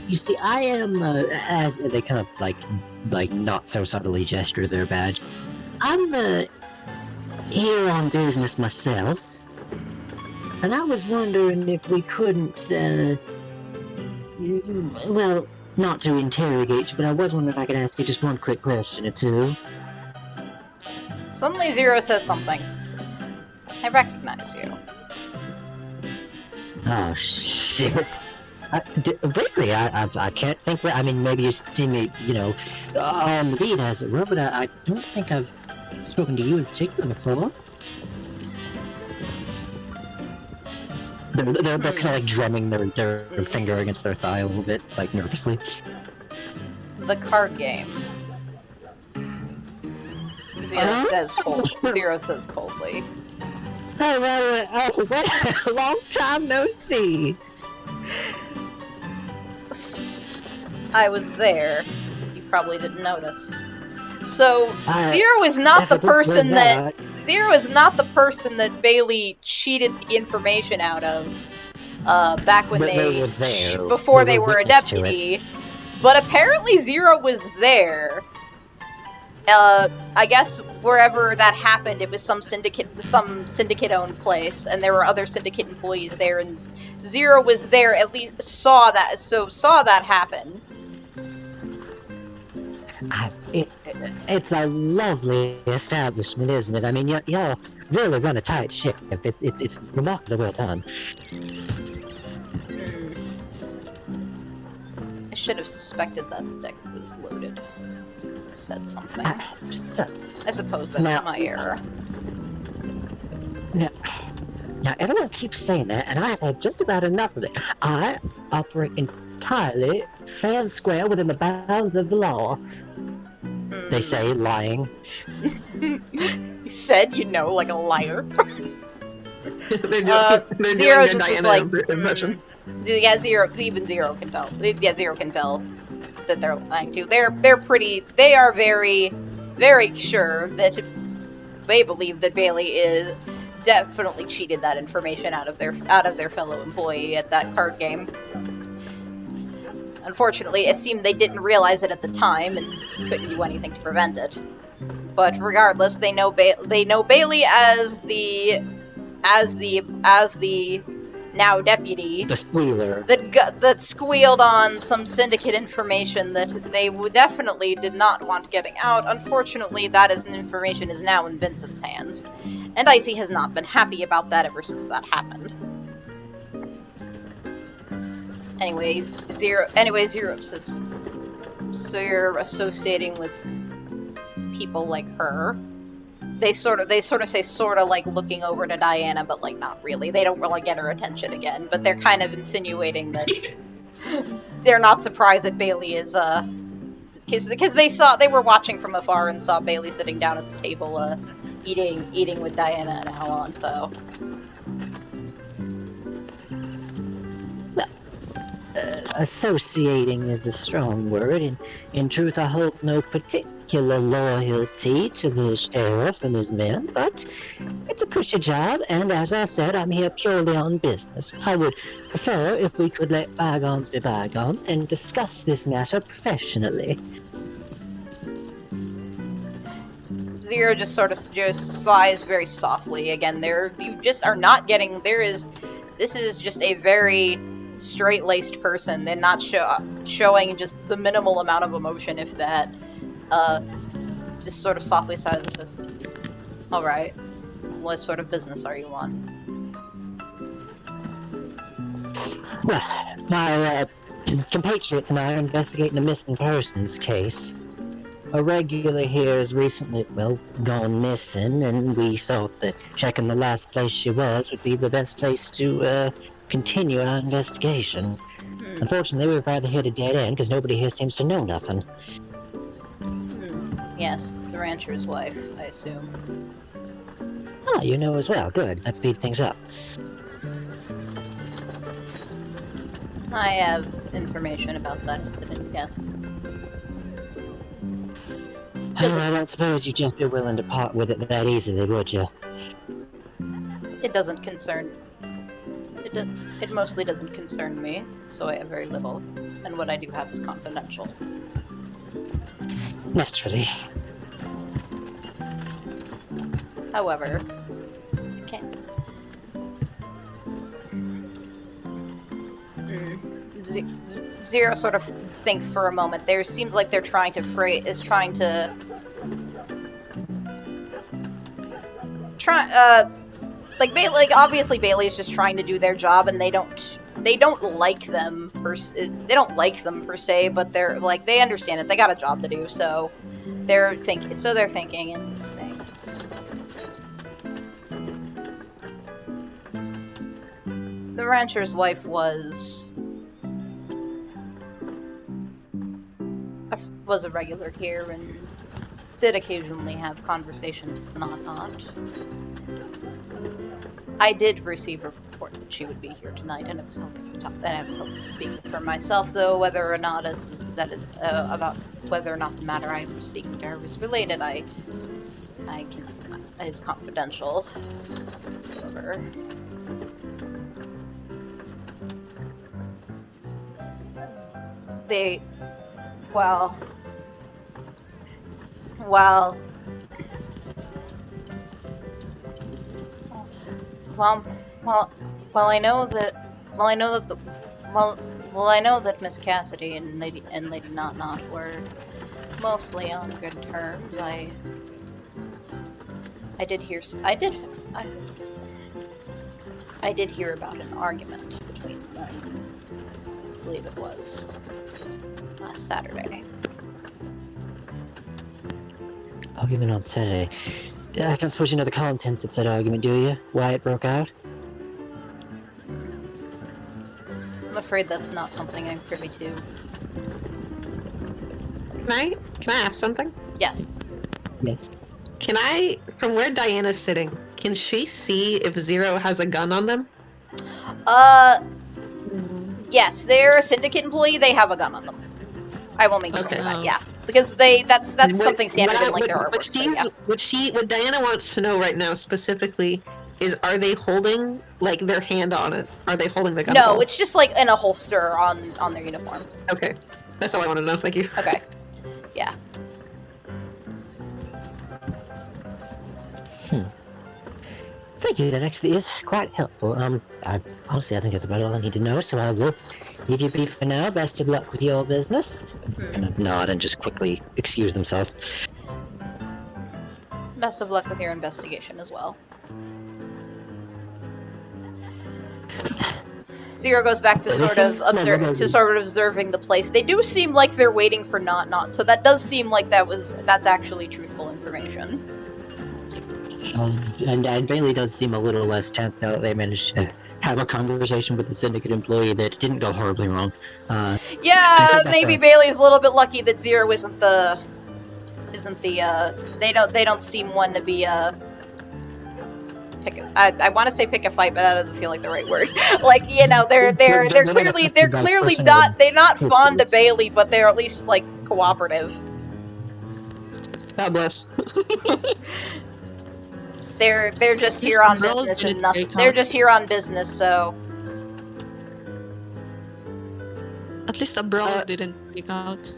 you see, I am, as they kind of like not so subtly gesture their badge. I'm here on business myself, and I was wondering if we couldn't, well, not to interrogate you, but I was wondering if I could ask you just one quick question or two. Suddenly Zero says something. I recognize you. Oh, shit. Really, I can't think. I mean, maybe you've seen me, on the beat, as it were, but I don't think I've spoken to you in particular before. They're kind of like drumming their finger against their thigh a little bit, like nervously. The card game. Zero says coldly. Oh, what a long time no see. I was there. You probably didn't notice. So I Zero is not the definitely person not. Zero is not the person that Bailey cheated the information out of. Back when But they they were there. before They they were were a witness to deputy. But apparently Zero was there. I guess wherever that happened, it was some syndicate-owned place, and there were other syndicate employees there, and Zero was there. At least saw that happen. It's a lovely establishment, isn't it? I mean, y'all really run a tight ship. It's remarkably well done. I should have suspected that the deck was loaded. It said something. I suppose that's my error. Now, everyone keeps saying that, and I've had just about enough of it. I operate entirely fair and square within the bounds of the law. They say, lying. You said, like a liar. They're Zero doing just a is Diana like, impression. Yeah, even Zero can tell. Yeah, Zero can tell that they're lying too. They are very, very sure that they believe that Bailey is definitely cheated that information out of their fellow employee at that card game. Unfortunately, it seemed they didn't realize it at the time and couldn't do anything to prevent it. But regardless, they know Bailey as the now deputy, The squealer. that squealed on some syndicate information that they definitely did not want getting out. Unfortunately, information is now in Vincent's hands, and Icy has not been happy about that ever since that happened. Zero says, so you're associating with people like her. They sort of say like looking over to Diana, but like not really. They don't really get her attention again, but they're kind of insinuating that they're not surprised that Bailey is because they were watching from afar and saw Bailey sitting down at the table eating with Diana and Alon, so Associating is a strong word. In truth, I hold no particular loyalty to the sheriff and his men, but it's a cushy job, and as I said, I'm here purely on business. I would prefer if we could let bygones be bygones and discuss this matter professionally. Zero just sighs very softly. Again, you just are not getting. This is just a very straight-laced person. They're not showing just the minimal amount of emotion, if that. Just sort of softly sighs and says, "Alright, what sort of business are you on?" Well, my compatriots and I are investigating a missing persons case. A regular here has recently, gone missing, and we thought that checking the last place she was would be the best place to continue our investigation. Unfortunately, we've rather hit a dead end because nobody here seems to know nothing. Yes, the rancher's wife, I assume. Ah, you know as well. Good. That speeds things up. I have information about that incident, yes. Well, I don't suppose you'd just be willing to part with it that easily, would you? It doesn't concern... It mostly doesn't concern me, so I have very little, and what I do have is confidential. Naturally. However, Zero sort of thinks for a moment. There seems like they're trying to obviously Bailey's just trying to do their job, and they don't like them per se, but they understand it. They got a job to do, so they're thinking and saying, the rancher's wife was a regular here and did occasionally have conversations, not. I did receive a report that she would be here tonight, and I was hoping to speak with her myself, though whether or not about whether or not the matter I was speaking to her was related, is confidential. However, I know that Miss Cassidy and Lady Not were mostly on good terms. I did hear about an argument between them. I believe it was last Saturday. Argument on Saturday. I don't suppose you know the contents of said argument, do you? Why it broke out? I'm afraid that's not something I'm privy to. Can I ask something? Yes. Yes. Can I, from where Diana's sitting, can she see if Zero has a gun on them? Yes, they're a syndicate employee, they have a gun on them. I will make sure of that, yeah. Because that's something standard in like their artwork. What Diana wants to know right now specifically is, are they holding like their hand on it? Are they holding the gun? No, it's just like in a holster on their uniform. Okay. That's all I want to know, thank you. Okay. Yeah. Thank you, that actually is quite helpful. Honestly, I think that's about all I need to know, so I will leave you be for now. Best of luck with your business. Kind of nod and just quickly excuse themselves. Best of luck with your investigation as well. Zero goes back to sort of observing the place. They do seem like they're waiting for Not, so that does seem like that's actually truthful information. And Bailey does seem a little less tense now that they managed to have a conversation with the syndicate employee that didn't go horribly wrong. Yeah, maybe Bailey's a little bit lucky that Zero isn't the they don't seem one to be I want to say pick a fight, but that doesn't feel like the right word. Like, you know, they're clearly not fond of Bailey, but they're at least like cooperative. God bless. They're just here on business and nothing. They're just here on business, so. At least a brawl didn't break out.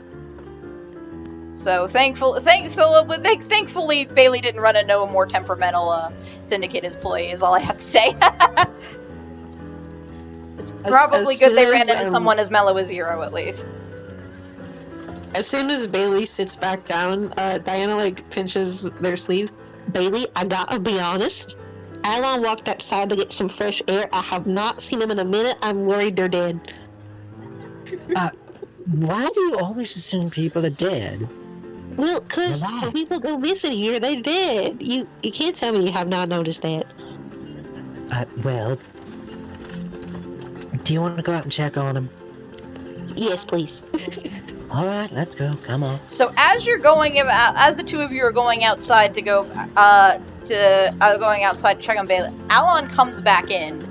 So thankfully, Bailey didn't run into a more temperamental syndicate employee. Is all I have to say. It's probably good they ran into someone as mellow as Zero, at least. As soon as Bailey sits back down, Diana like pinches their sleeve. Bailey, I gotta be honest. Alon walked outside to get some fresh air. I have not seen him in a minute. I'm worried they're dead. Why do you always assume people are dead? Well, cause when people go missing here, they're dead. You can't tell me you have not noticed that. Well, do you want to go out and check on him? Yes, please. All right, let's go. Come on. So as the two of you are going outside to go going outside to check on Bailey, Alon comes back in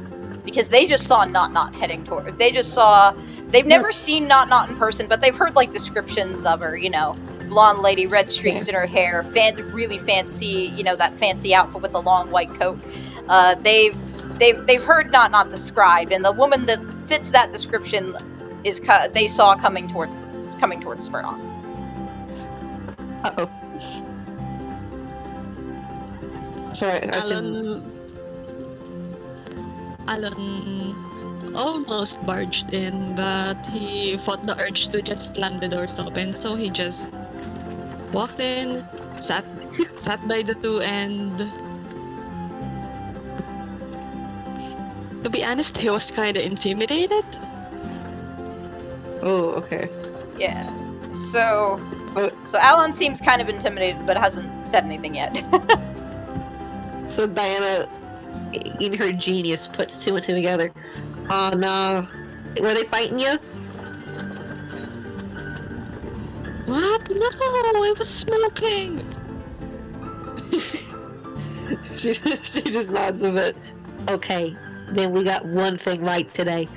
because they just saw Not heading toward. They've never seen Not in person, but they've heard like descriptions of her. You know, blonde lady, red streaks in her hair, really fancy. You know, that fancy outfit with the long white coat. They've heard Not described, and the woman that fits that description they saw coming towards Spurnock. Uh-oh. Sorry, Alon almost barged in, but he fought the urge to just slam the doors open, so he just walked in, sat by the two, and to be honest, he was kinda intimidated. Oh, okay. Yeah. So Alon seems kind of intimidated, but hasn't said anything yet. So Diana, in her genius, puts two and two together. Oh no. Were they fighting you? What? No, I was smoking. she just nods a bit. Okay, then we got one thing right today.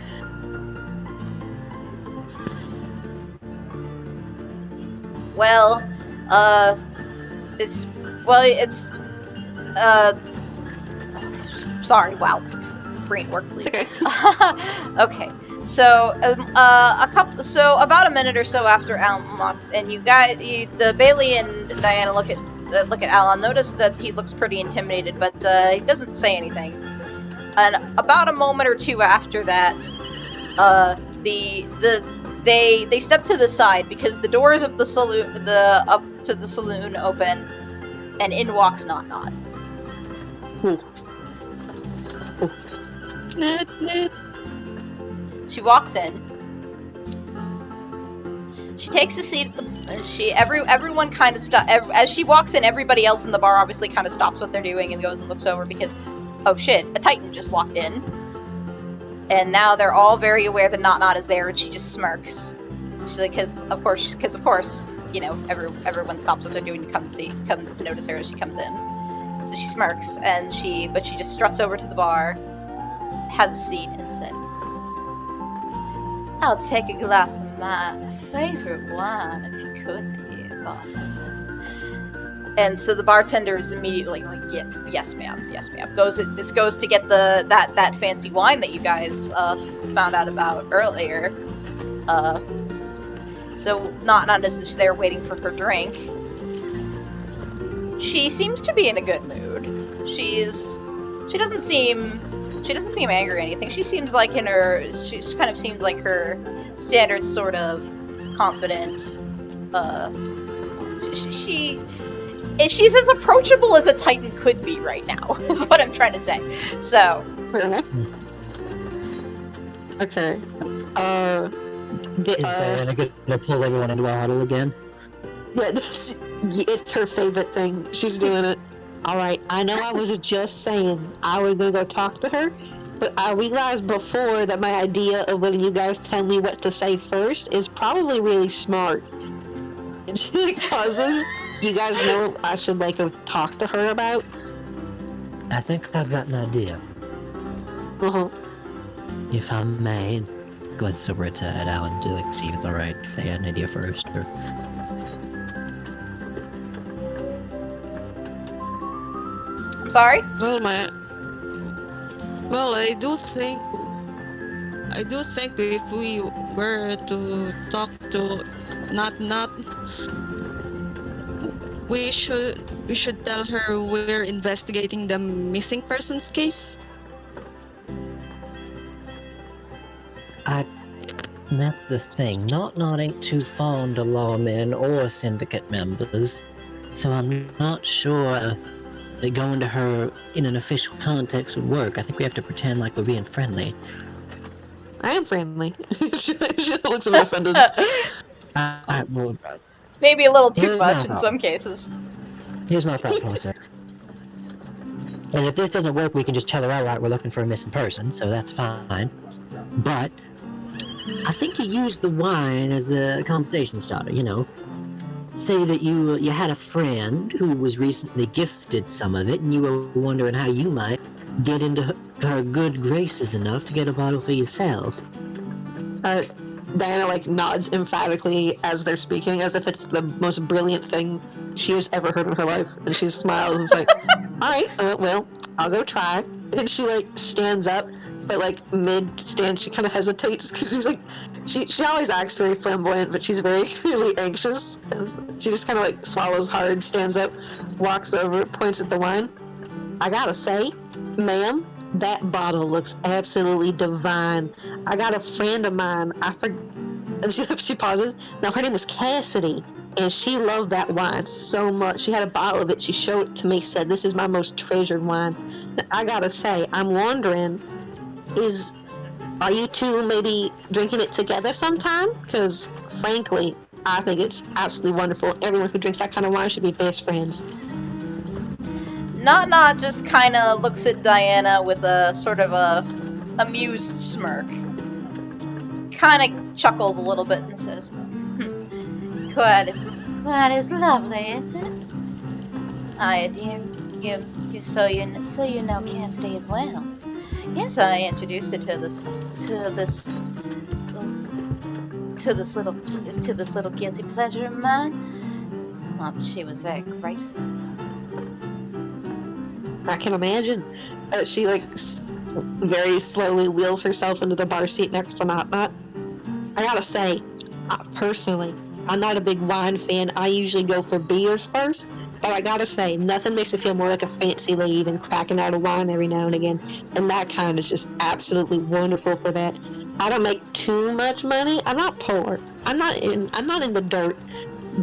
Well, sorry, wow. Brain work, please. It's okay. Okay, so, about a minute or so after Alon walks, and the Bailey and Diana look at Alon, notice that he looks pretty intimidated, but, he doesn't say anything. And about a moment or two after that, they step to the side because the doors of the saloon, up to the saloon open, and in walks Not. Net. She walks in. She takes a seat at the. Everyone kind of as she walks in. Everybody else in the bar obviously kind of stops what they're doing and goes and looks over because, oh shit, a Titan just walked in. And now they're all very aware that Not is there, and she just smirks. She's like, because of course, you know, everyone stops what they're doing to come to notice her as she comes in. So she smirks, and she just struts over to the bar, has a seat, and said, "I'll take a glass of my favorite wine if you could, dear bartender." And so the bartender is immediately like, yes, ma'am. Goes to get that fancy wine that you guys found out about earlier. So Not is just there waiting for her drink. She seems to be in a good mood. She doesn't seem angry or anything. She kind of seems like her standard sort of confident. She's as approachable as a Titan could be right now, is what I'm trying to say. So. Fair enough. Okay. Is Diana gonna pull everyone into a huddle again? Yeah, it's her favorite thing. She's doing it. Alright, I know I was just saying I was gonna go talk to her, but I realized before that my idea of letting you guys tell me what to say first is probably really smart. And she pauses. You guys know what I should talk to her about? I think I've got an idea. Uh-huh. If I may, glance over at Alon to see if it's alright if they had an idea first, or... I'm sorry? Well, I do think if we were to talk to Not, we should tell her we're investigating the missing persons case. That's the thing. Not ain't too fond of lawmen or syndicate members, so I'm not sure that going to her in an official context would work. I think we have to pretend like we're being friendly. I am friendly. she looks a bit offended. Well, Maybe a little too Here's much my in thought. some cases. Here's my thought process. And if this doesn't work, we can just tell her outright we're looking for a missing person, so that's fine. But I think you use the wine as a conversation starter, you know. Say that you had a friend who was recently gifted some of it, and you were wondering how you might get into her good graces enough to get a bottle for yourself. Diana nods emphatically as they're speaking, as if it's the most brilliant thing she has ever heard in her life, and she smiles and is like, "Alright, well, I'll go try." And she stands up, but mid-stand she kind of hesitates, because she always acts very flamboyant, but she's very really anxious, and she just kind of swallows hard, stands up, walks over, points at the wine. "I gotta say, ma'am, that bottle looks absolutely divine. I got a friend of mine, and she pauses. Now, her name is Cassidy, and she loved that wine so much. She had a bottle of it. She showed it to me, said, 'This is my most treasured wine.' I gotta say, I'm wondering, are you two maybe drinking it together sometime? Because, frankly, I think it's absolutely wonderful. Everyone who drinks that kind of wine should be best friends." Not just kind of looks at Diana with a sort of a amused smirk. Kind of chuckles a little bit and says, quite as lovely, isn't it? I so you know Cassidy as well. Yes, I introduced her to this little guilty pleasure of mine. Not that she was very grateful. I can imagine. She like very slowly wheels herself into the bar seat next to Not. I gotta say, personally, I'm not a big wine fan. I usually go for beers first, but I gotta say, nothing makes me feel more like a fancy lady than cracking out a wine every now and again, and that kind is just absolutely wonderful for that. I don't make too much money. I'm not poor. I'm not in the dirt,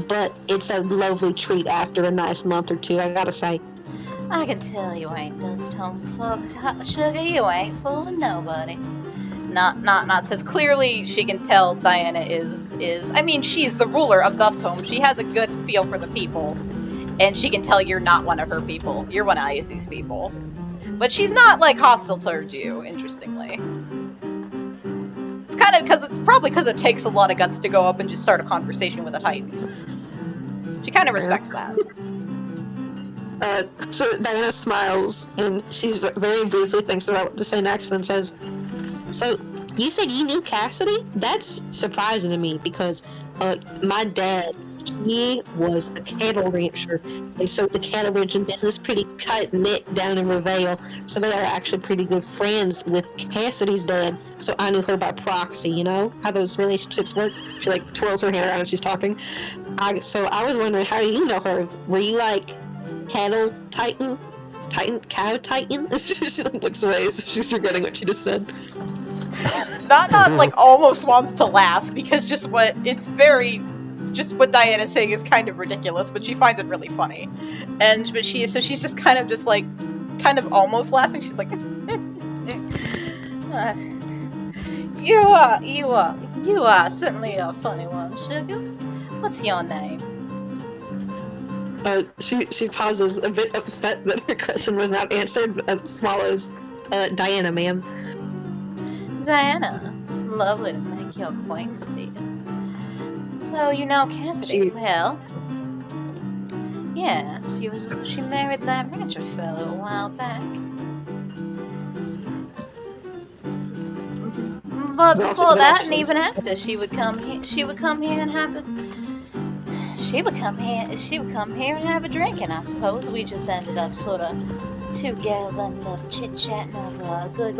but it's a lovely treat after a nice month or two, I gotta say. I can tell you ain't dust home fuck, sugar. You ain't fooling nobody. Not says clearly she can tell Diana is. I mean, she's the ruler of Dust Home. She has a good feel for the people, and she can tell you're not one of her people. You're one of Icy's people, but she's not like hostile towards you. Interestingly, it's kind of probably because it takes a lot of guts to go up and just start a conversation with a Titan. She kind of respects that. So Diana smiles, and she's very briefly thinks about what to say next, and says, "So, you said you knew Cassidy? That's surprising to me, because my dad, he was a cattle rancher, and so the cattle ranching business pretty tight-knit down in Rivayle, so they are actually pretty good friends with Cassidy's dad, so I knew her by proxy, you know, how those relationships work." She, like, twirls her hair around as she's talking. So I was wondering, how do you know her? Were you, like, cattle titan? Cow titan? She like, looks away as if she's forgetting what she just said. Not like almost wants to laugh because what Diana's saying is kind of ridiculous, but she finds it really funny. But she's just kind of almost laughing. She's like, you are certainly a funny one, sugar. What's your name? She pauses, a bit upset that her question was not answered, and swallows. Diana, ma'am. Diana, it's lovely to make your acquaintance, dear. So you know Cassidy well? Yes, she married that rancher fellow a while back. But before that, and even after, she would come here and have a drink, and I suppose we just ended up sort of two gals ended up chit-chatting over a good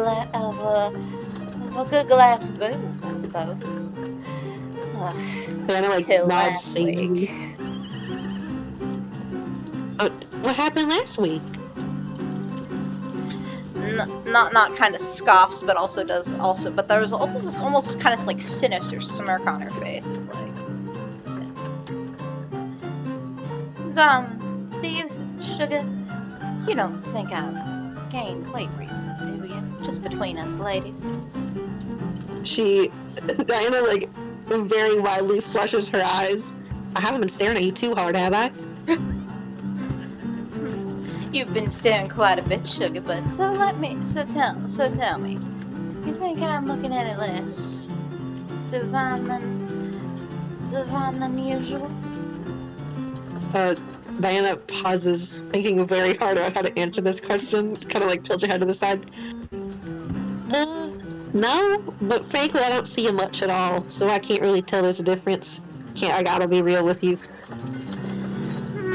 glass of booze, I suppose. Diana, like, Till nods last week. What happened last week? Not kind of scoffs, but but there's almost kind of like sinister smirk on her face. It's like, darling, do you, sugar, you don't think I've gained weight recently, do you? Just between us ladies. Diana, like, very widely flushes her eyes. I haven't been staring at you too hard, have I? You've been staring quite a bit, sugar, but tell me, you think I'm looking any less divine than usual? Diana pauses, thinking very hard about how to answer this question, kind of like tilts her head to the side. No, but frankly I don't see you much at all, so I can't really tell there's a difference. I gotta be real with you.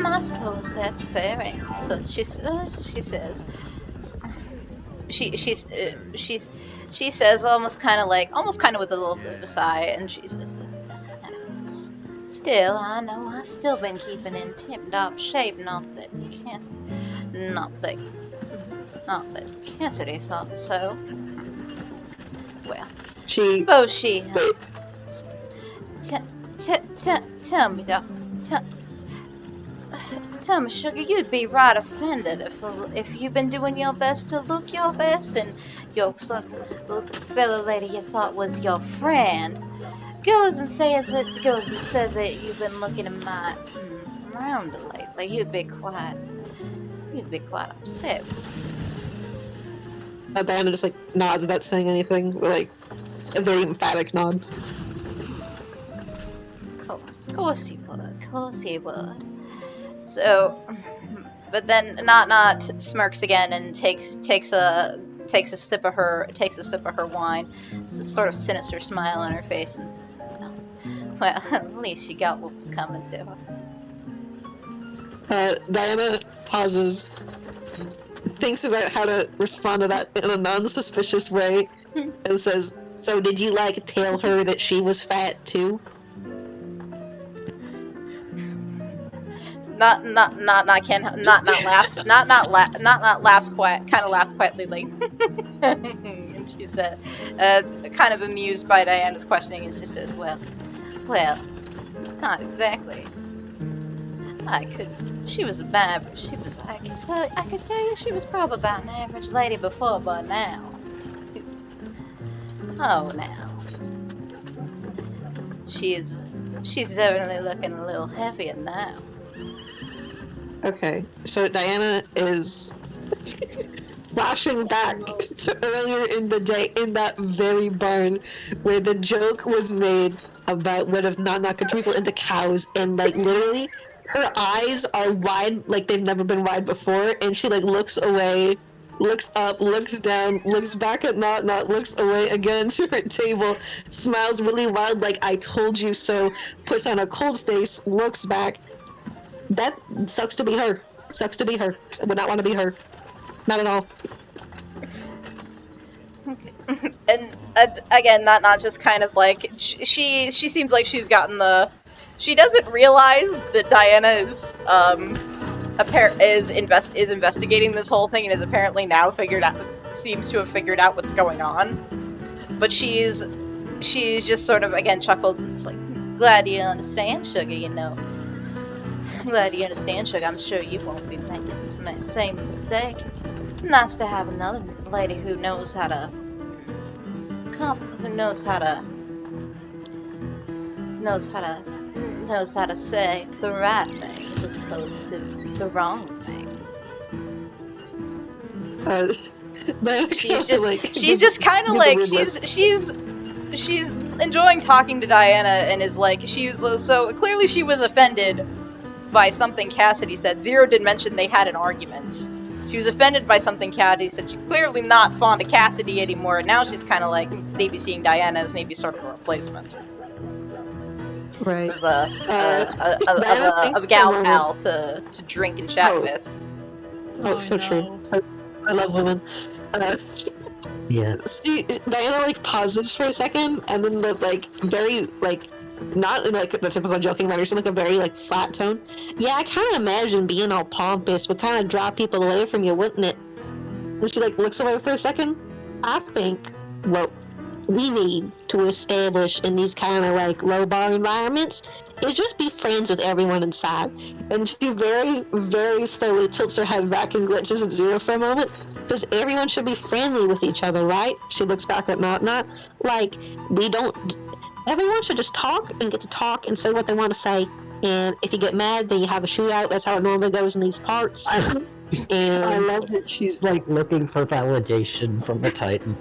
I suppose that's fair answer. She says, almost kind of with a little bit of a sigh, and she says, still, I know I've still been keeping in tip-top shape. Not that Cassidy thought so. Well, suppose she. Tell me, tell me, sugar, you'd be right offended if you've been doing your best to look your best, and your fellow lady you thought was your friend goes and says that you've been looking at my rounder lately. You'd be quite upset. Diana just like nods without saying anything, with, like a very emphatic nod. Of course you would. Of course you would. So, but then Not smirks again and takes a sip of her wine. It's a sort of sinister smile on her face and says, well, at least she got what was coming to her. Diana pauses, thinks about how to respond to that in a non-suspicious way, and says, "So did you like tell her that she was fat too?" Not laughs quietly like and she said, kind of amused by Diana's questioning, and she says, well, not exactly. I could tell you she was probably about an average lady before, but now, oh now, she's definitely looking a little heavier now. Okay, so Diana is flashing back to earlier in the day in that very barn where the joke was made about what if Not could turn people into cows, and like literally her eyes are wide like they've never been wide before, and she like looks away, looks up, looks down, looks back at Not, looks away again to her table, smiles really wide like I told you so, puts on a cold face, looks back. That sucks to be her. Sucks to be her. I would not want to be her. Not at all. Okay. And again, not just kind of like she seems like she's gotten the. She doesn't realize that Diana is investigating this whole thing and is apparently now seems to have figured out what's going on. But she's just sort of again chuckles and it's like, glad you understand, sugar. You know. I'm glad you understand, sugar. I'm sure you won't be making the same mistake. It's nice to have another lady who knows how to say the right things as opposed to the wrong things. She's just kind of like she's enjoying talking to Diana and is like so clearly she was offended by something Cassidy said. Zero did mention they had an argument. She was offended by something Cassidy said. She's clearly not fond of Cassidy anymore, and now she's kind of like maybe seeing Diana as maybe sort of a replacement. Right. As a gal pal to drink and chat with. Oh, so true. So, I love women. Yeah. See, Diana like pauses for a second, and then the like very like. Not in like the typical joking manner, just in like a very like flat tone. Yeah, I kind of imagine being all pompous would kind of draw people away from you, wouldn't it? And she like looks away for a second. I think what we need to establish in these kind of like low bar environments is just be friends with everyone inside. And she very, very slowly tilts her head back and glances at Zero for a moment. Because everyone should be friendly with each other, right? She looks back at Not. Like, everyone should just talk and get to talk and say what they want to say. And if you get mad, then you have a shootout. That's how it normally goes in these parts. And I love that she's like looking for validation from the Titan.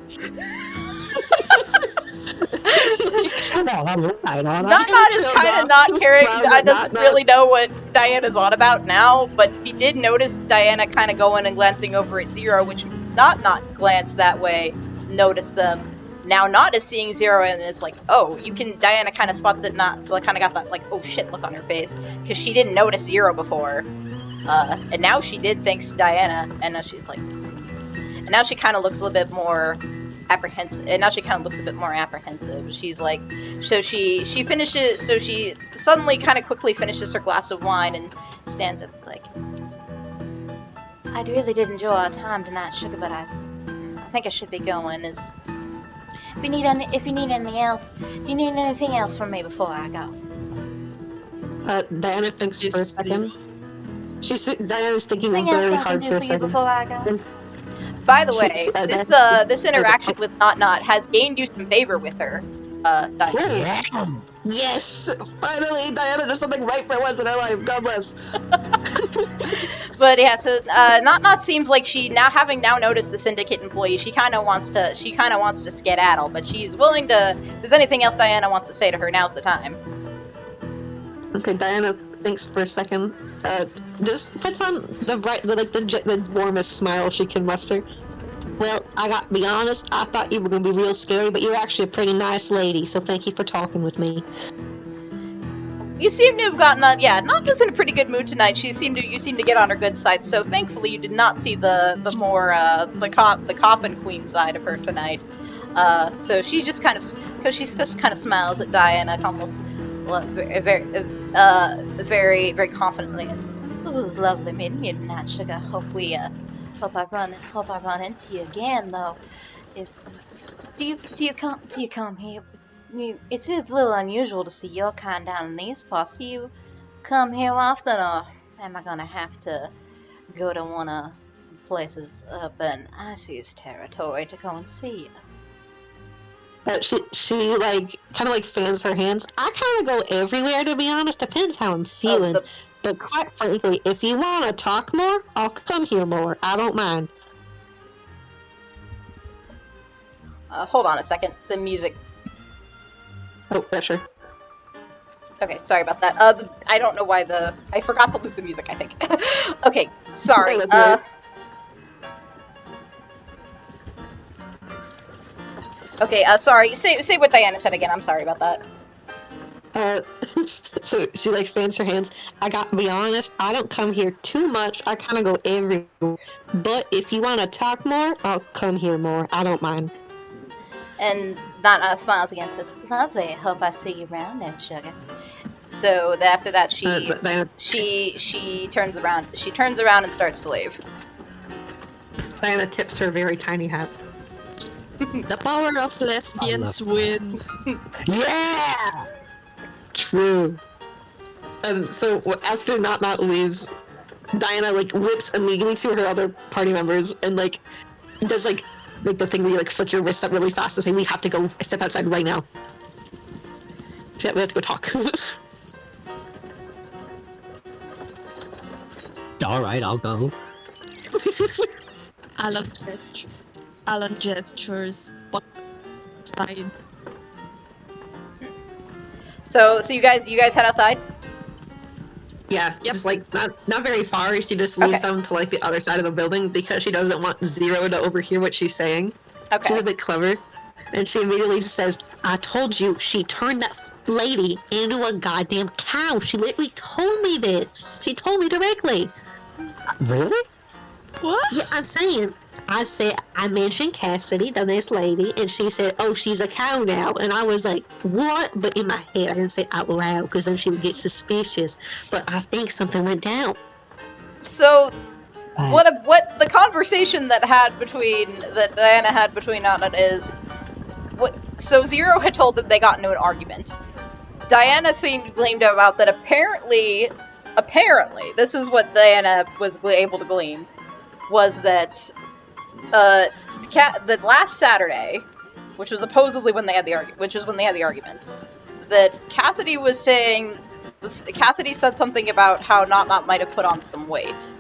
Come on, I'm right on. Not is kind of not caring. I doesn't really know what Diana's on about now, but he did notice Diana kind of going and glancing over at Zero, which not glanced that way, noticed them. Now Not is seeing Zero and is like, oh, Diana kind of spots it Not, so I kind of got that like, oh shit look on her face, because she didn't notice Zero before. And now she did thanks to Diana, and now she's like, and now she kind of looks a little bit more apprehensive, She's like, so she suddenly kind of quickly finishes her glass of wine and stands up like, I really did enjoy our time tonight, sugar, but I think I should be going. If you need anything else, do you need anything else from me before I go? Diana thinks for a second. Diana's thinking Anything very else I hard can for do a for you second. before I go? By the way, this interaction with Not has gained you some favor with her, Diana. Yes! Finally, Diana does something right for once in her life. God bless. But yeah, so not seems like she having noticed the syndicate employee, she kind of wants to skedaddle, but she's willing to. If there's anything else Diana wants to say to her, now's the time. Okay, Diana thinks for a second. Just puts on the warmest smile she can muster. Well, I gotta be honest, I thought you were gonna be real scary, but you're actually a pretty nice lady, so thank you for talking with me. You seem to have gotten on. Yeah, Not was in a pretty good mood tonight. You seem to get on her good side. So thankfully, you did not see the more the coffin queen side of her tonight. So she just kind of smiles at Diana, almost very confidently. It was lovely meeting you tonight, sugar. Hope I run into you again, though. Do you come here? It's a little unusual to see your kind down in these parts. Do you come here often, or am I gonna have to go to one of the places up in Icy's territory to go and see you? She kind of fans her hands. I kind of go everywhere, to be honest. Depends how I'm feeling. But quite frankly, if you want to talk more, I'll come here more. I don't mind. Hold on a second. The music. Oh, yeah, sure. Okay, sorry about that. I don't know why I forgot to loop the music, I think. Okay, sorry. Okay, sorry. Say what Diana said again. I'm sorry about that. So she fans her hands. I gotta be honest, I don't come here too much. I kind of go everywhere. But if you want to talk more, I'll come here more. I don't mind. And Nana smiles again and says, "Lovely. Hope I see you around then, sugar." So after that, she turns around. She turns around and starts to leave. Diana tips her very tiny hat. The power of lesbians win. Yeah. True. So after Not leaves, Diana whips immediately to her other party members and does the thing where you flick your wrist up really fast to say we have to go step outside right now. Yeah, we have to go talk. All right, I'll go. Alon gestures side. So you guys head outside? Yeah, Yep. just not very far. She just leads them to the other side of the building because she doesn't want Zero to overhear what she's saying. Okay. She's a bit clever, and she immediately says, "I told you she turned that lady into a goddamn cow. She literally told me this. She told me directly." Really? What? Yeah, I'm saying. I mentioned Cassidy, the nice lady, and she said, "Oh, she's a cow now." And I was like, "What?" But in my head, I didn't say it out loud because then she would get suspicious. But I think something went down. So, what the conversation that Diana had between Nana is, so Zero had told that they got into an argument. Diana claimed about that apparently, this is what Diana was able to glean, was that that last Saturday, which was supposedly when they had the argument, that Cassidy was saying, Cassidy said something about how Not might have put on some weight,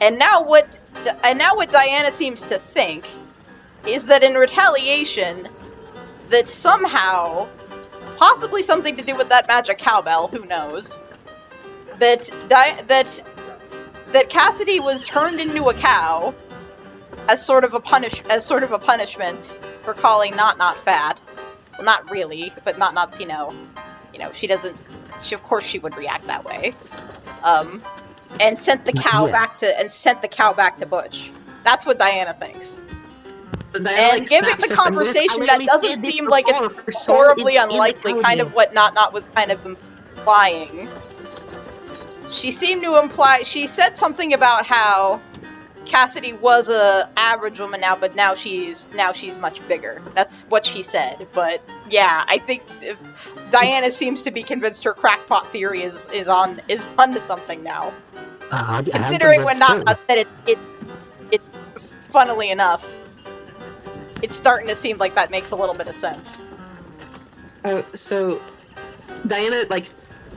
and now what Diana seems to think is that in retaliation, that somehow, possibly something to do with that magic cowbell, who knows, that Cassidy was turned into a cow as sort of a punishment for calling Not fat. Well, not really, but Not's, she doesn't. Of course, she would react that way. And sent the cow back to Butch. That's what Diana thinks. Diana, and given the conversation, that doesn't seem like it's horribly unlikely. Kind of what Not was kind of implying. She seemed to imply. She said something about how Cassidy was a average woman now, but now she's much bigger. That's what she said. But yeah, I think Diana seems to be convinced her crackpot theory is onto something now. Considering when Not said it, funnily enough, it's starting to seem like that makes a little bit of sense. So Diana, like,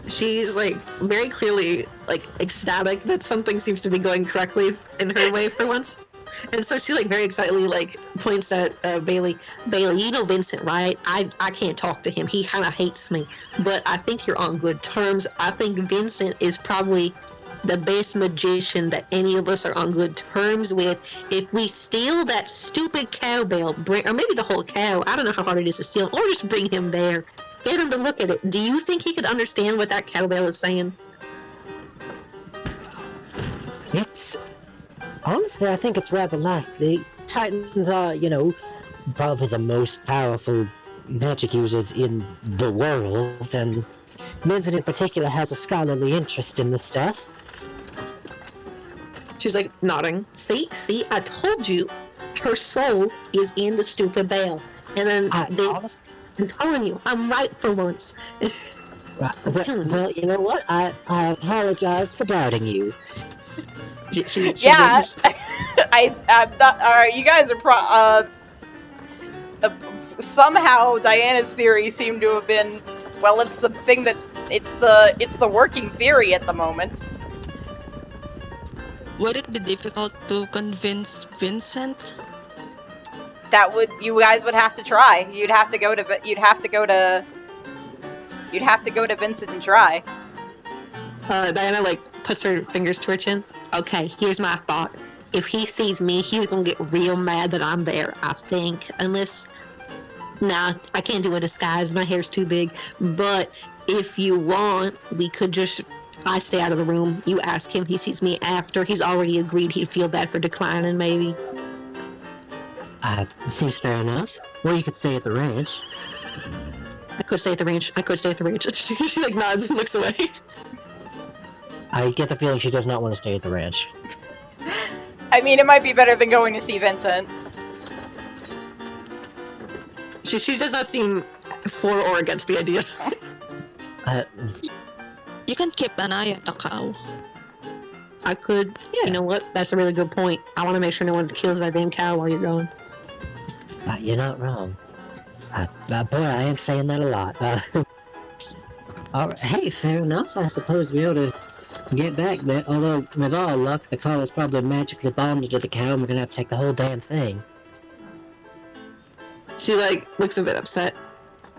she's like very clearly like ecstatic that something seems to be going correctly in her way for once. And so she like very excitedly like points at Bailey. Bailey, you know Vincent, right? I can't talk to him. He kind of hates me. But I think you're on good terms. I think Vincent is probably the best magician that any of us are on good terms with. If we steal that stupid cowbell, or maybe the whole cow, I don't know how hard it is to steal, or just bring him there, get him to look at it. Do you think he could understand what that cowbell is saying? It's honestly, I think it's rather likely. Titans are, you know, probably the most powerful magic users in the world, and Vincent in particular has a scholarly interest in this stuff. She's like nodding. See, I told you, her soul is in the stupid bell. And then I'm telling you, I'm right for once. Well, you know what? I apologize for doubting you. She Yeah, I'm not. You guys are somehow Diana's theory seemed to have been. Well, it's the thing it's the working theory at the moment. Would it be difficult to convince Vincent? You guys would have to try. You'd have to go to Vincent and try. Diana like puts her fingers to her chin. Okay, here's my thought. If he sees me, he's gonna get real mad that I'm there, I think. Unless, nah, I can't do a disguise. My hair's too big. But if you want, we could just. I stay out of the room. You ask him. He sees me after. He's already agreed he'd feel bad for declining, maybe. Seems fair enough. Or you could stay at the ranch. I could stay at the ranch. She like nods and looks away. I get the feeling she does not want to stay at the ranch. I mean, it might be better than going to see Vincent. She does not seem for or against the idea. You can keep an eye on the cow. I could. Yeah. You know what? That's a really good point. I want to make sure no one kills that damn cow while you're gone. You're not wrong. Boy, I am saying that a lot. Alright, hey, fair enough. I suppose we ought to get back there. Although, with all luck, the collar's probably magically bonded to the cow and we're gonna have to take the whole damn thing. She, like, looks a bit upset.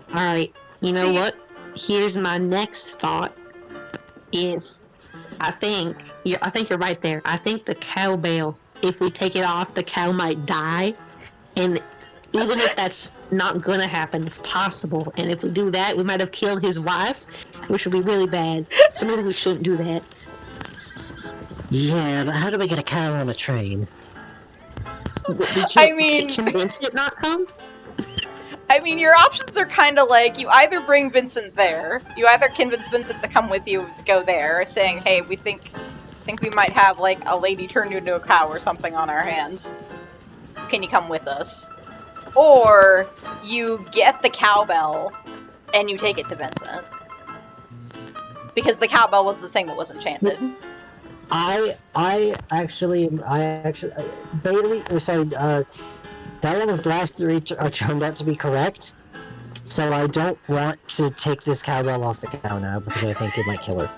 Alright, you know what? Here's my next thought. I think you're right there. I think the cowbell, if we take it off, the cow might die. And even if that's not gonna happen, it's possible. And if we do that, we might have killed his wife, which would be really bad. So maybe we shouldn't do that. Yeah, but how do we get a cow on a train? I mean, convince it not come? I mean, your options are kind of like, you either bring Vincent there, you either convince Vincent to come with you to go there, saying, hey, we think we might have, like, a lady turned into a cow or something on our hands. Can you come with us? Or you get the cowbell and you take it to Vincent. Because the cowbell was the thing that was enchanted. I actually, Bailey, Diana's last three are turned out to be correct, so I don't want to take this cowbell off the cow now because I think it might kill her.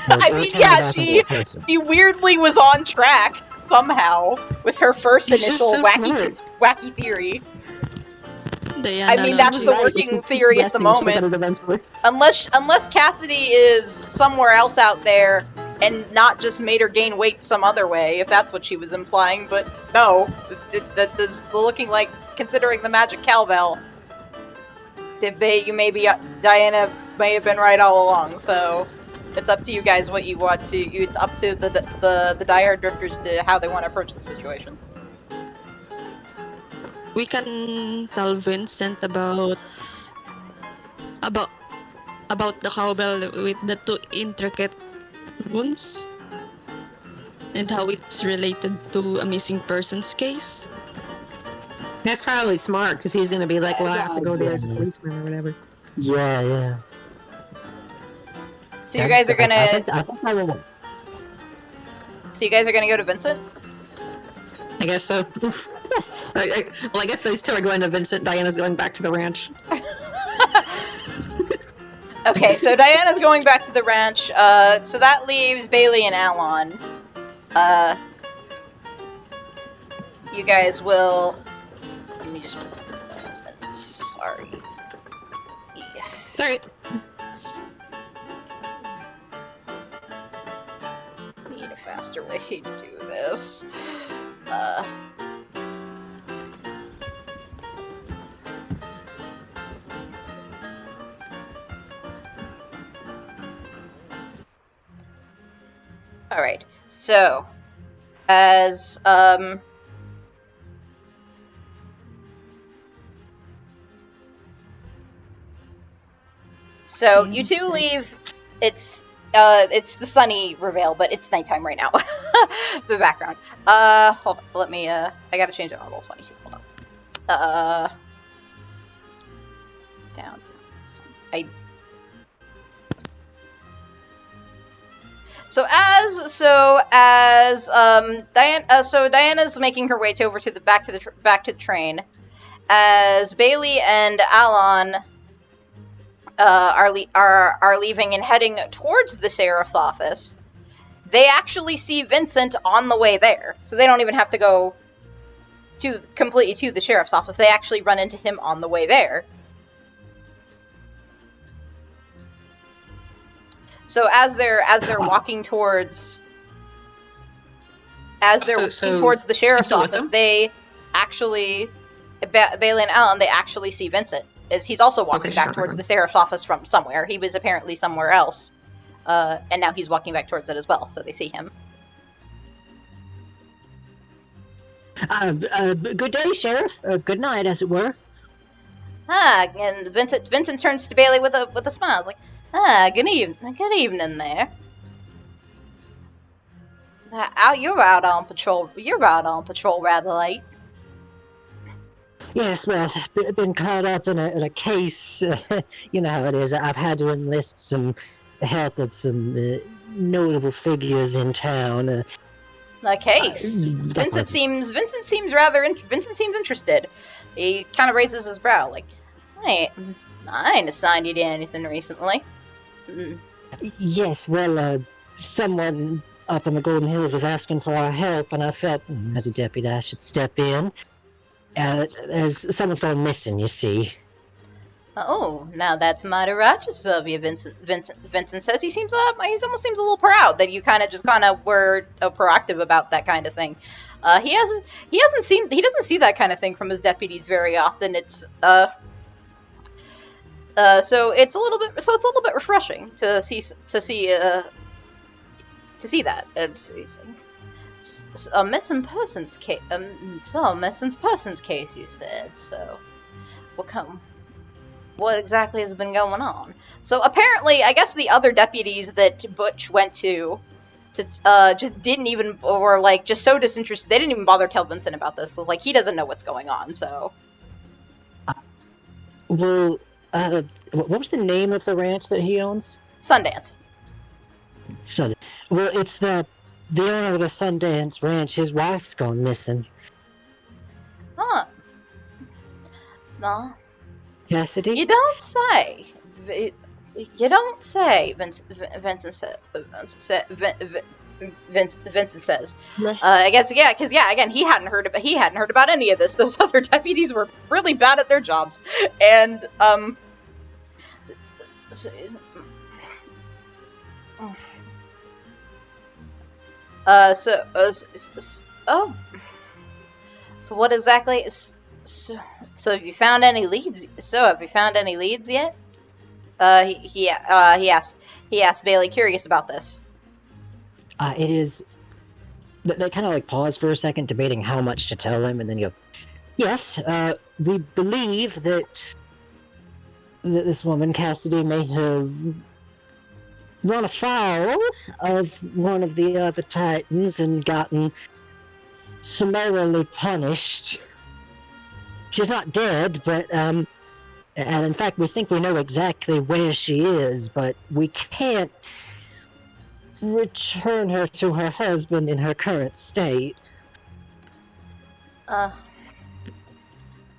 I mean, yeah, she weirdly was on track somehow with her first initial wacky theory. I mean, that's the working theory at the moment. Unless Cassidy is somewhere else out there and not just made her gain weight some other way, if that's what she was implying, but no. That is looking like, considering the magic cowbell, Diana may have been right all along, so it's up to you guys what you want to, it's up to the Diehard Drifters to how they want to approach the situation. We can tell Vincent about the cowbell with the two intricate wounds and how it's related to a missing persons case. That's probably smart because he's gonna be like, well, I have to go there as a policeman or whatever. Yeah. So you guys are gonna. I think I will. So you guys are gonna go to Vincent? I guess so. Well, I guess those two are going to Vincent. Diana's going back to the ranch. Okay, so Diana's going back to the ranch. So that leaves Bailey and Alon. You guys will. Give me just. Sorry. Yeah. Sorry. Need a faster way to do this. Alright, so, as, so you two leave, it's the sunny Rivayle, but it's nighttime right now. The background. Hold on, let me, I gotta change it on roll 22, hold on. Down to this one. So Diana's making her way over to the back to the train, as Bailey and Alon are leaving and heading towards the sheriff's office. They actually see Vincent on the way there, so they don't even have to go completely to the sheriff's office. They actually run into him on the way there. So as they're walking towards towards the sheriff's office, they actually Bailey and Alon, they actually see Vincent as he's also walking back towards the sheriff's office from somewhere. He was apparently somewhere else, and now he's walking back towards it as well. So they see him. Good day, Sheriff. Good night, as it were. And Vincent turns to Bailey with a smile. Like, good evening there. You're out on patrol. You're out on patrol rather late. Yes, well, I've been caught up in a case. You know how it is. I've had to enlist some help of some notable figures in town. A case. Vincent seems interested. He kind of raises his brow, like, I ain't assigned you to anything recently. Yes, well, someone up in the Golden Hills was asking for our help, and I felt, as a deputy, I should step in. As someone's gone missing, you see. Oh, now that's mighty righteous of you, Vincent. Vincent says he almost seems a little proud that you kind of were proactive about that kind of thing. He doesn't see that kind of thing from his deputies very often. It's so it's a little bit refreshing to see that. A missing persons case. A missing persons case, you said. So, what exactly has been going on? So apparently, I guess the other deputies that Butch went to just didn't even, or like just so disinterested, they didn't even bother to tell Vincent about this. So like he doesn't know what's going on. So. Well, what was the name of the ranch that he owns? Sundance. Well, it's the owner of the Sundance Ranch. His wife's gone missing. Huh. No. Cassidy? You don't say. You don't say. Vincent says. I guess because again he hadn't heard about any of this. Those other deputies were really bad at their jobs, and So what exactly is so have you found any leads? Have you found any leads yet? He asked Bailey, curious about this. It is. They kind of like pause for a second, debating how much to tell him, and then you go, yes, we believe that this woman, Cassidy, may have run afoul of one of the other Titans and gotten summarily punished. She's not dead, but, and in fact, we think we know exactly where she is, but we can't return her to her husband in her current state.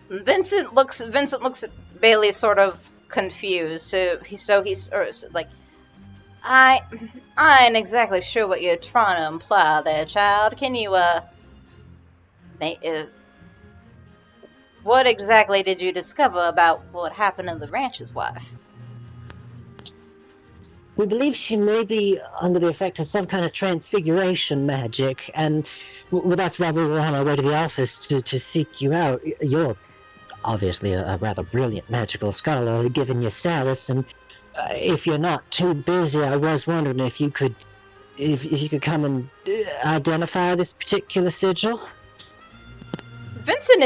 Vincent looks at Bailey sort of confused. Like, I ain't exactly sure what you're trying to imply there, child. Can you what exactly did you discover about what happened to the rancher's wife? We believe she may be under the effect of some kind of transfiguration magic, and well, that's why we were on our way to the office to seek you out. You're obviously a rather brilliant magical scholar, given your status, and if you're not too busy, I was wondering if you could come and identify this particular sigil. Vincent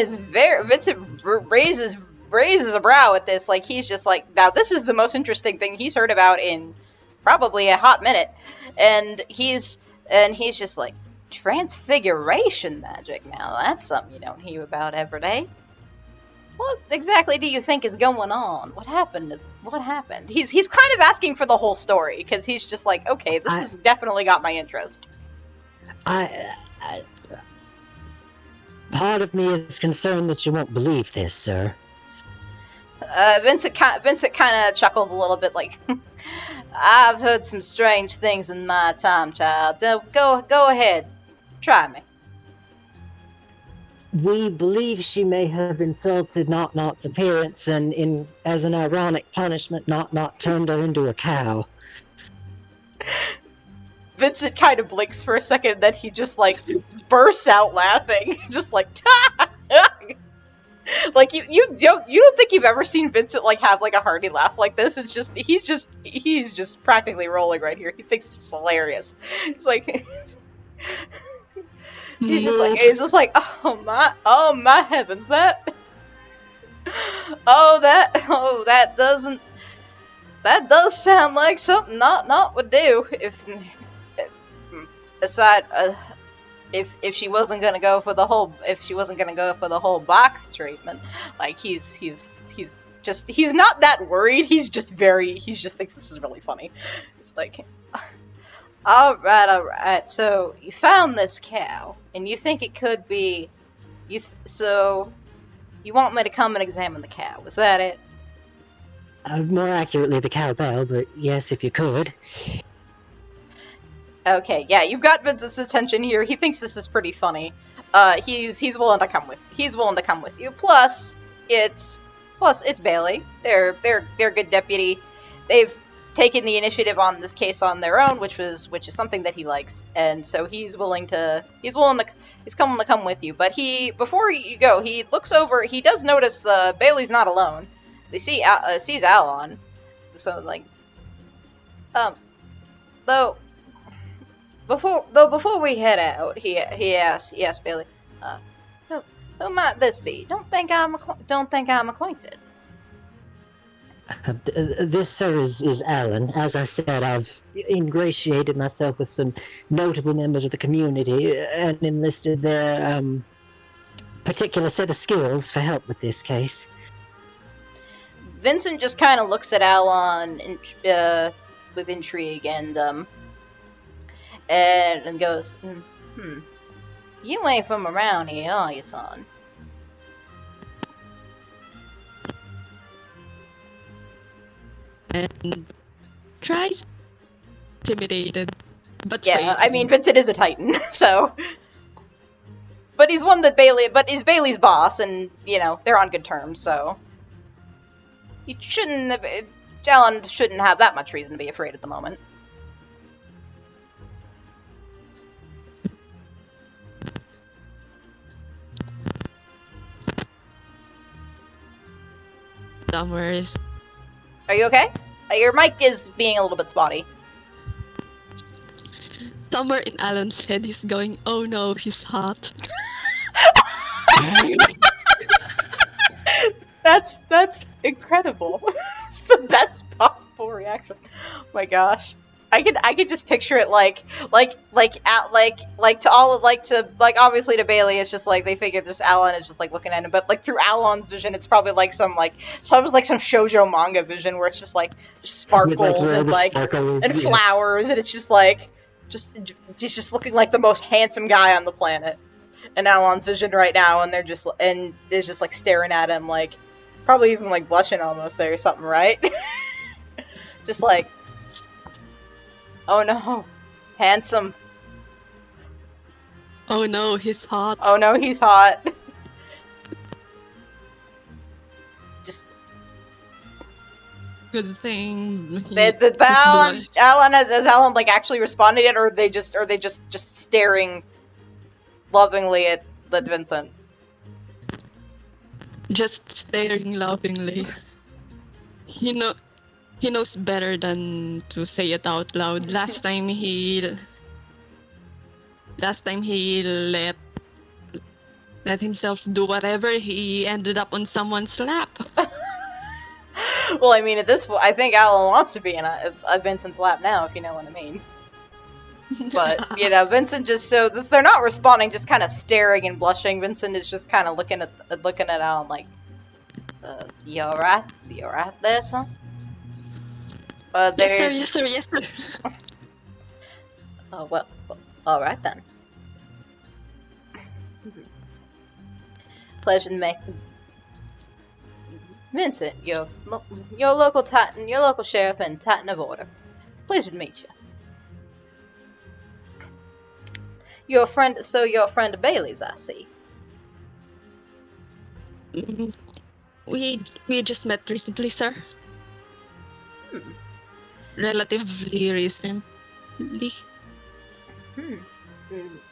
raises a brow at this, like he's just like, now this is the most interesting thing he's heard about in probably a hot minute, and he's just like, transfiguration magic. Now that's something you don't hear about every day. What exactly do you think is going on? What happened? He's kind of asking for the whole story, because he's just like, okay, this has definitely got my interest. Part of me is concerned that you won't believe this, sir. Vincent kind of chuckles a little bit, like, I've heard some strange things in my time, child. Go ahead, try me. We believe she may have insulted Knock-Knock's appearance, and as an ironic punishment, Knock-Knock turned her into a cow. Vincent kind of blinks for a second, then he just, like, bursts out laughing. Just like, like, you don't think you've ever seen Vincent, like, have, like, a hearty laugh like this? It's just, he's just practically rolling right here. He thinks it's hilarious. It's like... He's just like, oh my heavens, that does sound like something Knock would do if she wasn't gonna go for the whole box treatment. Like he's not that worried. He just thinks this is really funny. It's like, all right. So you found this cow, and you think it could be so you want me to come and examine the cow? Is that it? More accurately, the cowbell, but yes, if you could. Okay, yeah, you've got Vincent's attention here. He thinks this is pretty funny. He's willing to come with. He's willing to come with you. Plus, it's Bailey. They're good deputy. They've taken the initiative on this case on their own, which is something that he likes, and so he's willing to come with you. But before you go, he looks over. He does notice Bailey's not alone. They sees Alon, so like, though before we head out, he asks Bailey, who might this be? Don't think I'm acquainted. This, sir, is Alon. As I said, I've ingratiated myself with some notable members of the community and enlisted their particular set of skills for help with this case. Vincent just kind of looks at Alon with intrigue and goes, you ain't from around here, are you, son? And tries intimidated, but yeah, I mean, Vincent is a Titan, so. But he's he's Bailey's boss, and they're on good terms, so. Alon shouldn't have that much reason to be afraid at the moment. Summers. Are you okay? Your mic is being a little bit spotty. Somewhere in Alon's head, he's going, oh no, he's hot. That's incredible. It's the best possible reaction. Oh my gosh. I could just picture it obviously to Bailey it's just like they figured just Alon is just like looking at him, but like through Alon's vision it's probably like some shoujo manga vision where it's just like sparkles and flowers, and it's just like just looking like the most handsome guy on the planet in Alon's vision right now, and they're just like staring at him like probably even like blushing almost there or something, right? Just like, oh no, handsome. Oh no, he's hot. Oh no, he's hot. Just Good thing. the Alon has Alon like actually responded yet, or are they just staring lovingly at Vincent? Just staring lovingly. He knows better than to say it out loud. Last time he let himself do whatever, he ended up on someone's lap. Well, I mean, at this point, I think Alon wants to be in a Vincent's lap now, if you know what I mean. But, you know, Vincent just they're not responding, just kind of staring and blushing. Vincent is just kind of looking at Alon like, you alright? You alright there, son? Yes sir. Oh, well, alright then. Pleasure to make Vincent, your local Titan, your local sheriff and Titan of Order. Pleasure to meet you. You're a friend of Bailey's, I see. We just met recently, sir. Relatively recently.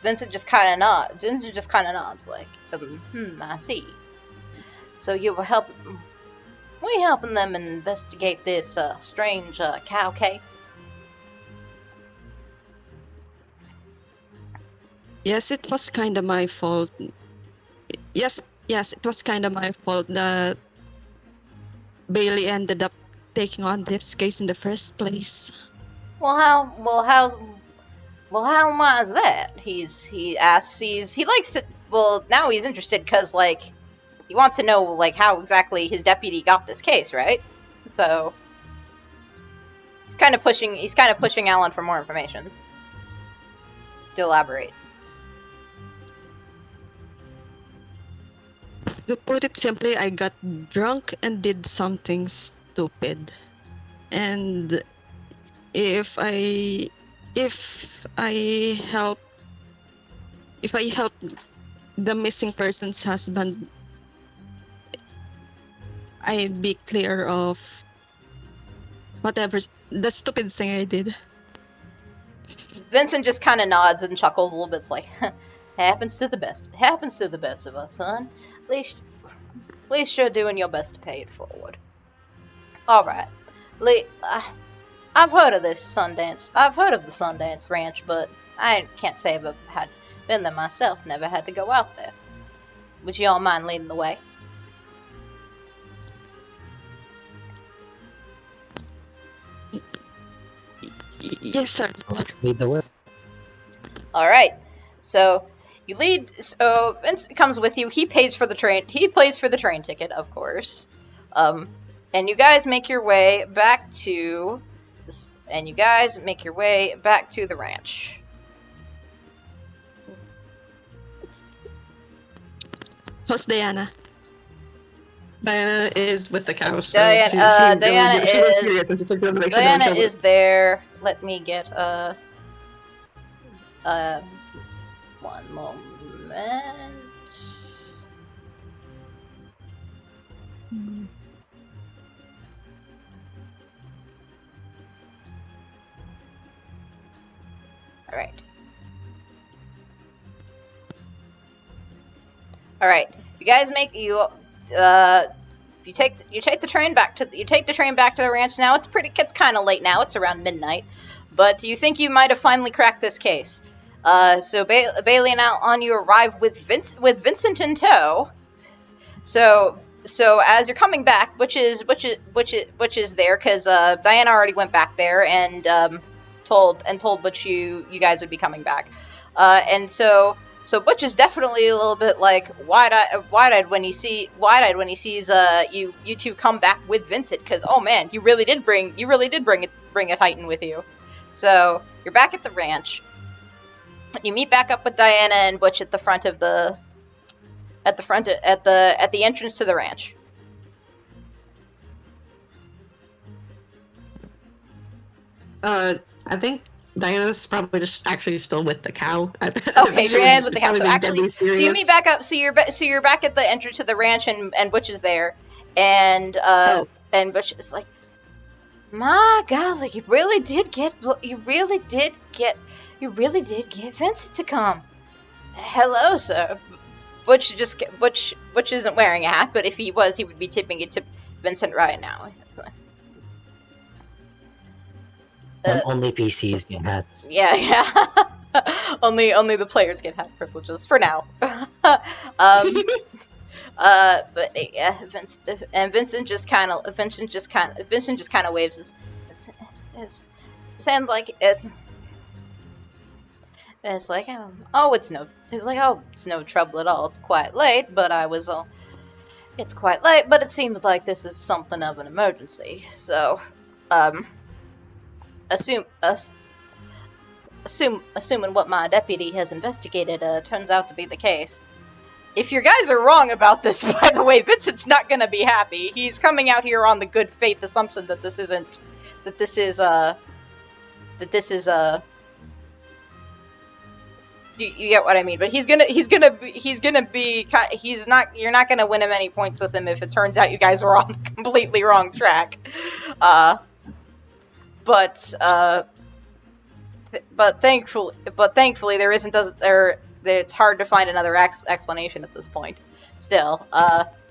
Vincent just kind of nods. Like, I see. So you were helping them investigate this strange cow case? Yes, it was kind of my fault. Yes, it was kind of my fault that Bailey ended up taking on this case in the first place. How why is that? He likes to, now he's interested because, like, he wants to know, like, how exactly his deputy got this case, right? So, he's kind of pushing Alon for more information. To elaborate. To put it simply, I got drunk and did something stupid. And if I help the missing person's husband, I'd be clear of whatever the stupid thing I did. Vincent just kind of nods and chuckles a little bit, like, happens to the best of us, son. At least you're doing your best to pay it forward. Alright. I've heard of this Sundance. I've heard of the Sundance Ranch, but I can't say I've been there myself. Never had to go out there. Would you all mind leading the way? Yes, sir. Lead the way. Alright. So you lead. So Vincent comes with you. He pays for the train. He pays for the train ticket, of course. And you guys make your way back to the ranch. How's Diana? Diana is with the cows. So Diana Diana is there. Let me get one moment. All right. You guys make you take the train back to the ranch now. It's kind of late now. It's around midnight. But you think you might have finally cracked this case. So Bailey and Alon, you arrive with Vincent in tow. So as you're coming back, which is there, because Diana already went back there and told Butch you guys would be coming back. And so Butch is definitely a little bit like wide-eyed when he sees you two come back with Vincent, because oh man, you really did bring a Titan with you. So you're back at the ranch. You meet back up with Diana and Butch at the entrance to the ranch. I think Diana's probably just actually still with the cow. Okay, Rheya's with the cow. So actually, so you serious. meet back up. So you're back at the entrance to the ranch, and Butch is there, and Butch is like, my God, like you really did get Vincent to come. Hello, sir. Butch isn't wearing a hat, but if he was, he would be tipping it to Vincent right now. Only PCs get hats. Yeah. only the players get hat privileges for now. But yeah, Vincent just kind of waves his hand like it's like it's no trouble at all. It's quite late, but it seems like this is something of an emergency. So assuming what my deputy has investigated turns out to be the case. If you guys are wrong about this, by the way, Vincent's not gonna be happy. He's coming out here on the good faith assumption that this is you get what I mean. But you're not gonna win him any points with him if it turns out you guys were on the completely wrong track. But thankfully there isn't it's hard to find another explanation at this point. Still,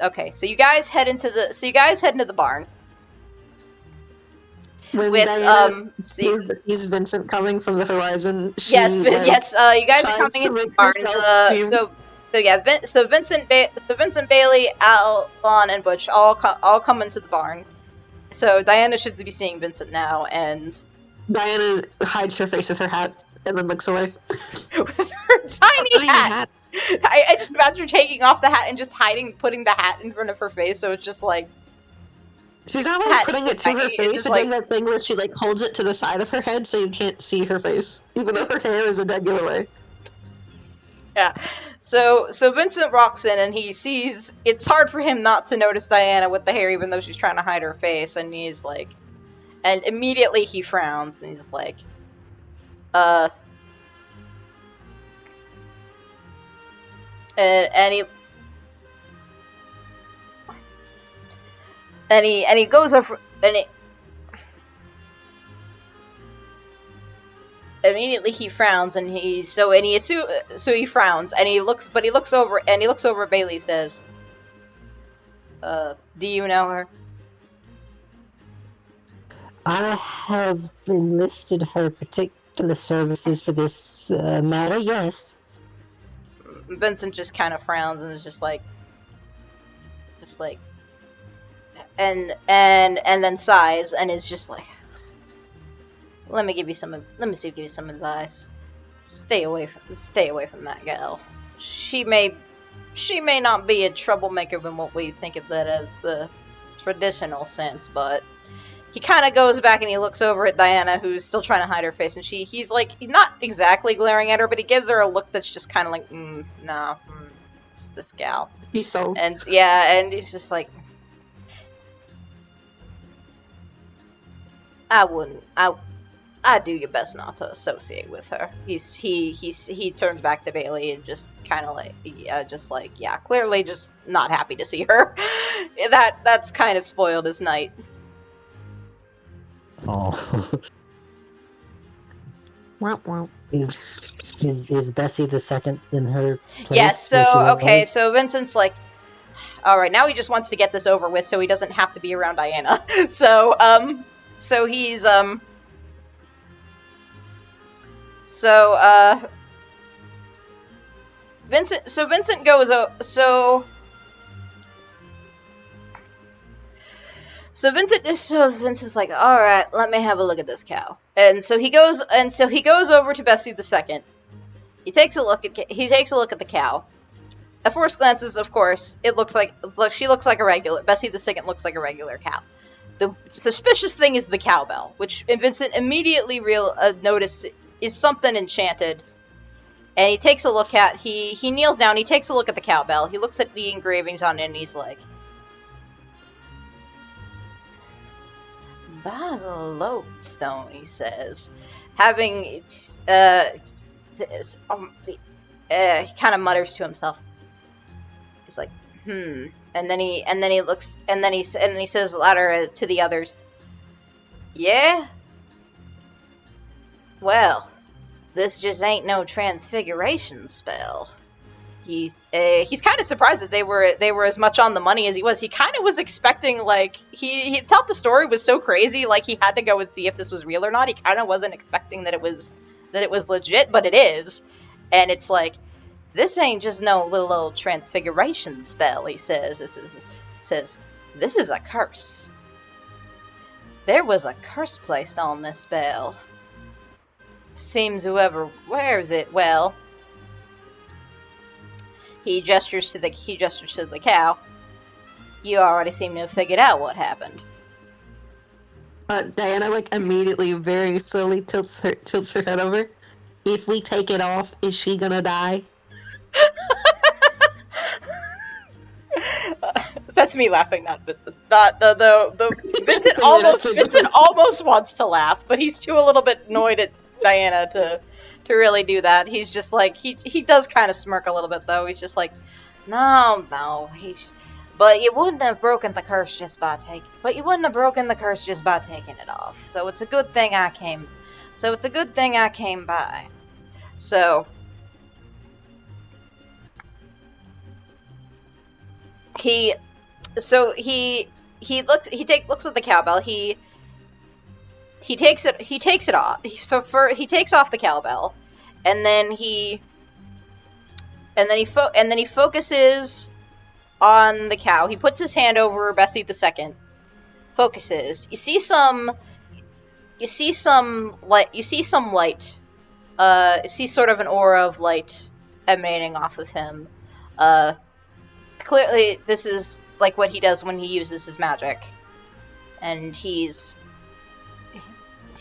okay. So you guys head into the barn. When with Diana sees Vincent coming from the horizon, she, you guys are coming into the barn. So Vincent Bailey, Alon, and Butch all come into the barn. So Diana should be seeing Vincent now, and Diana hides her face with her hat and then looks away. with her tiny hat. I just imagine her taking off the hat and just putting the hat in front of her face, so it's just like she's not like putting it to her face, but doing that thing where she like holds it to the side of her head so you can't see her face, even though her hair is a dead giveaway. Yeah. So Vincent walks in and he sees it's hard for him not to notice Diana with the hair, even though she's trying to hide her face, and he's like, and immediately he frowns and he's like, and he goes over and immediately he frowns and he frowns and he looks over at Bailey. Says, do you know her? I have enlisted her particular services for this matter, yes. Vincent just kind of frowns and is just like, and then sighs and is just like, let me give you some advice. Stay away from that gal. She may not be a troublemaker in what we think of that as the traditional sense, but he kind of goes back and he looks over at Diana, who's still trying to hide her face, and he's not exactly glaring at her, but he gives her a look that's just kind of like, it's this gal. He's so... And yeah, and he's just like, I'd do your best not to associate with her. He turns back to Bailey and just kind of like, clearly just not happy to see her. That's kind of spoiled his night. Oh. Is Bessie the second in her place? Yes, so Vincent's like, alright, now he just wants to get this over with so he doesn't have to be around Diana. So he's, Vincent's like, all right, let me have a look at this cow. And so he goes over to Bessie the Second. He takes a look at the cow. At first glances, of course, she looks like a regular. Bessie the Second looks like a regular cow. The suspicious thing is the cowbell, which Vincent immediately noticed is something enchanted. And he takes a look at. He kneels down. He takes a look at the cowbell. He looks at the engravings on it, and he's like, By the lodestone, he says, having he kind of mutters to himself. He's like, and then he looks, and then he says louder to the others, yeah? Well, this just ain't no transfiguration spell. He's kind of surprised that they were as much on the money as he was. He kind of was expecting, like, he thought the story was so crazy, like he had to go and see if this was real or not. He kind of wasn't expecting that it was legit, but it is. And it's like, this ain't just no little old transfiguration spell, he says. This is a curse. There was a curse placed on this spell. Seems whoever wears it, well, he gestures to the cow. You already seem to have figured out what happened. Diana, like, immediately, very slowly tilts her head over. If we take it off, is she gonna die? That's me laughing, not the Vincent almost wants to laugh, but he's too a little bit annoyed at Diana to really do that. He's just like, he does kind of smirk a little bit, though. He's just like, no, but you wouldn't have broken the curse just by taking it off. So it's a good thing I came by. So he looks at the cowbell. He takes it off. He takes off the cowbell, and then he focuses on the cow. He puts his hand over Bessie II. Focuses. You see some light. You see sort of an aura of light emanating off of him. Clearly, this is like what he does when he uses his magic. And he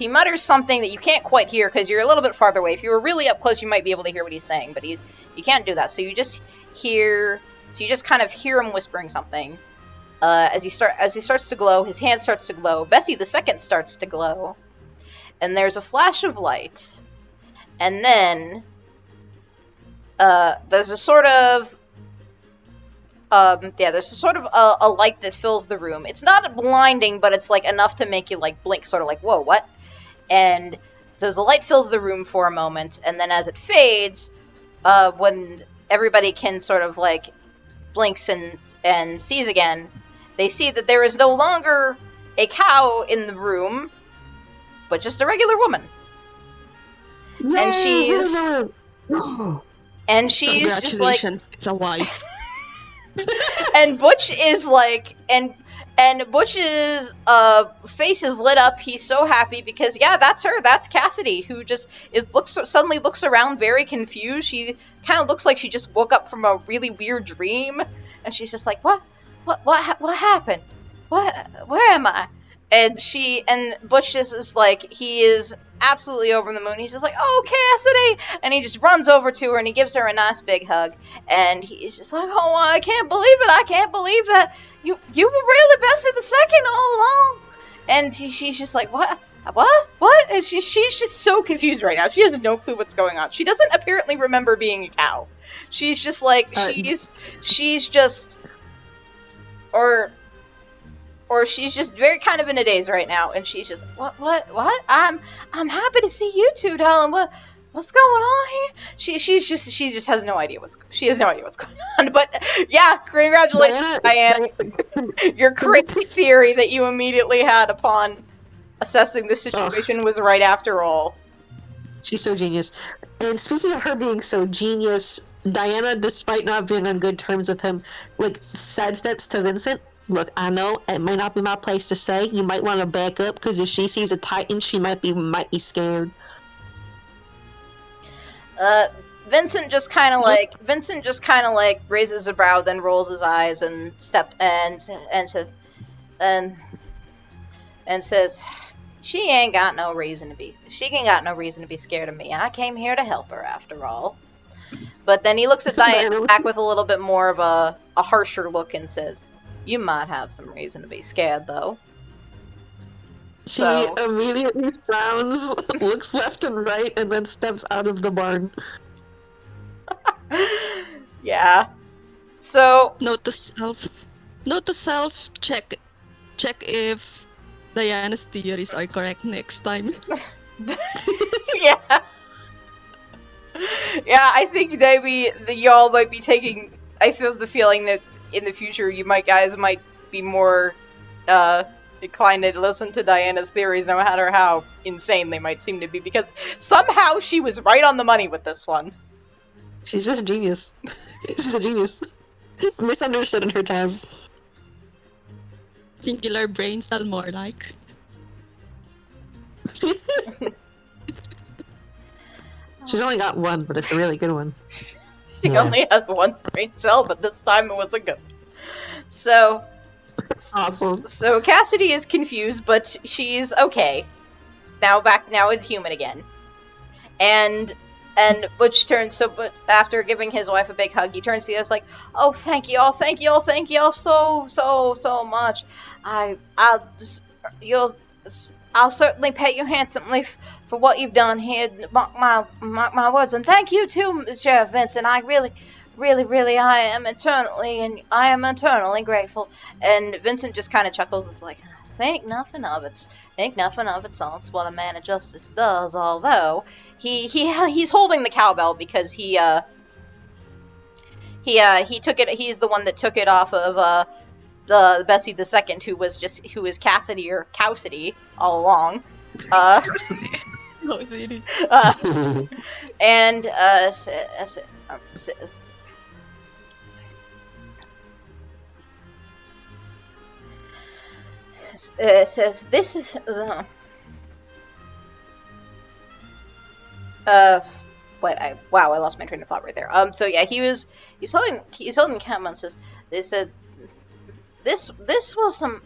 mutters something that you can't quite hear because you're a little bit farther away. If you were really up close, you might be able to hear what he's saying, but you can't do that. So you just kind of hear him whispering something. As he starts to glow, his hand starts to glow. Bessie II starts to glow, and there's a flash of light, and then there's a sort of a light that fills the room. It's not blinding, but it's like enough to make you like blink, sort of like, whoa, what? And so the light fills the room for a moment, and then as it fades, when everybody can sort of like blinks and sees again, they see that there is no longer a cow in the room, but just a regular woman. Yay, and she's just like, it's a wife. and Butch is like, and Butch's face is lit up. He's so happy because, yeah, that's her. That's Cassidy, who just suddenly looks around very confused. She kind of looks like she just woke up from a really weird dream, and she's just like, what happened? Where am I? And Butch just is like, he is absolutely over the moon. He's just like, oh, Cassidy! And he just runs over to her and he gives her a nice big hug. And he's just like, oh, I can't believe it. I can't believe that you were really Bessie II all along. And she's just like, what? And she's just so confused right now. She has no clue what's going on. She doesn't apparently remember being a cow. She's just like, she's just very kind of in a daze right now, and she's just, what? I'm happy to see you two, darling. What's going on here? She just has no idea what's going on. But yeah, congratulations, Diana. Your crazy theory that you immediately had upon assessing the situation was right after all. She's so genius. And speaking of her being so genius, Diana, despite not being on good terms with him, like, sidesteps to Vincent. Look, I know it may not be my place to say. You might want to back up, because if she sees a Titan, she might be scared. Vincent just kind of like raises a brow, then rolls his eyes and says, she ain't got no reason to be scared of me. I came here to help her after all. But then he looks at Diana back with a little bit more of a harsher look and says, you might have some reason to be scared, though. She So immediately frowns, looks left and right, and then steps out of the barn. yeah. So Note to self. Note to self. Check if Diana's theories are correct next time. yeah. Yeah, I think maybe y'all might be taking. I feel the feeling that in the future you guys might be more inclined to listen to Diana's theories, no matter how insane they might seem to be, because somehow she was right on the money with this one. She's just a genius. She's a genius. Misunderstood in her time. Singular brain cell more like. She's only got one, but it's a really good one. She Yeah. only has one brain cell, but this time it was a good. So Awesome. Cassidy is confused, but she's okay. Now it's human again. And Butch turns but after giving his wife a big hug, he turns to us like, "Oh, thank you all so much. I'll certainly pay you handsomely for what you've done here. Mark my words, and thank you too, Sheriff Vincent. I really, I am eternally grateful." And Vincent just kind of chuckles. It's like, think nothing of it. So it's what a man of justice does. Although he's holding the cowbell because he took it. He's the one that took it off of the Bessie II, who was Cassidy or Cowsidy all along. No, seriously. And says this is I lost my train of thought right there. So yeah, he's holding the camera and says they said this was some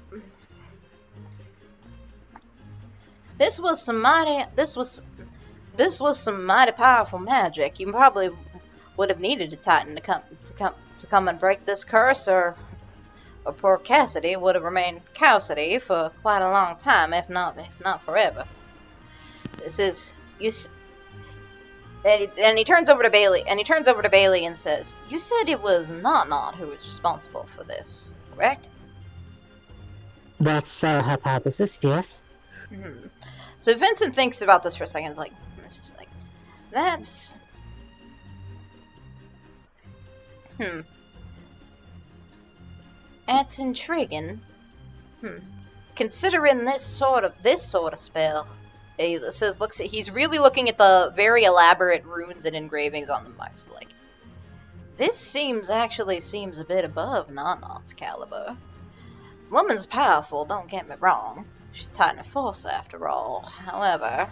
mighty powerful magic. You probably would have needed a Titan to come and break this curse, or poor Cassidy would have remained Cowsidy for quite a long time, if not forever. This is and he turns over to Bailey and says, "You said it was Not who was responsible for this, correct?" That's our hypothesis, yes. Mm-hmm. So Vincent thinks about this for a second. It's just like, that's that's intriguing. Considering this sort of spell, he says, he's really looking at the very elaborate runes and engravings on the marks. Like, this seems a bit above Not's caliber. Woman's powerful, don't get me wrong. She's Titan of Force after all. However,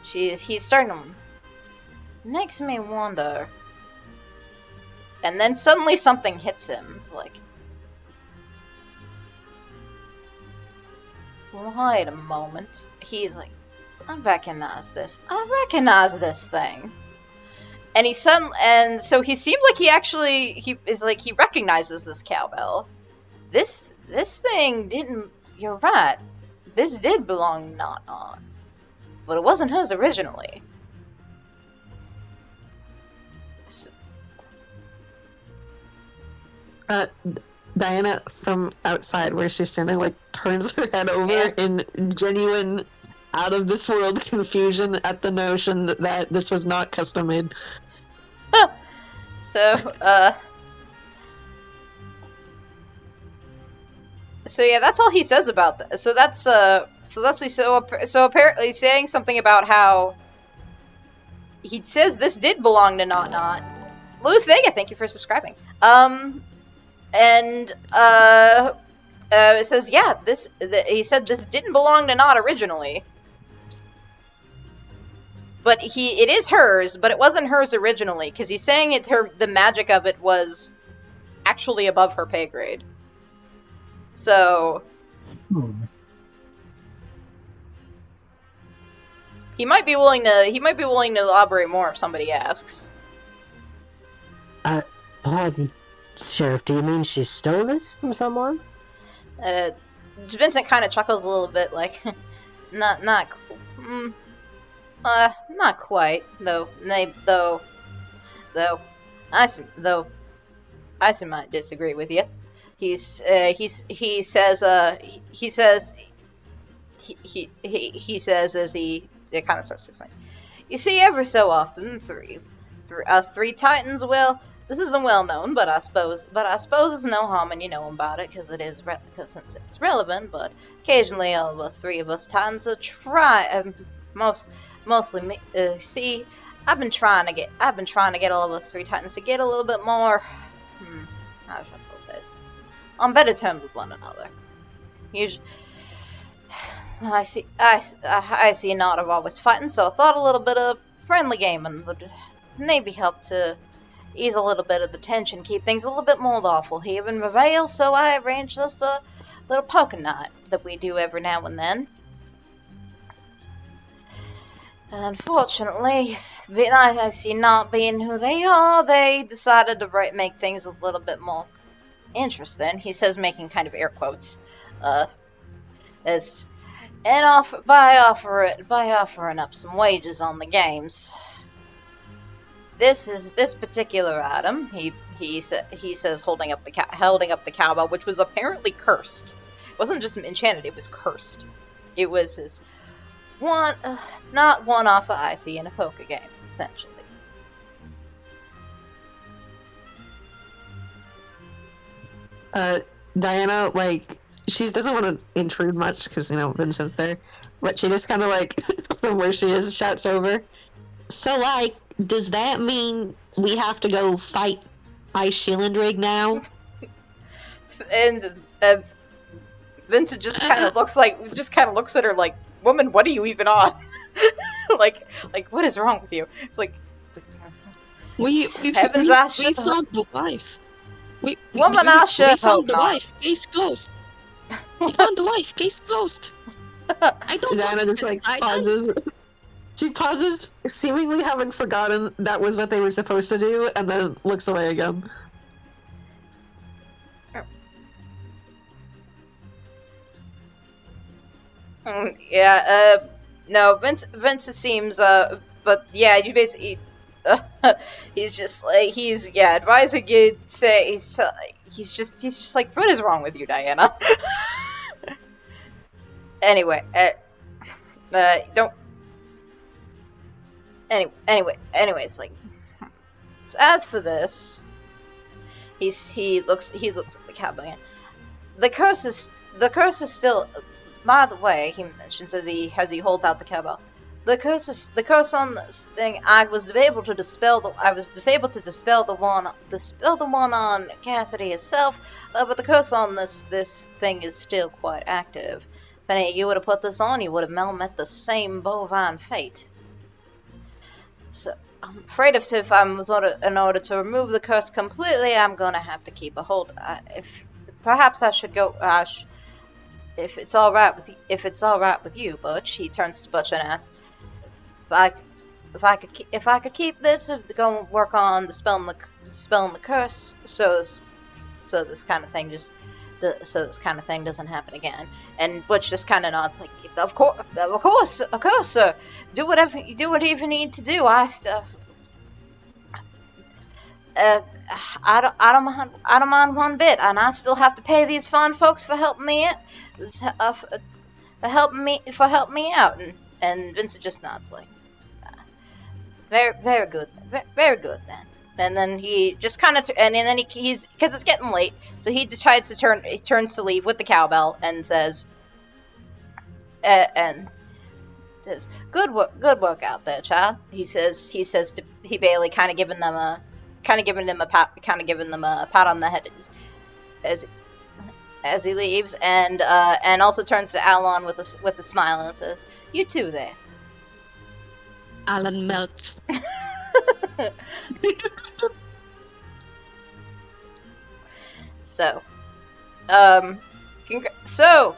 he's starting to makes me wonder. And then suddenly something hits him. It's like, wait a moment. He's like, I recognize this thing. And so he seems like he recognizes this cowbell. This thing didn't. You're right. This did belong to Not, but it wasn't hers originally. Diana, from outside where she's standing, like, turns her head over in genuine, out of this world confusion at the notion that this was not custom made. So yeah, that's all he says about that. So apparently saying something about how he says this did belong to Not. Louis Vega, thank you for subscribing. It says, yeah, he said this didn't belong to Not originally. But it is hers, but it wasn't hers originally, because he's saying the magic of it was actually above her pay grade. So he might be willing to elaborate more if somebody asks. Pardon, Sheriff, do you mean she stole it from someone? Vincent kind of chuckles a little bit, like, not quite, though. I might disagree with you. He says as he kind of starts to explain. You see, every so often, us three titans will. This isn't well known, but I suppose it's no harm in you knowing about it, because since it's relevant. But occasionally, all of us titans will try. Mostly me. See, I've been trying to get all of us three titans to get a little bit more. How should I put this? On better terms with one another. Usually, I see not of always fighting, so I thought a little bit of friendly gaming would maybe help to ease a little bit of the tension, keep things a little bit more lawful here in Rivayle, so I arranged us a little poker night that we do every now and then. Unfortunately, I see not being who they are, they decided to make things a little bit more interesting. He says, making kind of air quotes, by offering up some wages on the games. This particular item, he says, holding up the cowbell, which was apparently cursed. It wasn't just enchanted; it was cursed. It was his not one offer I see in a poker game, essentially. Diana, like, she doesn't want to intrude much because, Vincent's there, but she just kind of, like, from where she is, shouts over. So, like, does that mean we have to go fight Ice Shieldrig now? And Vincent just kind of looks at her like, woman, what are you even on? like, what is wrong with you? It's like, we heavens, I should found the wife. We found the wife. Case closed. We found the wife. Case closed. I don't. Diana just like pauses. She pauses, seemingly having forgotten that was what they were supposed to do, and then looks away again. Yeah, no, Vince seems, but yeah, you basically, he's just like, advising you to say, he's just like, what is wrong with you, Diana? Anyway, anyways, like, so as for this, he looks at the cowboy again. The curse is still, by the way, he mentions as he holds out the cowbell. The curse on this thing. I was able to dispel the one on Cassidy herself, but the curse on this thing is still quite active. If any of you would have put this on, you would have met the same bovine fate. So I'm afraid if in order to remove the curse completely, I'm gonna have to keep a hold. Perhaps I should go. If it's all right with you, Butch. He turns to Butch and asks, if I could keep this to go and work on dispelling the curse, so this kind of thing doesn't happen again. And Butch just kind of nods, like, of course, sir. Do whatever you need to do. I don't mind one bit, and I still have to pay these fine folks for helping me out. And Vincent just nods, like, very good then. And then he just kind of, and then he's because it's getting late, so he decides to he turns to leave with the cowbell and says, good work out there, child. He says to Bailey, kind of giving them a pat on the head as he leaves, and also turns to Alon with a smile and says, "You too there." Alon melts. So,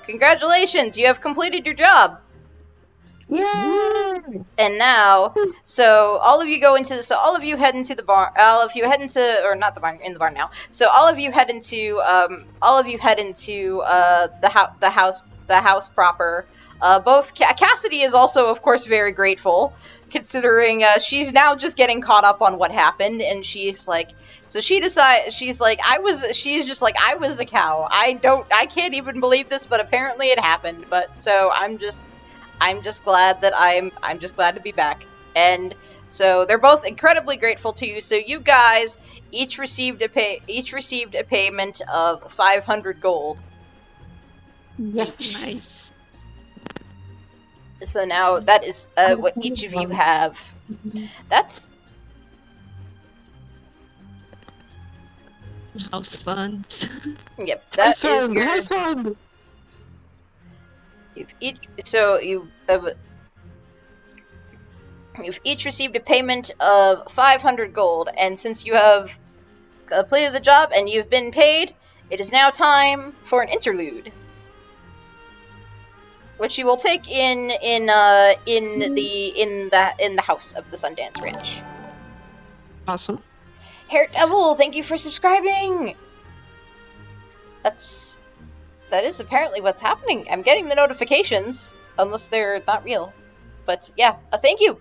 congratulations, you have completed your job. Yeah! And now, so all of you head into the barn. All of you head into, or not the barn, in the barn now. So all of you head into the house proper. Both Cassidy is also, of course, very grateful, considering she's now just getting caught up on what happened, and she's like, so she decides, she's just like, I was a cow. I can't even believe this, but apparently it happened. But so I'm just glad that I'm just glad to be back. And so they're both incredibly grateful to you. So you guys each received a payment of 500 gold. Yes. Nice. So now that is what each of you have. That's House funds. yep. That is your. House fund. You've each received a payment of 500 gold, and since you have completed the job and you've been paid, it is now time for an interlude, which you will take in the house of the Sundance Ranch. Awesome. Hair Devil, thank you for subscribing. That is apparently what's happening. I'm getting the notifications, unless they're not real. But yeah, thank you.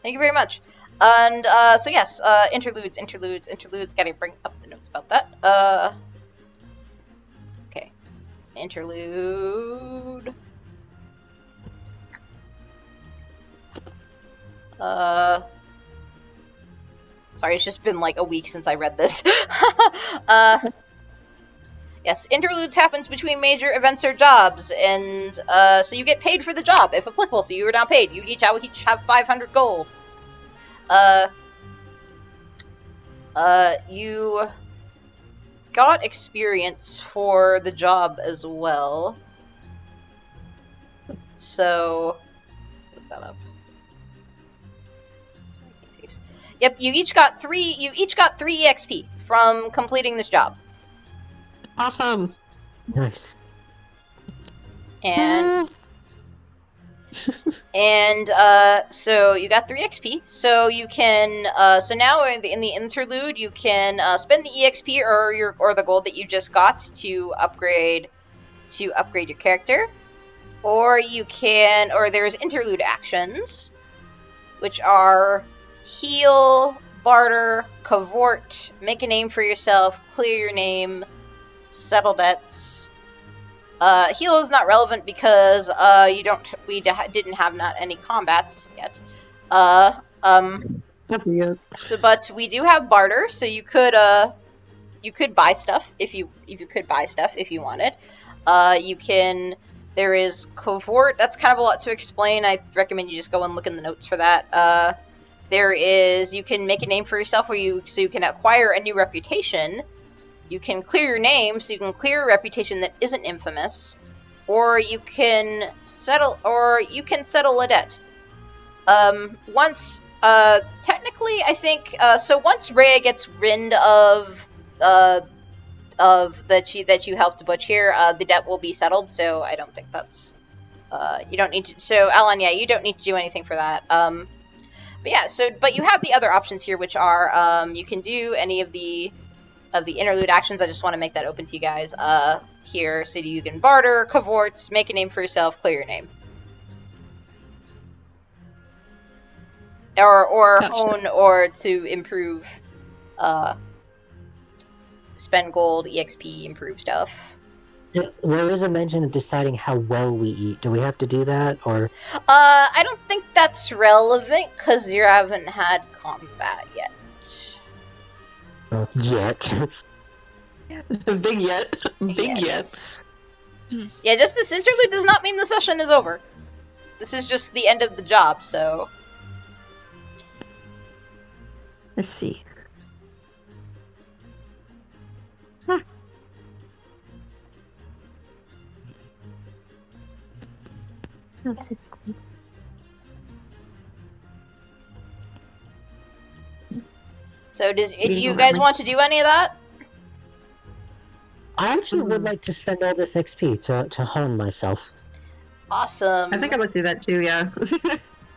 Thank you very much. And so yes, interludes. Gotta bring up the notes about that. Okay. Interlude. Sorry, it's just been like a week since I read this. Yes, interludes happens between major events or jobs, and so you get paid for the job, if applicable, so you are now paid. You each have 500 gold. You got experience for the job as well. So, look that up. Yep, you each got 3 EXP from completing this job. Awesome. Nice. And so you got 3 XP. So you can so now in the interlude you can spend the EXP or the gold that you just got to upgrade your character, or there's interlude actions, which are heal, barter, cavort, make a name for yourself, clear your name, settle debts. Heal is not relevant because we didn't have any combats yet. So, but we do have barter, so you could buy stuff if you wanted. There is cavort. That's kind of a lot to explain. I recommend you just go and look in the notes for that. You can make a name for yourself, so you can acquire a new reputation. You can clear your name, so you can clear a reputation that isn't infamous, or you can settle a debt. Technically, I think so. Once Rheya gets rid of that you helped butch here, the debt will be settled. So I don't think that's you don't need to. So Alon, yeah, you don't need to do anything for that. But you have the other options here, which are you can do any of the interlude actions. I just want to make that open to you guys here, so you can barter, cavorts, make a name for yourself, clear your name, or Gotcha. hone, or to improve, spend gold, EXP, improve stuff. There is a mention of deciding how well we eat. Do we have to do that, or? I don't think that's relevant because you haven't had combat yet. Yet. Big yet. Big Yes. Yeah, just this interlude does not mean the session is over. This is just the end of the job, so. Let's see. So do you guys want to do any of that? I actually would like to spend all this XP to hone myself. Awesome. I think I would do that too, yeah.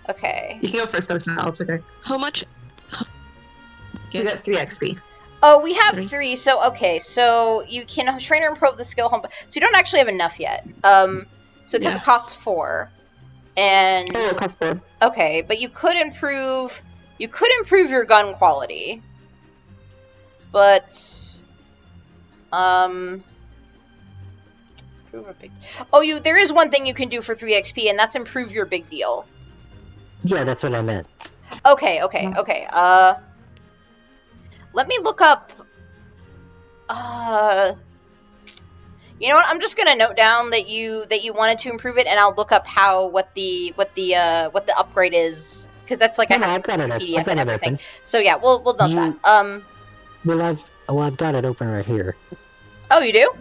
Okay. You can go first, though, Sal. It's okay. How much? You got 3 XP. Oh, we have 3. 3, so okay, so you can train or improve the skill home, so you don't actually have enough yet. So because Yeah. it costs 4. And Oh, it costs 4. okay, but you could improve your gun quality. But improve a big. Oh, there is one thing you can do for 3 XP, and that's improve your big deal. Yeah, that's what I meant. Okay. Let me look up. You know what? I'm just gonna note down that you wanted to improve it, and I'll look up what the upgrade is, because that's like I have I've got it. PDF I've got and it everything. open. So yeah, we'll dump that. Well, I've got it open right here. Oh, you do?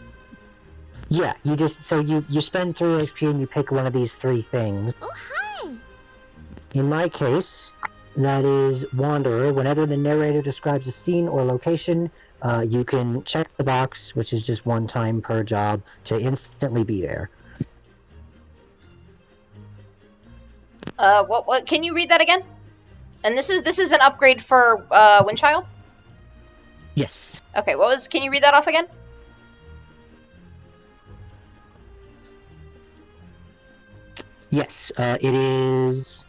Yeah, you spend 3 XP and you pick one of these 3 things. Oh, hi! In my case, that is Wanderer. Whenever the narrator describes a scene or location, you can check the box, which is just 1 time per job, to instantly be there. What? Can you read that again? And this is an upgrade for Windchild? Yes. Okay, can you read that off again? Yes, it is...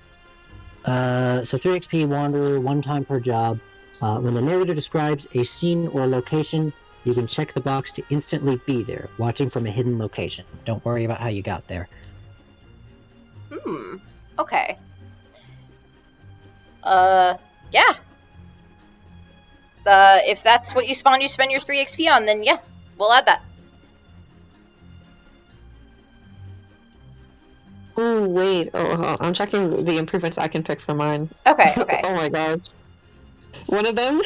so 3 XP Wanderer, 1 time per job. When the narrator describes a scene or location, you can check the box to instantly be there, watching from a hidden location. Don't worry about how you got there. Okay. Yeah. If that's what you spend your 3 XP on, then yeah, we'll add that. Oh, wait. Oh, I'm checking the improvements I can pick for mine. Okay. Oh my god. One of them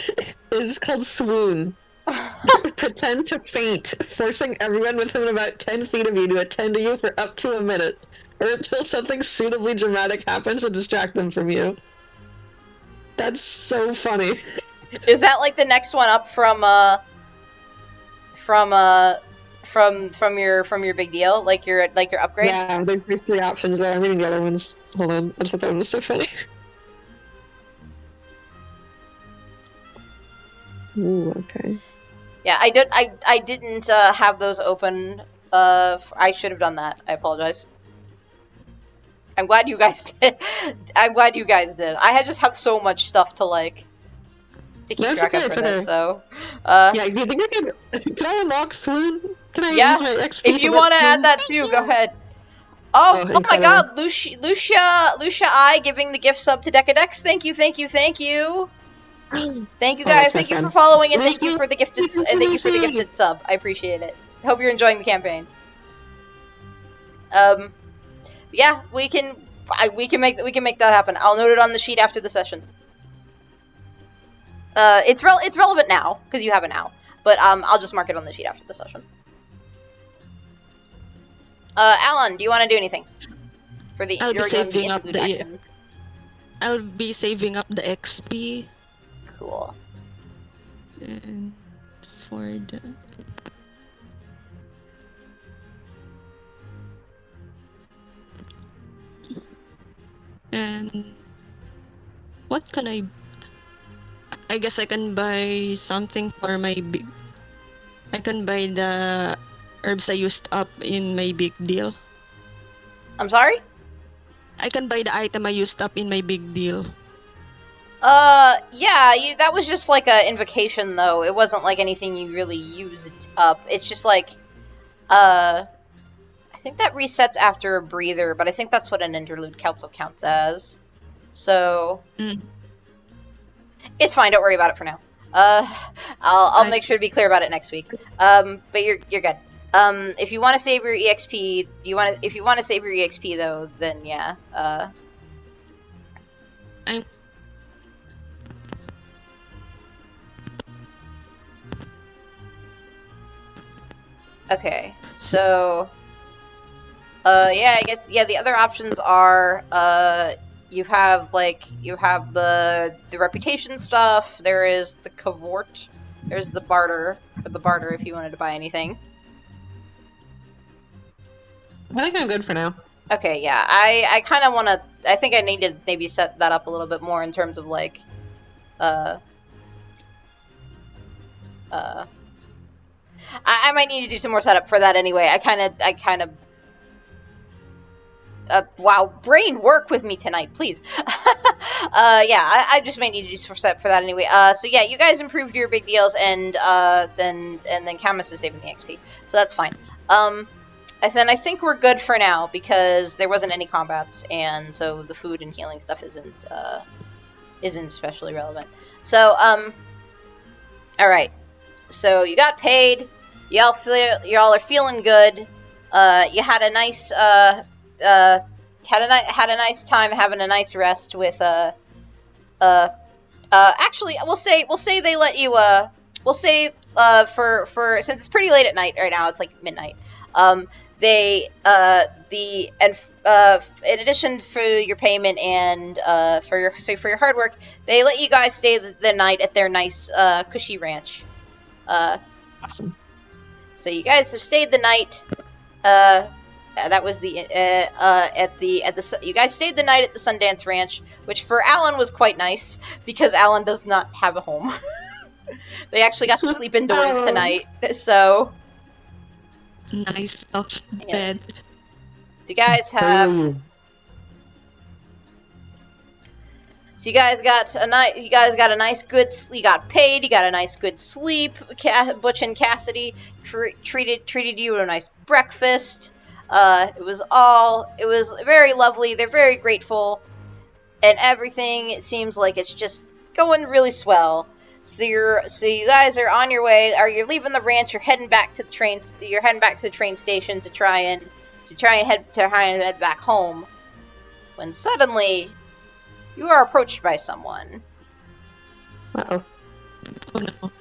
is called Swoon. Pretend to faint, forcing everyone within about 10 feet of you to attend to you for up to a minute, or until something suitably dramatic happens to distract them from you. That's so funny. Is that like the next one up from your big deal? Like your upgrade? Yeah, there's 3 options there. I'm reading the other ones. Hold on, I just thought that one was so funny. Ooh, okay. Yeah, I didn't have those open. I should have done that. I apologize. I'm glad you guys did. I just have so much stuff to keep track of for this. So, yeah, do you think can I unlock Swoon? Can I use my XP? If you want to add that too, go ahead. Oh my God, Lucia I giving the gift sub to Decadex. Thank you. Thank you guys. Thank you for following, and thank you for the gifted sub. I appreciate it. Hope you're enjoying the campaign. Yeah, we can make that happen. I'll note it on the sheet after the session. It's relevant now because you have it now, but I'll just mark it on the sheet after the session. Alon, do you want to do anything for the? I'll be saving up the XP. Cool. And for the... And what can I guess I can buy something for my big... I can buy the herbs I used up in my big deal. I'm sorry? I can buy the item I used up in my big deal. Yeah, that was just like a invocation though. It wasn't like anything you really used up. It's just like, I think that resets after a breather, but I think that's what an interlude council counts as. So, it's fine. Don't worry about it for now. I'll make sure to be clear about it next week. But you're good. If you want to save your EXP, if you want to save your EXP though, then yeah. Okay, so, yeah, I guess, yeah, the other options are, you have the reputation stuff, there is the cavort, there's the barter if you wanted to buy anything. I think I'm good for now. Okay, yeah, I kind of want to I think I need to maybe set that up a little bit more in terms of like, I might need to do some more setup for that anyway. I kind of. Wow, brain, work with me tonight, please. Yeah, I just might need to do some setup for that anyway. So yeah, you guys improved your big deals, and then Camus is saving the XP, so that's fine. And then I think we're good for now because there wasn't any combats, and so the food and healing stuff isn't especially relevant. So all right. So you got paid. Y'all are feeling good. You had a nice had a nice time having a nice rest with actually we'll say they let you we'll say for since it's pretty late at night right now, it's like midnight. They in addition for your payment and for your hard work, they let you guys stay the night at their nice cushy ranch. Awesome. So you guys have stayed the night. That was the you guys stayed the night at the Sundance Ranch, which for Alon was quite nice because Alon does not have a home. They actually got to sleep indoors tonight, so Nice soft yes. bed. So you guys have. Please. So you guys got a nice. You guys got a nice good. You got paid. You got a nice good sleep. Butch and Cassidy treated you to a nice breakfast. It was very lovely. They're very grateful, and everything. It seems like it's just going really swell. So you guys are on your way. You're leaving the ranch. You're heading back to the train. You're heading back to the train station to try and head back home. When suddenly, you are approached by someone. Uh-oh. Oh no.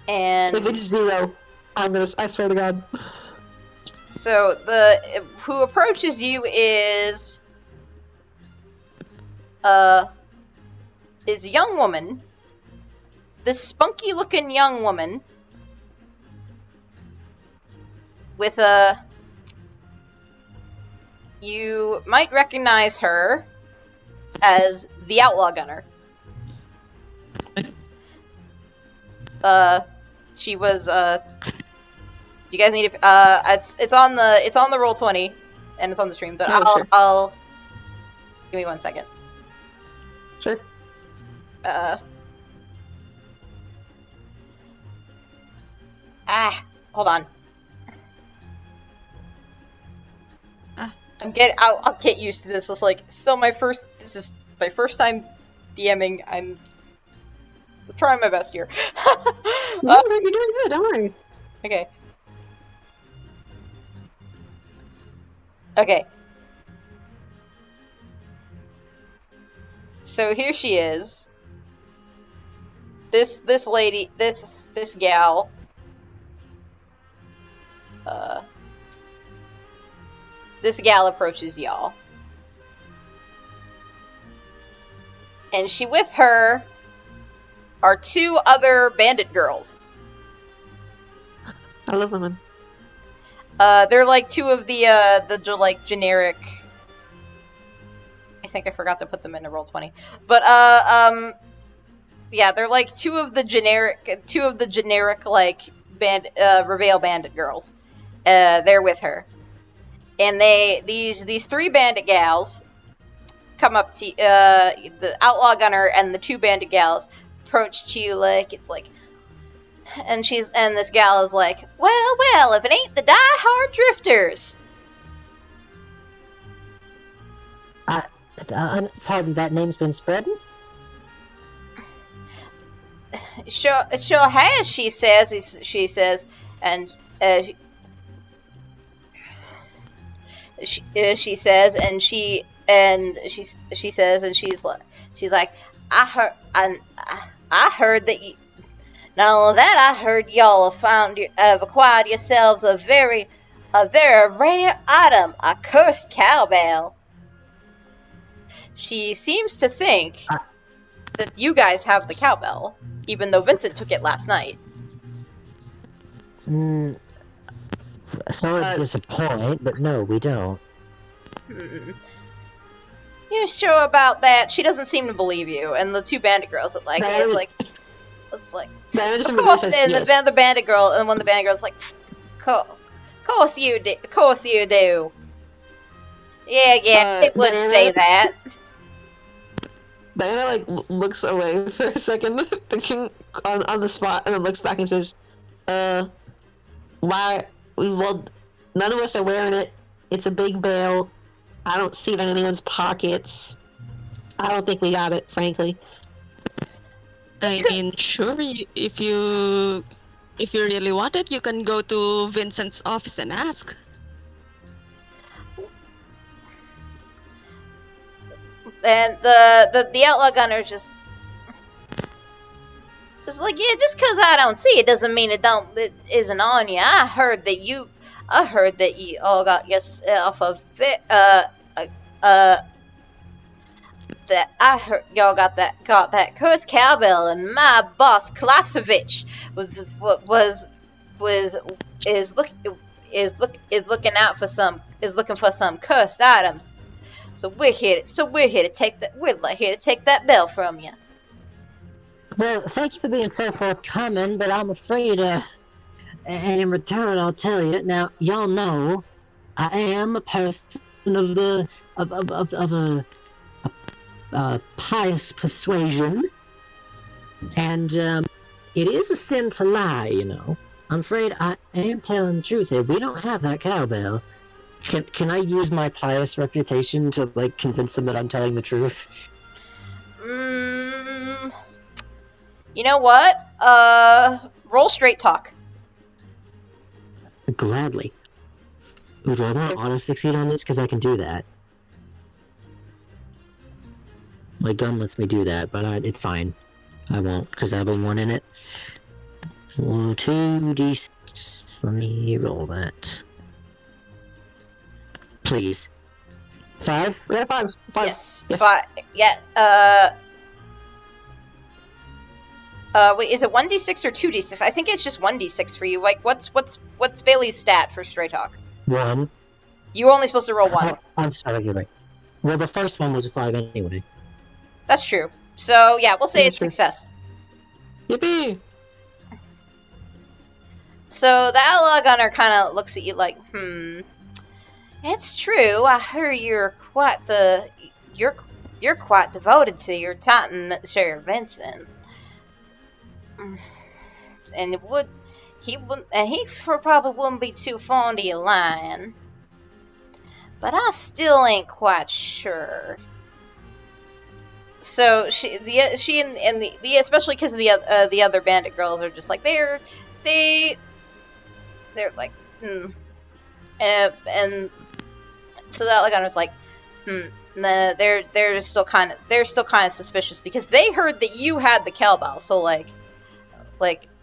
And If it's Zero, I swear to God. so who approaches you is a young woman. This spunky looking young woman with you might recognize her as the Outlaw Gunner. She was do you guys need to it's on the Roll20 and it's on the stream, but Oh, sure. I'll give me 1 second. Sure. Hold on. I'll get used to this. It's like my first time DMing. I'm trying my best here. No, you're doing good. Don't worry. Okay. Okay. So here she is. This lady, this gal. This gal approaches y'all. And with her are 2 other bandit girls. I love women. They're like 2 of the like generic. I think I forgot to put them in a Roll20. But yeah, they're like 2 of the generic like Rivayle bandit girls. They're with her. And these 3 bandit gals come up to the Outlaw Gunner and the 2 bandit gals approach you like it's like, and this gal is like, well, if it ain't the Diehard Drifters. Pardon, that name's been spreading? Sure has, she says, and she says, and she's like, I heard that you. Not only that, I heard y'all have acquired yourselves a very rare item, a cursed cowbell. She seems to think that you guys have the cowbell, even though Vincent took it last night. Sorry to disappoint, but no, we don't. You sure about that? She doesn't seem to believe you, and the two bandit girls are like, Diana- it's like, Diana just of immediately course, says and yes. the bandit girl, and one of the bandit girls like, course you do, course you do. Yeah, they would Diana- say that. Diana like looks away for a second, thinking on the spot, and then looks back and says, why? Well, none of us are wearing it. It's a big bell. I don't see it in anyone's pockets. I don't think we got it, frankly. I mean, sure, if you really want it, you can go to Vincent's office and ask. And the outlaw gunner just like, yeah, just cause I don't see it doesn't mean it isn't on you. I heard that you all got yourself that I heard y'all got that cursed cowbell, and my boss Klasevich is looking for some cursed items. So we're here to take that bell from you. Well, thank you for being so forthcoming, but I'm afraid, and in return, I'll tell you. Now, y'all know, I am a person of a pious persuasion, and it is a sin to lie, you know. I'm afraid I am telling the truth here. We don't have that cowbell. Can I use my pious reputation to like convince them that I'm telling the truth? You know what? Roll straight talk. Gladly. Ooh, do I want to auto succeed on this? Because I can do that. My gun lets me do that, but it's fine. I won't, because I have a 1 in it. 2d6. Let me roll that. Please. 5? Yeah, 5. Yes. Yes. 5. Yeah. Wait, is it 1d6 or 2d6? I think it's just 1d6 for you. Like, what's Bailey's stat for straight talk? 1. You were only supposed to roll 1. Oh, I'm sorry, you're right. Well, the first one was a 5 anyway. That's true. So yeah, we'll say That's it's true. success. Yippee! So the outlaw gunner kind of looks at you like, It's true. I heard you're quite devoted to your Titan, Sheriff Vincent. And he probably wouldn't be too fond of you lying. But I still ain't quite sure. So she and the especially because the other bandit girls are just like they're like and so that like I was like nah, they're still kind of suspicious because they heard that you had the cowbell, so like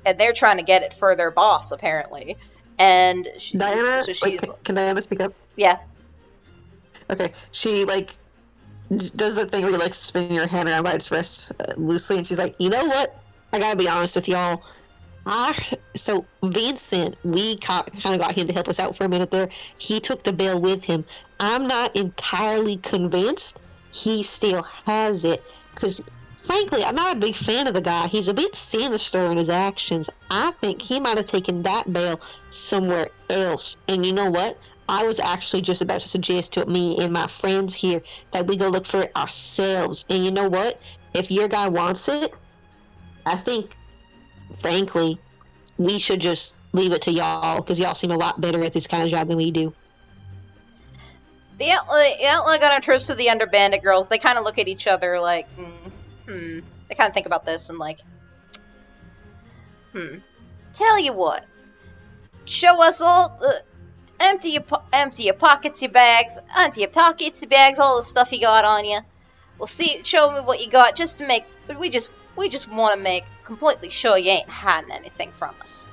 and they're trying to get it for their boss apparently, and Diana, so she's wait, can Diana speak up? Yeah. Okay, she like does the thing where you like spin your hand around by its wrist loosely, and she's like, you know what? I gotta be honest with y'all. So Vincent, we kind of got him to help us out for a minute there. He took the bell with him. I'm not entirely convinced he still has it, because frankly, I'm not a big fan of the guy. He's a bit sinister in his actions. I think he might have taken that bell somewhere else. And you know what? I was actually just about to suggest to me and my friends here that we go look for it ourselves. And you know what? If your guy wants it, I think, frankly, we should just leave it to y'all, because y'all seem a lot better at this kind of job than we do. The outlaw gunner turns to the under bandit girls. They kind of look at each other like, They kind of think about this and like, Tell you what. Show us all empty your pockets, your bags, all the stuff you got on you. We'll see. Show me what you got, just to make. We just want to make completely sure you ain't hiding anything from us.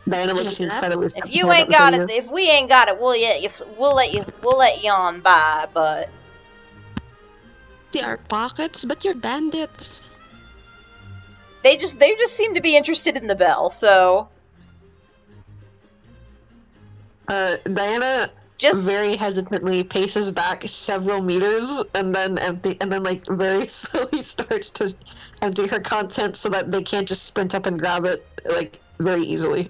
Diana looks incredibly. If you ain't got it, if we ain't got it, we'll let you on by. But They are pockets, but you're bandits. they just seem to be interested in the bell. So Diana Just very hesitantly paces back several meters and then like very slowly starts to empty her contents so that they can't just sprint up and grab it like very easily.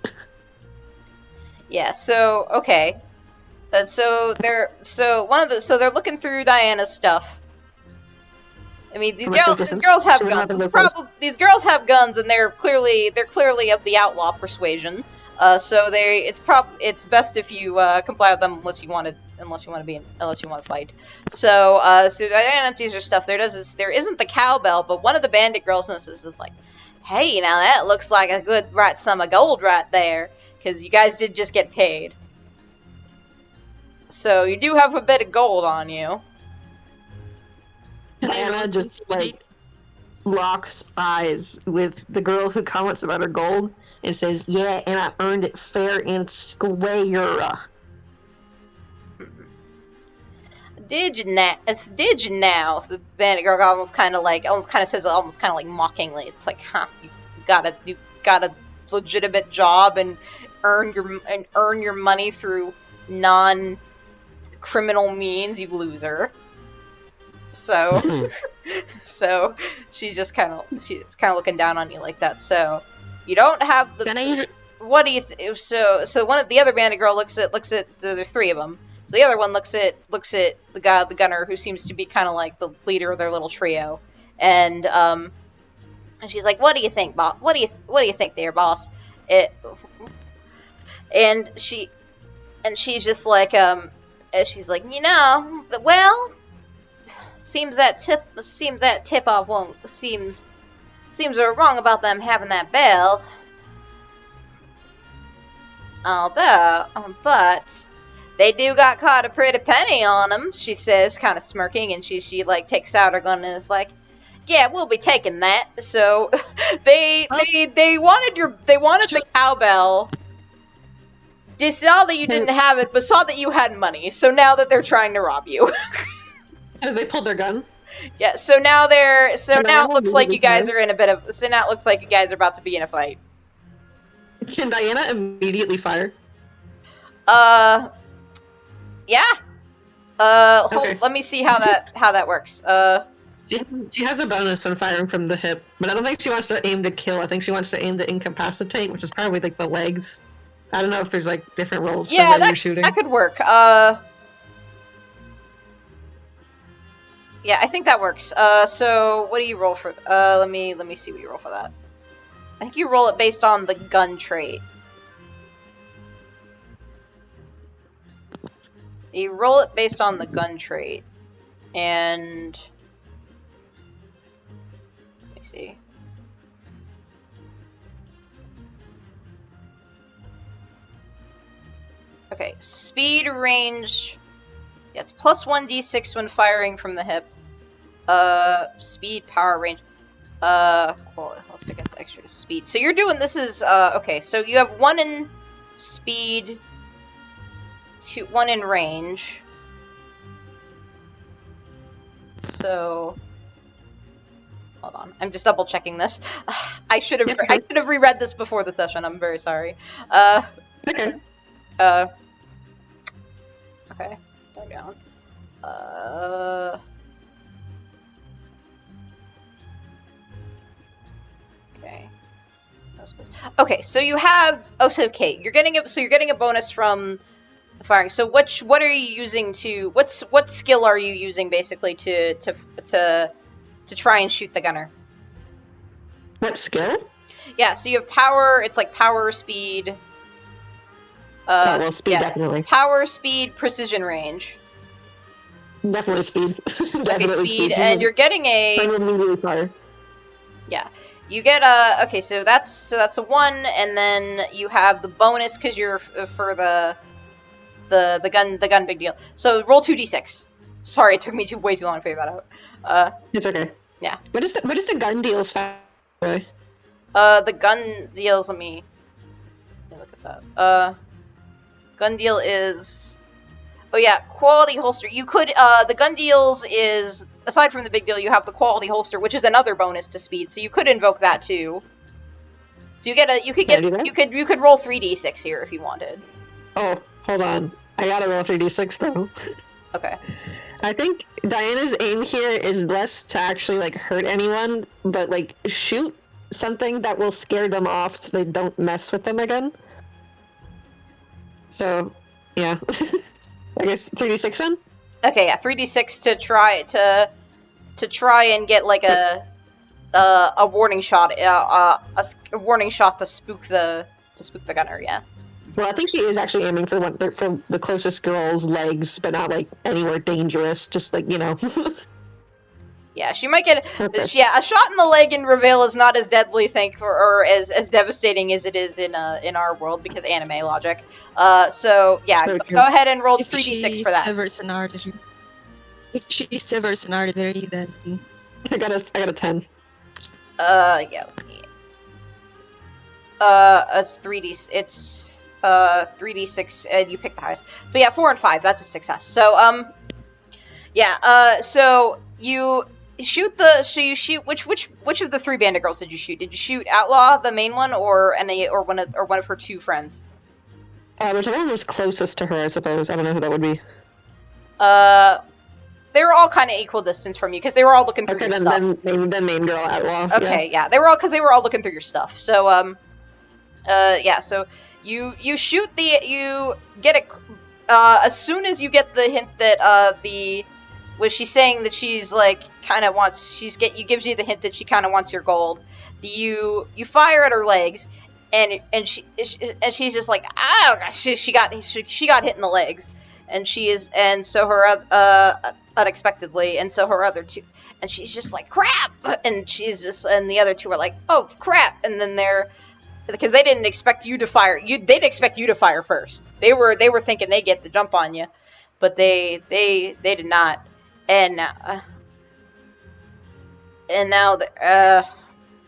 yeah. So okay. So they're looking through Diana's stuff. I mean, these From a safe girls distance. have She wouldn't let guns. them go close. These girls have guns, and they're clearly of the outlaw persuasion. So it's best if you comply with them unless you want to fight. So Diana empties her stuff. There isn't the cowbell, but one of the bandit girls notices is like, hey, now that looks like a good right sum of gold right there, because you guys did just get paid. So you do have a bit of gold on you. Diana just like locks eyes with the girl who comments about her gold and says, "Yeah, and I earned it fair and square." Did you now? The bandit girl almost kind of says mockingly. It's like, huh? You got a legitimate job and earn your money through non-criminal means, you loser. So, so she's kind of looking down on you like that. So, you don't have the. Can I? What do you? So one of the other bandit girl looks at. There's three of them. So the other one looks at the gunner, who seems to be kind of like the leader of their little trio, and she's like, "What do you think, boss? What do you think there, boss?" And she's just like, she's like, well. Seems that tip off won't seems we're wrong about them having that bell. Although, but they do got caught a pretty penny on them, she says, kind of smirking, and she like takes out her gun and is like, yeah, we'll be taking that. So they wanted the cowbell. They saw that you didn't have it, but saw that you had money. So now that they're trying to rob you. As they pulled their gun. Yeah, so now it looks like you guys are about to be in a fight. Can Diana immediately fire? Yeah. Okay. Let me see how that works. She has a bonus when firing from the hip, but I don't think she wants to aim to kill. I think she wants to aim to incapacitate, which is probably like the legs. I don't know if there's like different roles for where you're shooting. That could work. Yeah, I think that works. So what do you roll for? Let me see what you roll for that. I think you roll it based on the gun trait. You roll it based on the gun trait, and let me see. Okay, speed, range. Yeah, it's plus 1d6 when firing from the hip. Speed, power, range. Well, also gets extra speed. So you're doing this is okay. So you have 1 in speed, 1 in range. So hold on, I'm just double checking this. I should have reread this before the session. I'm very sorry. Okay. Okay. Down. Okay. Okay, so you have. Oh, so okay, you're getting a bonus from firing. So what are you using to? What skill are you using basically to try and shoot the gunner? What skill? Yeah. So you have power. It's like power, speed. Speed, definitely. Power, speed, precision, range. Definitely speed. Okay, speed, and you're getting a. Fire. Yeah, you get a. Okay, so that's a 1, and then you have the bonus because you're for the gun big deal. So roll 2d6. Sorry, it took me way too long to figure that out. It's okay. Yeah. What is the gun deals? The gun deals. Let me look at that. Gun deal is. Oh yeah, quality holster. You could the gun deals is aside from the big deal, you have the quality holster, which is another bonus to speed. So you could invoke that too. So you could roll 3d6 here if you wanted. Oh, hold on. I gotta roll 3d6 though. Okay. I think Diana's aim here is less to actually like hurt anyone, but like shoot something that will scare them off so they don't mess with them again. So, yeah. I guess 3d6 then? Okay, yeah, 3d6 to try and get like a warning shot, a warning shot to spook the gunner. Yeah. Well, I think she is actually aiming for the closest girl's legs, but not like anywhere dangerous. Just like, you know. Yeah, she might get. Okay. Yeah, a shot in the leg in Rivayle is not as deadly, or as devastating as it is in our world because anime logic. So yeah, So go ahead and roll If 3d6 she for that. severs an artery, if she severs an artery, then I got a 10. Yeah. It's 3d. It's 3d6, and you pick the highest. But yeah, 4 and 5. That's a success. So yeah. So you shoot which of the 3 bandit girls did you shoot? Did you shoot Outlaw, the main one, or one of her 2 friends? Whichever one was closest to her, I suppose. I don't know who that would be. They were all kind of equal distance from you because they were all looking through Okay, your then, stuff. then main girl Outlaw. Okay, yeah, they were all looking through your stuff. So yeah, so you shoot you get it as soon as you get the hint that she's saying that she's like kind of wants gives you the hint that she kind of wants your gold. You fire at her legs, and she's just like, oh gosh, she got hit in the legs, and so her unexpectedly, and so her other 2, and she's just like crap, and the other 2 are like, oh crap, and then because they didn't expect you to fire. They'd expect you to fire first. They were thinking they get the jump on you, but they did not. And now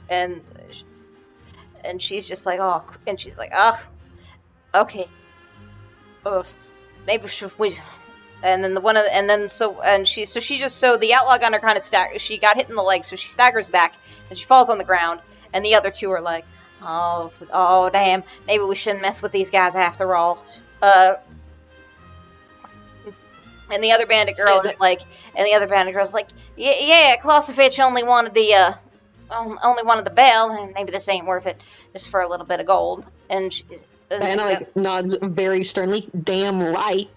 and she's just like, oh, and she's like, oh, okay, maybe we. And then the outlaw gunner kind of she got hit in the leg, so she staggers back and she falls on the ground. And the other 2 are like, oh, damn, maybe we shouldn't mess with these guys after all. And the other bandit girl is like, yeah, Clausewitz only wanted the bell, and maybe this ain't worth it, just for a little bit of gold. And Diana like nods very sternly. Damn right.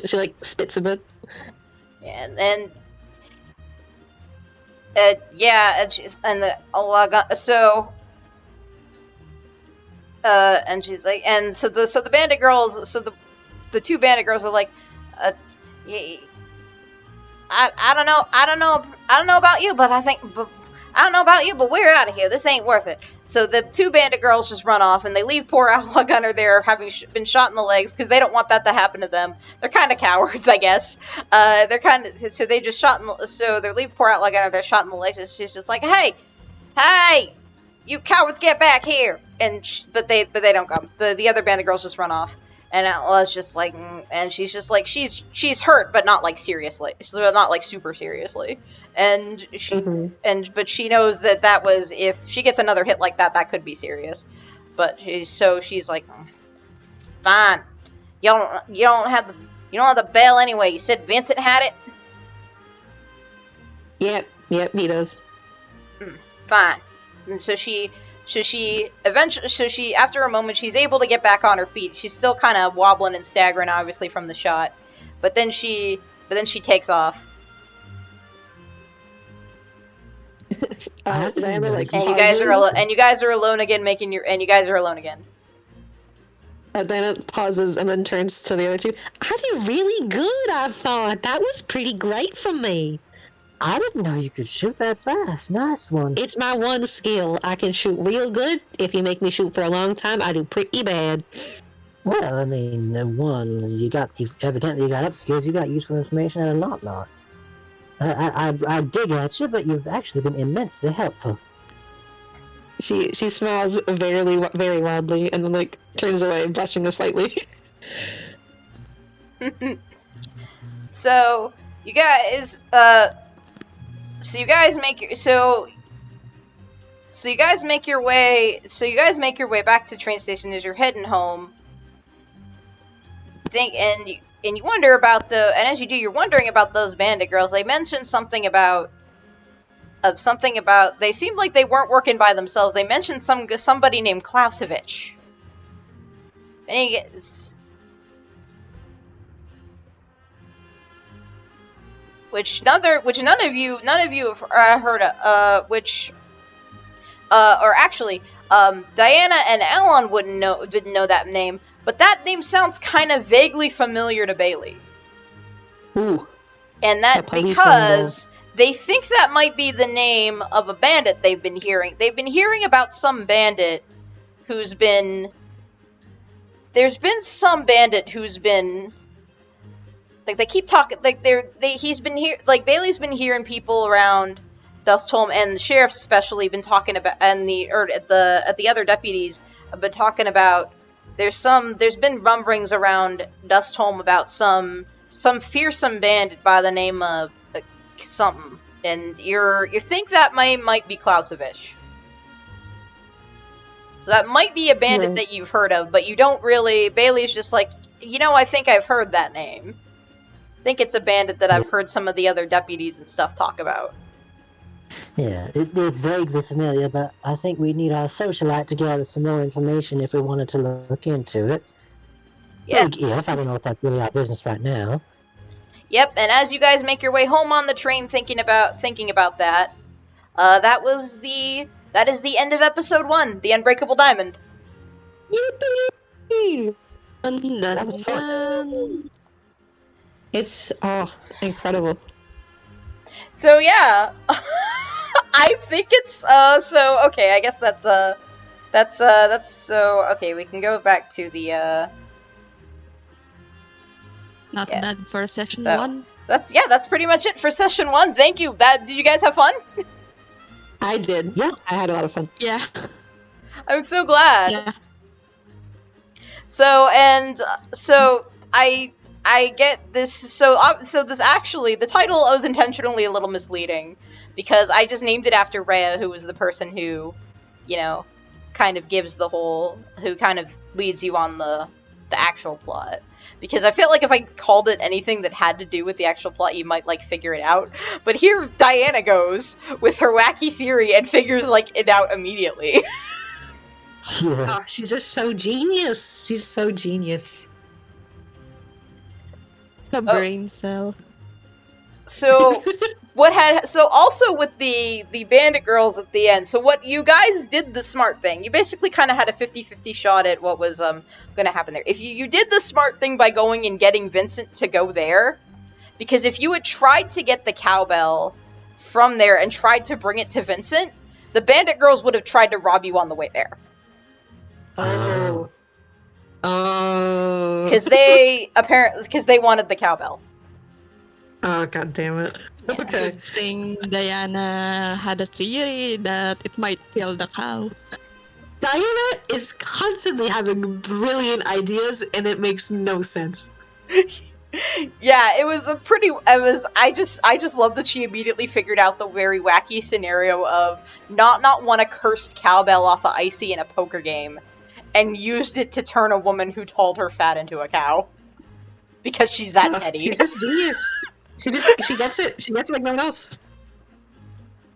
She like spits a bit. And then yeah, and she's and she's like, and so the bandit girls, so the 2 bandit girls are like, yeah, I don't know about you, but I don't know about you, but we're out of here. This ain't worth it. So the 2 bandit girls just run off, and they leave poor Outlaw Gunner there, having been shot in the legs, because they don't want that to happen to them. They're kind of cowards, I guess. So they just so they leave poor Outlaw Gunner there, shot in the legs, and she's just like, hey, you cowards, get back here! But they don't come. The other bandit girls just run off. And Outlaw's just like, and she's just like, she's hurt, but not like seriously, so not like super seriously. And but she knows that was, if she gets another hit like that could be serious. But she's like, fine, you don't have the bell anyway. You said Vincent had it. Yep, he does. Fine. And so she after a moment, she's able to get back on her feet. She's still kind of wobbling and staggering, obviously, from the shot. But then she takes off. Diana, like, And you guys are alone again, and you guys are alone again. Diana pauses and then turns to the other 2. I did really good, I thought. That was pretty great from me. I didn't know you could shoot that fast. Nice one. It's my one skill. I can shoot real good. If you make me shoot for a long time, I do pretty bad. Well, I mean, you evidently got up skills, you got useful information, and not. I dig at you, but you've actually been immensely helpful. She smiles very, very wildly and then like turns away, blushing slightly. So you guys make your way back to the train station as you're heading home. think, and you wonder about and as you do, you're wondering about those bandit girls. They mentioned something about they seemed like they weren't working by themselves. They mentioned somebody named Klausovich. And he gets, which none of you have heard of, or actually, Diana and Alon didn't know that name, but that name sounds kind of vaguely familiar to Bailey. Ooh. And that because they think that might be the name of a bandit they've been hearing. They've been hearing about some bandit who's been... There's been some bandit who's been... Like, they keep talking... Like, he's been here... Like, Bailey's been hearing people around Dustholm, and the sheriff especially been talking about... And the other deputies have been talking about... There's been rumblings around Dustholm about some fearsome bandit by the name of something, and you think that might be Klausovich. So that might be a bandit that you've heard of, but you don't really. Bailey's just like, I think I've heard that name. I think it's a bandit that I've heard some of the other deputies and stuff talk about. Yeah, it's vaguely familiar, but I think we need our socialite to gather some more information if we wanted to look into it. Yeah. If I don't know if that's really our business right now. Yep, and as you guys make your way home on the train thinking about that, that is the end of episode 1, The Unbreakable Diamond. Yippee! That was fun. It's incredible. So yeah, I think it's okay. I guess that's so okay. We can go back to the Not bad for session So- 1. So that's pretty much it for session 1. Thank you. Did you guys have fun? I did. Yeah, I had a lot of fun. Yeah. I'm so glad. Yeah. So I get this. So this actually, the title was intentionally a little misleading because I just named it after Rheya, who was the person who, kind of leads you on the actual plot. Because I felt like if I called it anything that had to do with the actual plot, you might, figure it out. But here Diana goes with her wacky theory and figures, it out immediately. Yeah. Oh, she's just so genius. She's so genius. The brain cell. So, also with the bandit girls at the end, so what you guys did the smart thing. You basically kind of had a 50-50 shot at what was going to happen there. If you did the smart thing by going and getting Vincent to go there, because if you had tried to get the cowbell from there and tried to bring it to Vincent, the bandit girls would have tried to rob you on the way there. Oh. Oh. Because they wanted the cowbell. Oh, god damn it. Okay. Good thing Diana had a theory that it might kill the cow. Diana is constantly having brilliant ideas, and it makes no sense. Yeah, I just love that she immediately figured out the very wacky scenario of not want a cursed cowbell off of Icy in a poker game, and used it to turn a woman who told her fat into a cow. Because she's that petty. She's just genius. She gets it. She gets it like no one else.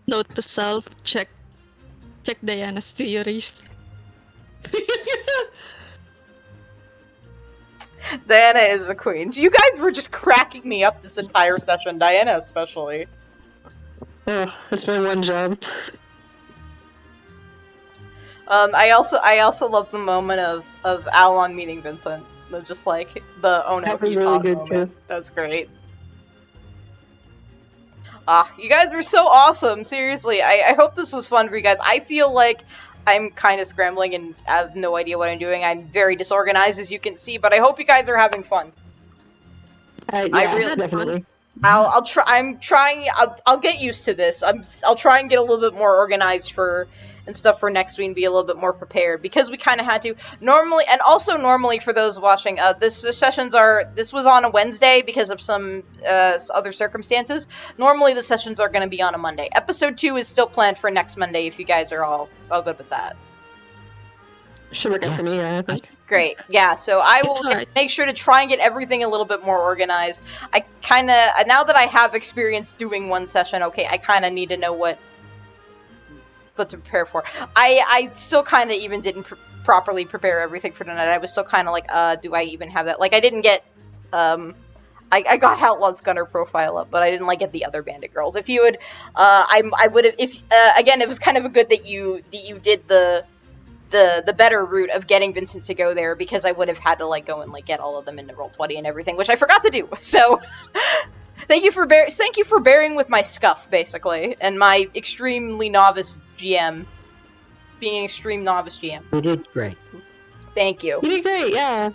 Note to self, check Diana's theories. Diana is the queen. You guys were just cracking me up this entire session, Diana especially. Oh, it's my one job. I also love the moment of Alon meeting Vincent. Just the oh no, That was he's really hot good moment. too. That's great. You guys were so awesome. Seriously, I hope this was fun for you guys. I feel like I'm kind of scrambling and I have no idea what I'm doing. I'm very disorganized, as you can see, but I hope you guys are having fun. Yeah, I really- definitely. I'll try. I'm trying. I'll get used to this. I'll try and get a little bit more organized and stuff for next week and be a little bit more prepared because we kind of had to normally for those watching. This was on a Wednesday because of some other circumstances. Normally the sessions are going to be on a Monday. Episode 2 is still planned for next Monday if you guys are all good with that. Should work out for me, I think. Great. Yeah, so I will It's alright. make sure to try and get everything a little bit more organized. I kind of, now that I have experience doing one session, okay, I kind of need to know what to prepare for. I still kind of even didn't properly prepare everything for tonight. I was still kind of like, do I even have that? Like, I didn't get, I got Outlaw's Gunner profile up, but I didn't, like, get the other Bandit girls. If you would, I would have, if, again, it was kind of good that you did the better route of getting Vincent to go there, because I would have had to, like, go and, like, get all of them into Roll20 and everything, which I forgot to do. So thank you for bearing with my scuff, basically, and my extremely novice GM, being an extreme novice GM. You did great. Thank you. You did great, yeah.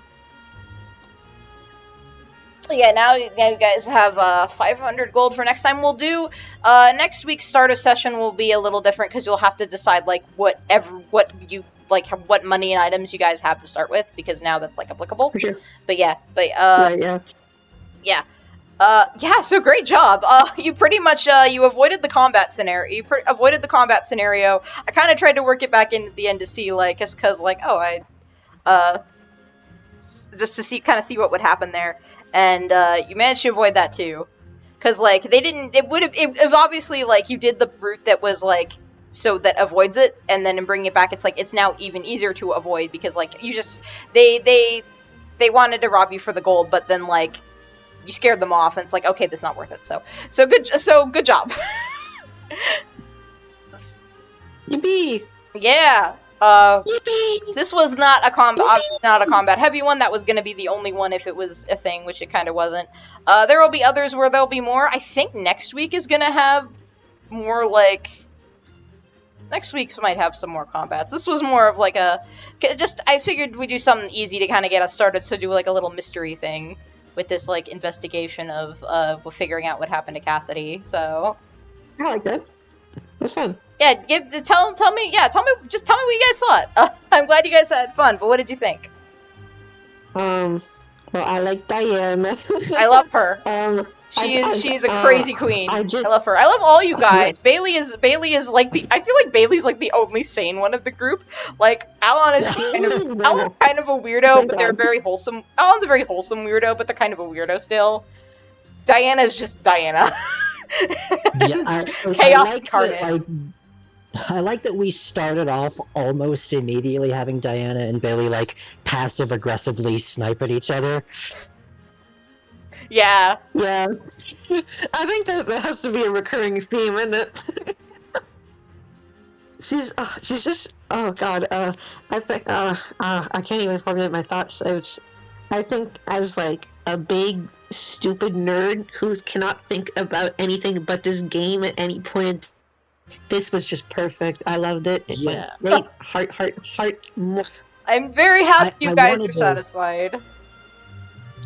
Yeah, now you guys have 500 gold for next time. We'll do next week's starter session will be a little different, because you'll have to decide, like, what money and items you guys have to start with, because now that's, like, applicable. For sure. But yeah, Right, yeah. yeah. Yeah, so great job. You pretty much, you avoided the combat scenario. Avoided the combat scenario. I kind of tried to work it back in at the end to see, like, just because, like, just to see what would happen there. And, you managed to avoid that, too. Because, like, it was obviously, like, you did the route that was, like, so that avoids it, and then in bringing it back, it's, like, it's now even easier to avoid, because, like, you just, they wanted to rob you for the gold, but then, like, you scared them off, and it's like, okay, that's not worth it. So good job. Yippee! Yeah. Yippee! This was not a combat heavy one. That was going to be the only one if it was a thing, which it kind of wasn't. There will be others where there'll be more. I think next week is going to have more, like, next week's might have some more combats. This was more of like I figured we'd do something easy to kind of get us started, so do like a little mystery thing with this, like, investigation of figuring out what happened to Cassidy. So I like that. That's fun. yeah, tell me what you guys thought. I'm glad you guys had fun, but what did you think? Well, I like Diane. I love her. She's a I crazy queen. I just- love her. I love all you guys. Bailey is like I feel like Bailey's like the only sane one of the group. Like Alon is Alon's kind of a weirdo, but they're very wholesome. Alon's a very wholesome weirdo, but they're kind of a weirdo still. Diana is just Diana. Yeah, Chaos I like incarnate. I like that we started off almost immediately having Diana and Bailey, like, passive-aggressively snipe at each other. Yeah. Yeah. I think that has to be a recurring theme, isn't it? she's just, oh god, I think, I can't even formulate my thoughts. I think as, like, a big, stupid nerd who cannot think about anything but this game at any point, this was just perfect. I loved it. It went great. Heart. I'm very happy you I guys wanted are to- satisfied.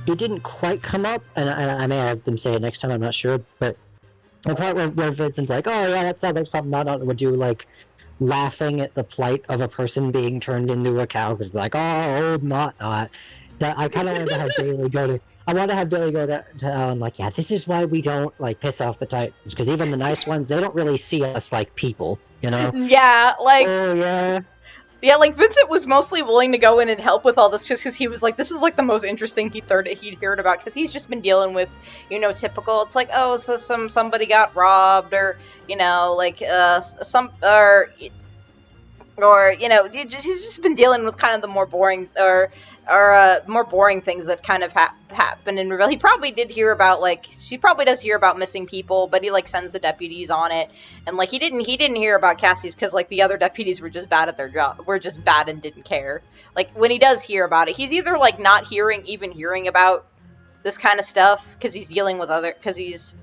It didn't quite come up, and I may have them say it next time, I'm not sure, but the part where Vincent's like, oh yeah, that sounds like something I would do, like, laughing at the plight of a person being turned into a cow, because like, oh, old not. That I kind of wanted to have Bailey go to, Alan, like, yeah, this is why we don't, like, piss off the Titans, because even the nice ones, they don't really see us like people, you know? Yeah, like, Oh yeah. yeah, like, Vincent was mostly willing to go in and help with all this just because he was like, this is, like, the most interesting he'd heard about, because he's just been dealing with, you know, typical, it's like, oh, so somebody got robbed, or, you know, like, or, you know, he's just been dealing with kind of the more boring, or more boring things that kind of happen in Rivayle. He probably did hear about, like, he probably does hear about missing people, but he, like, sends the deputies on it, and, like, he didn't hear about Cassie's because, like, the other deputies were just bad at their job, were just bad and didn't care. Like, when he does hear about it, he's either, like, not hearing about this kind of stuff because he's dealing with because he's,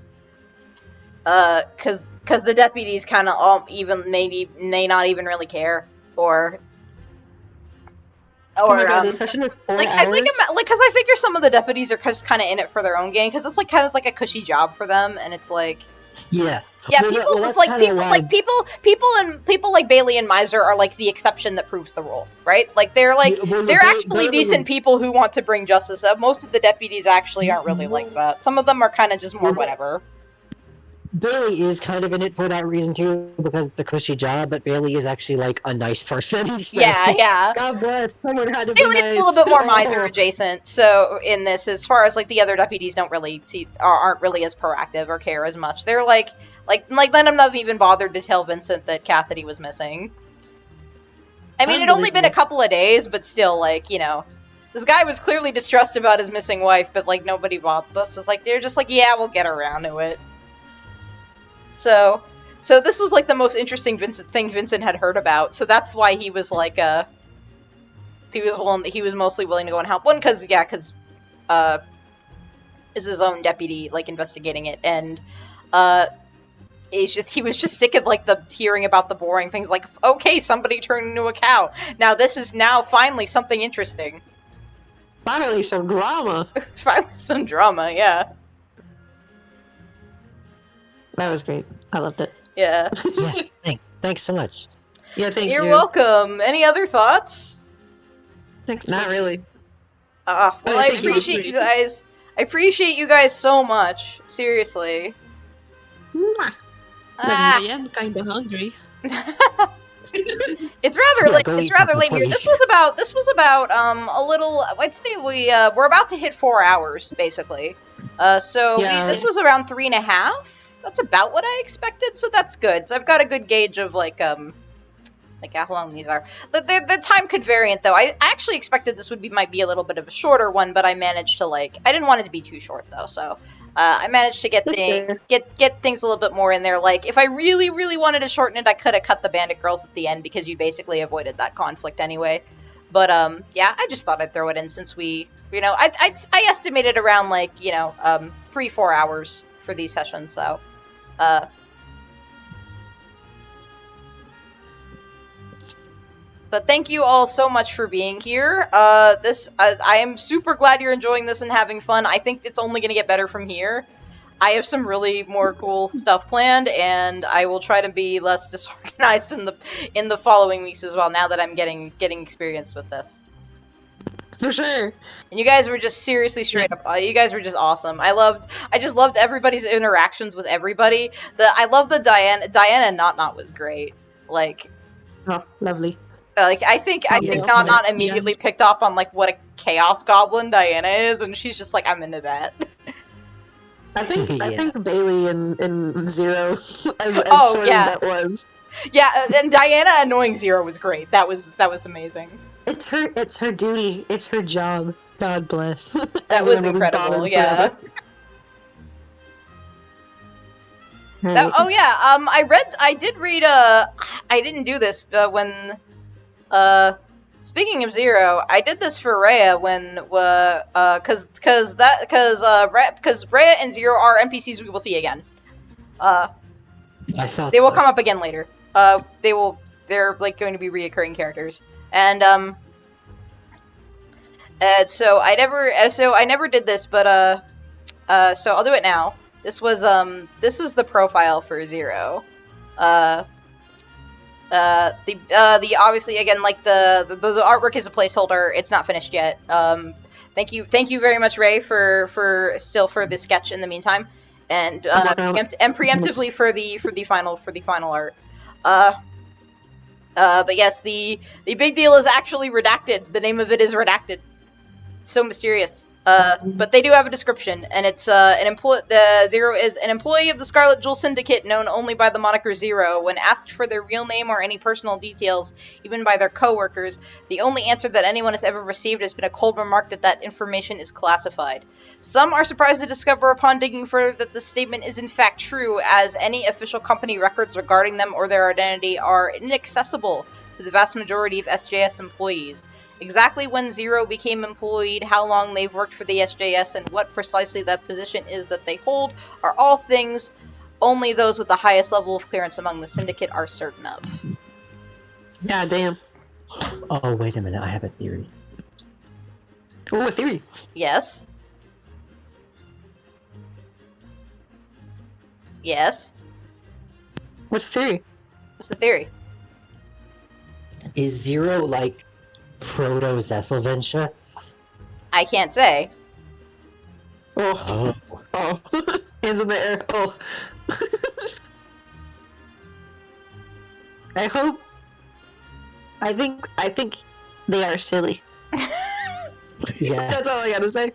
because the deputies kind of all even may not even really care, or Oh my god, this session was 4 like, hours? I think, like, because I figure some of the deputies are just kind of in it for their own gain, because it's, like, kind of like a cushy job for them, and it's like, Yeah. yeah, Well, people, well, it's that's like, kinda people like Bailey and Miser are, like, the exception that proves the rule, right? Like, they're, like, Yeah, well, they're Bailey- actually Bailey decent was- people who want to bring justice up. Most of the deputies actually aren't really like that. Some of them are kind of just more Well, whatever. Bailey is kind of in it for that reason too, because it's a cushy job, but Bailey is actually like a nice person. So. Yeah. God bless. Someone had to be Bailey's nice. a little bit more Oh. miser adjacent, so in this, as far as like the other deputies don't really aren't really as proactive or care as much. They're like then I'm not even bothered to tell Vincent that Cassidy was missing. I mean, it'd only been a couple of days, but still, like, you know, this guy was clearly distressed about his missing wife, but like nobody bothered us. Was like they're just like, yeah, we'll get around to it. So this was like the most interesting thing Vincent had heard about. So that's why he was like, he was mostly willing to go and help. One, because is his own deputy like investigating it, and he was just sick of like hearing about the boring things. Like, okay, somebody turned into a cow. Now this is finally something interesting. Finally, some drama. Finally, some drama. Yeah. That was great. I loved it. Yeah. Yeah, thanks so much. Yeah, thank You're you. welcome. Any other thoughts? Thanks. Not really. Well, I thank you. appreciate you guys. I appreciate you guys so much. Seriously. Mwah. I am kind of hungry. It's rather Yeah, late. go It's eat rather something, late here. please. This was about a little. I'd say we're about to hit 4 hours basically. Yeah. This was around 3.5. That's about what I expected, so that's good. So I've got a good gauge of like how long these are. The time could variant though. I actually expected this might be a little bit of a shorter one, but I managed to I didn't want it to be too short though, so I managed to get That's fair. get things a little bit more in there. Like if I really wanted to shorten it, I could have cut the bandit girls at the end because you basically avoided that conflict anyway. But yeah, I just thought I'd throw it in since we, I estimated around 3-4 hours for these sessions, so But thank you all so much for being here. I am super glad you're enjoying this and having fun. I think it's only going to get better from here. I have some really more cool stuff planned, and I will try to be less disorganized in the following weeks as well. Now that I'm getting experienced with this. For sure. And you guys were just seriously straight up. You guys were just awesome. I just loved everybody's interactions with everybody. I love the Diana Not was great. Like, Oh, lovely. I think Not immediately picked up on what a chaos goblin Diana is, and she's just like, I'm into that. I think Yeah. I think Bailey in Zero as short as that was. Yeah, and Diana annoying Zero was great. That was amazing. It's her duty. It's her job. God bless. That was Everyone will be incredible. bothered Yeah. forever. Right. I did read I didn't do this when speaking of Zero, I did this for Rheya when because Rheya and Zero are NPCs we will see again. I thought They will so. come up again later. They're going to be reoccurring characters. And so I never did this, but so I'll do it now. This was the profile for Zero. The obviously again the artwork is a placeholder. It's not finished yet. Thank you very much, Ray, for the sketch in the meantime, and preemptively for the final art. But yes, the big deal is actually redacted. The name of it is redacted. So mysterious. But they do have a description, and it's Zero is an employee of the Scarlet Jewel Syndicate known only by the moniker Zero. When asked for their real name or any personal details, even by their co-workers, the only answer that anyone has ever received has been a cold remark that information is classified. Some are surprised to discover upon digging further that this statement is in fact true, as any official company records regarding them or their identity are inaccessible to the vast majority of SJS employees. Exactly when Zero became employed, how long they've worked for the SJS, and what precisely that position is that they hold are all things only those with the highest level of clearance among the Syndicate are certain of. God damn. Oh, wait a minute, I have a theory. Oh, a theory. Yes? Yes? What's the theory? What's the theory? Is Zero like proto-Zesselvensha? I can't say. Oh. Oh. Oh. Hands in the air. Oh. I hope. I think they are silly. Yeah. That's all I gotta say.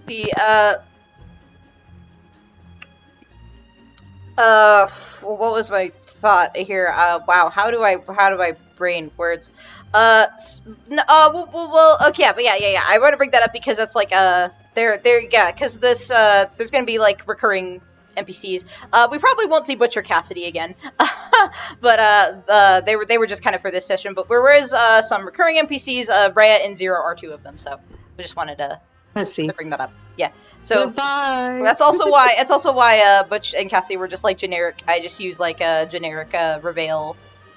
The what was my thought here? Wow, how do I brain words? Okay, yeah, but yeah. I want to bring that up because that's like yeah, because this there's gonna be like recurring NPCs. We probably won't see Butcher Cassidy again, but they were just kind of for this session. But there is some recurring NPCs. Rheya and Zero are two of them, so we just wanted to Let's see. bring that up. Yeah, so. Goodbye. That's also why Butch and Cassie were just like generic. I just use like a generic Rivayle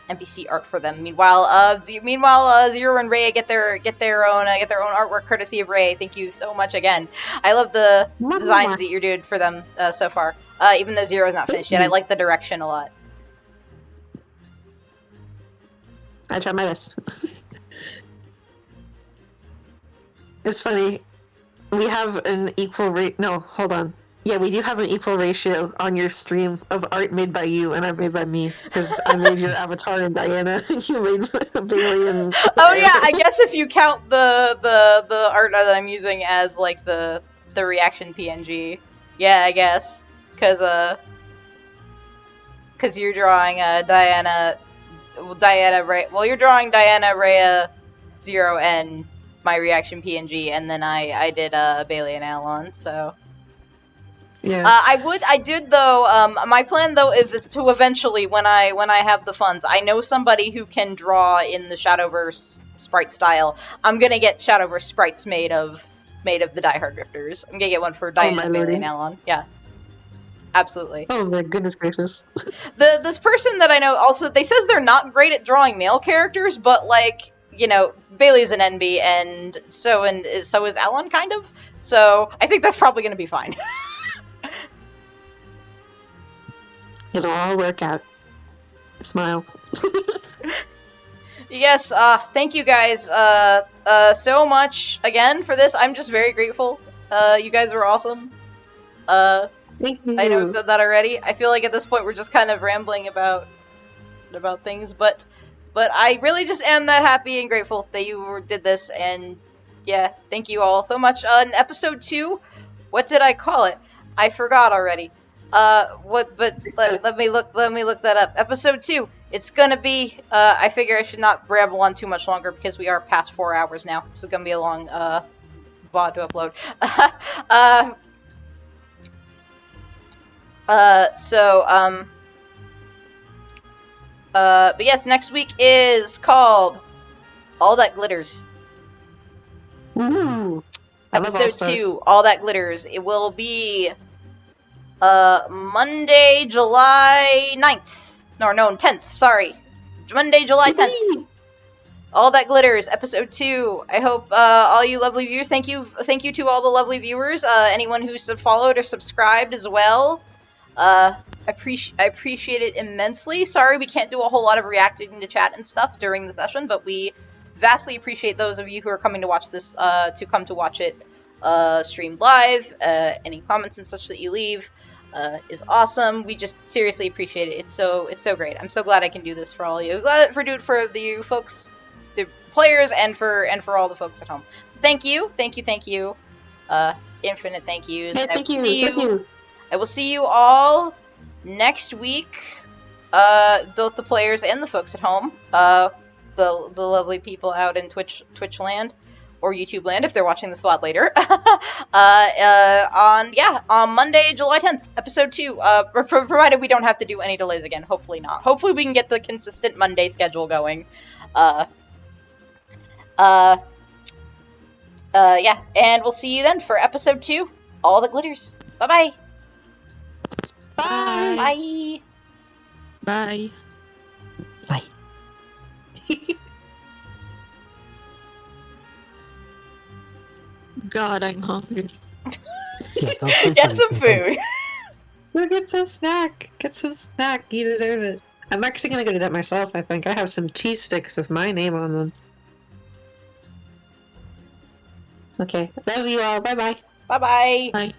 NPC art for them. Meanwhile, Zero and Rheya get their own artwork courtesy of Ray. Thank you so much again. I love the designs that you're doing for them so far. Even though Zero's not finished yet, I like the direction a lot. I try my best. It's funny. We have an equal rate. No, hold on. Yeah, we do have an equal ratio on your stream of art made by you and art made by me. Because I made your avatar and Diana, and you made Bailey and. Oh yeah, I guess if you count the art that I'm using as like the reaction PNG, yeah, I guess, because you're drawing you're drawing Diana, Rheya, Zero, and my reaction PNG, and then I did Bailey and Alon, so. Yeah. I did though. My plan though is to eventually, when I have the funds, I know somebody who can draw in the Shadowverse sprite style. I'm gonna get Shadowverse sprites made of the Diehard Drifters. I'm gonna get one for Diana, Bailey, and Alon. Yeah, absolutely. Oh my goodness gracious. This person that I know also, they says they're not great at drawing male characters, but like, you know, Bailey's an NB, and so is Alon, kind of. So I think that's probably gonna be fine. It'll all work out. Smile. Yes, thank you guys so much again for this. I'm just very grateful. You guys were awesome. Thank you. I know I've said that already. I feel like at this point we're just kind of rambling about things, but I really just am that happy and grateful that you did this, and yeah, thank you all so much. In episode 2, what did I call it? I forgot already. Let me look that up. Episode 2. It's gonna be, I figure I should not ramble on too much longer because we are past 4 hours now. This is gonna be a long, VOD to upload. But yes, next week is called All That Glitters. Ooh. Episode 2, All That Glitters. It will be Monday, July 9th. No, 10th, sorry. Monday, July 10th. All That Glitters, episode 2. I hope all you lovely viewers, thank you to all the lovely viewers, anyone who's followed or subscribed as well. I appreciate it immensely. Sorry we can't do a whole lot of reacting to chat and stuff during the session, but we vastly appreciate those of you who are coming to watch this, to come to watch it streamed live. Any comments and such that you leave is awesome. We just seriously appreciate it. It's so great. I'm so glad I can do this for all of you. I'm glad for it for the folks, the players, and for all the folks at home. So thank you. Infinite thank yous. Yes, thank you. I will see you all next week. Both the players and the folks at home. The lovely people out in Twitch land. Or YouTube land if they're watching this VOD later. On Monday, July 10th, episode 2. Provided we don't have to do any delays again. Hopefully not. Hopefully we can get the consistent Monday schedule going. Yeah, and we'll see you then for episode 2, All That Glitters. Bye-bye. Bye. Bye. Bye. Bye. God, I'm hungry. Yeah, go play Get some something. food. Go get some snack. Get some snack. You deserve it. I'm actually gonna go do that myself, I think. I have some cheese sticks with my name on them. Okay. Love you all. Bye bye. Bye bye. Bye.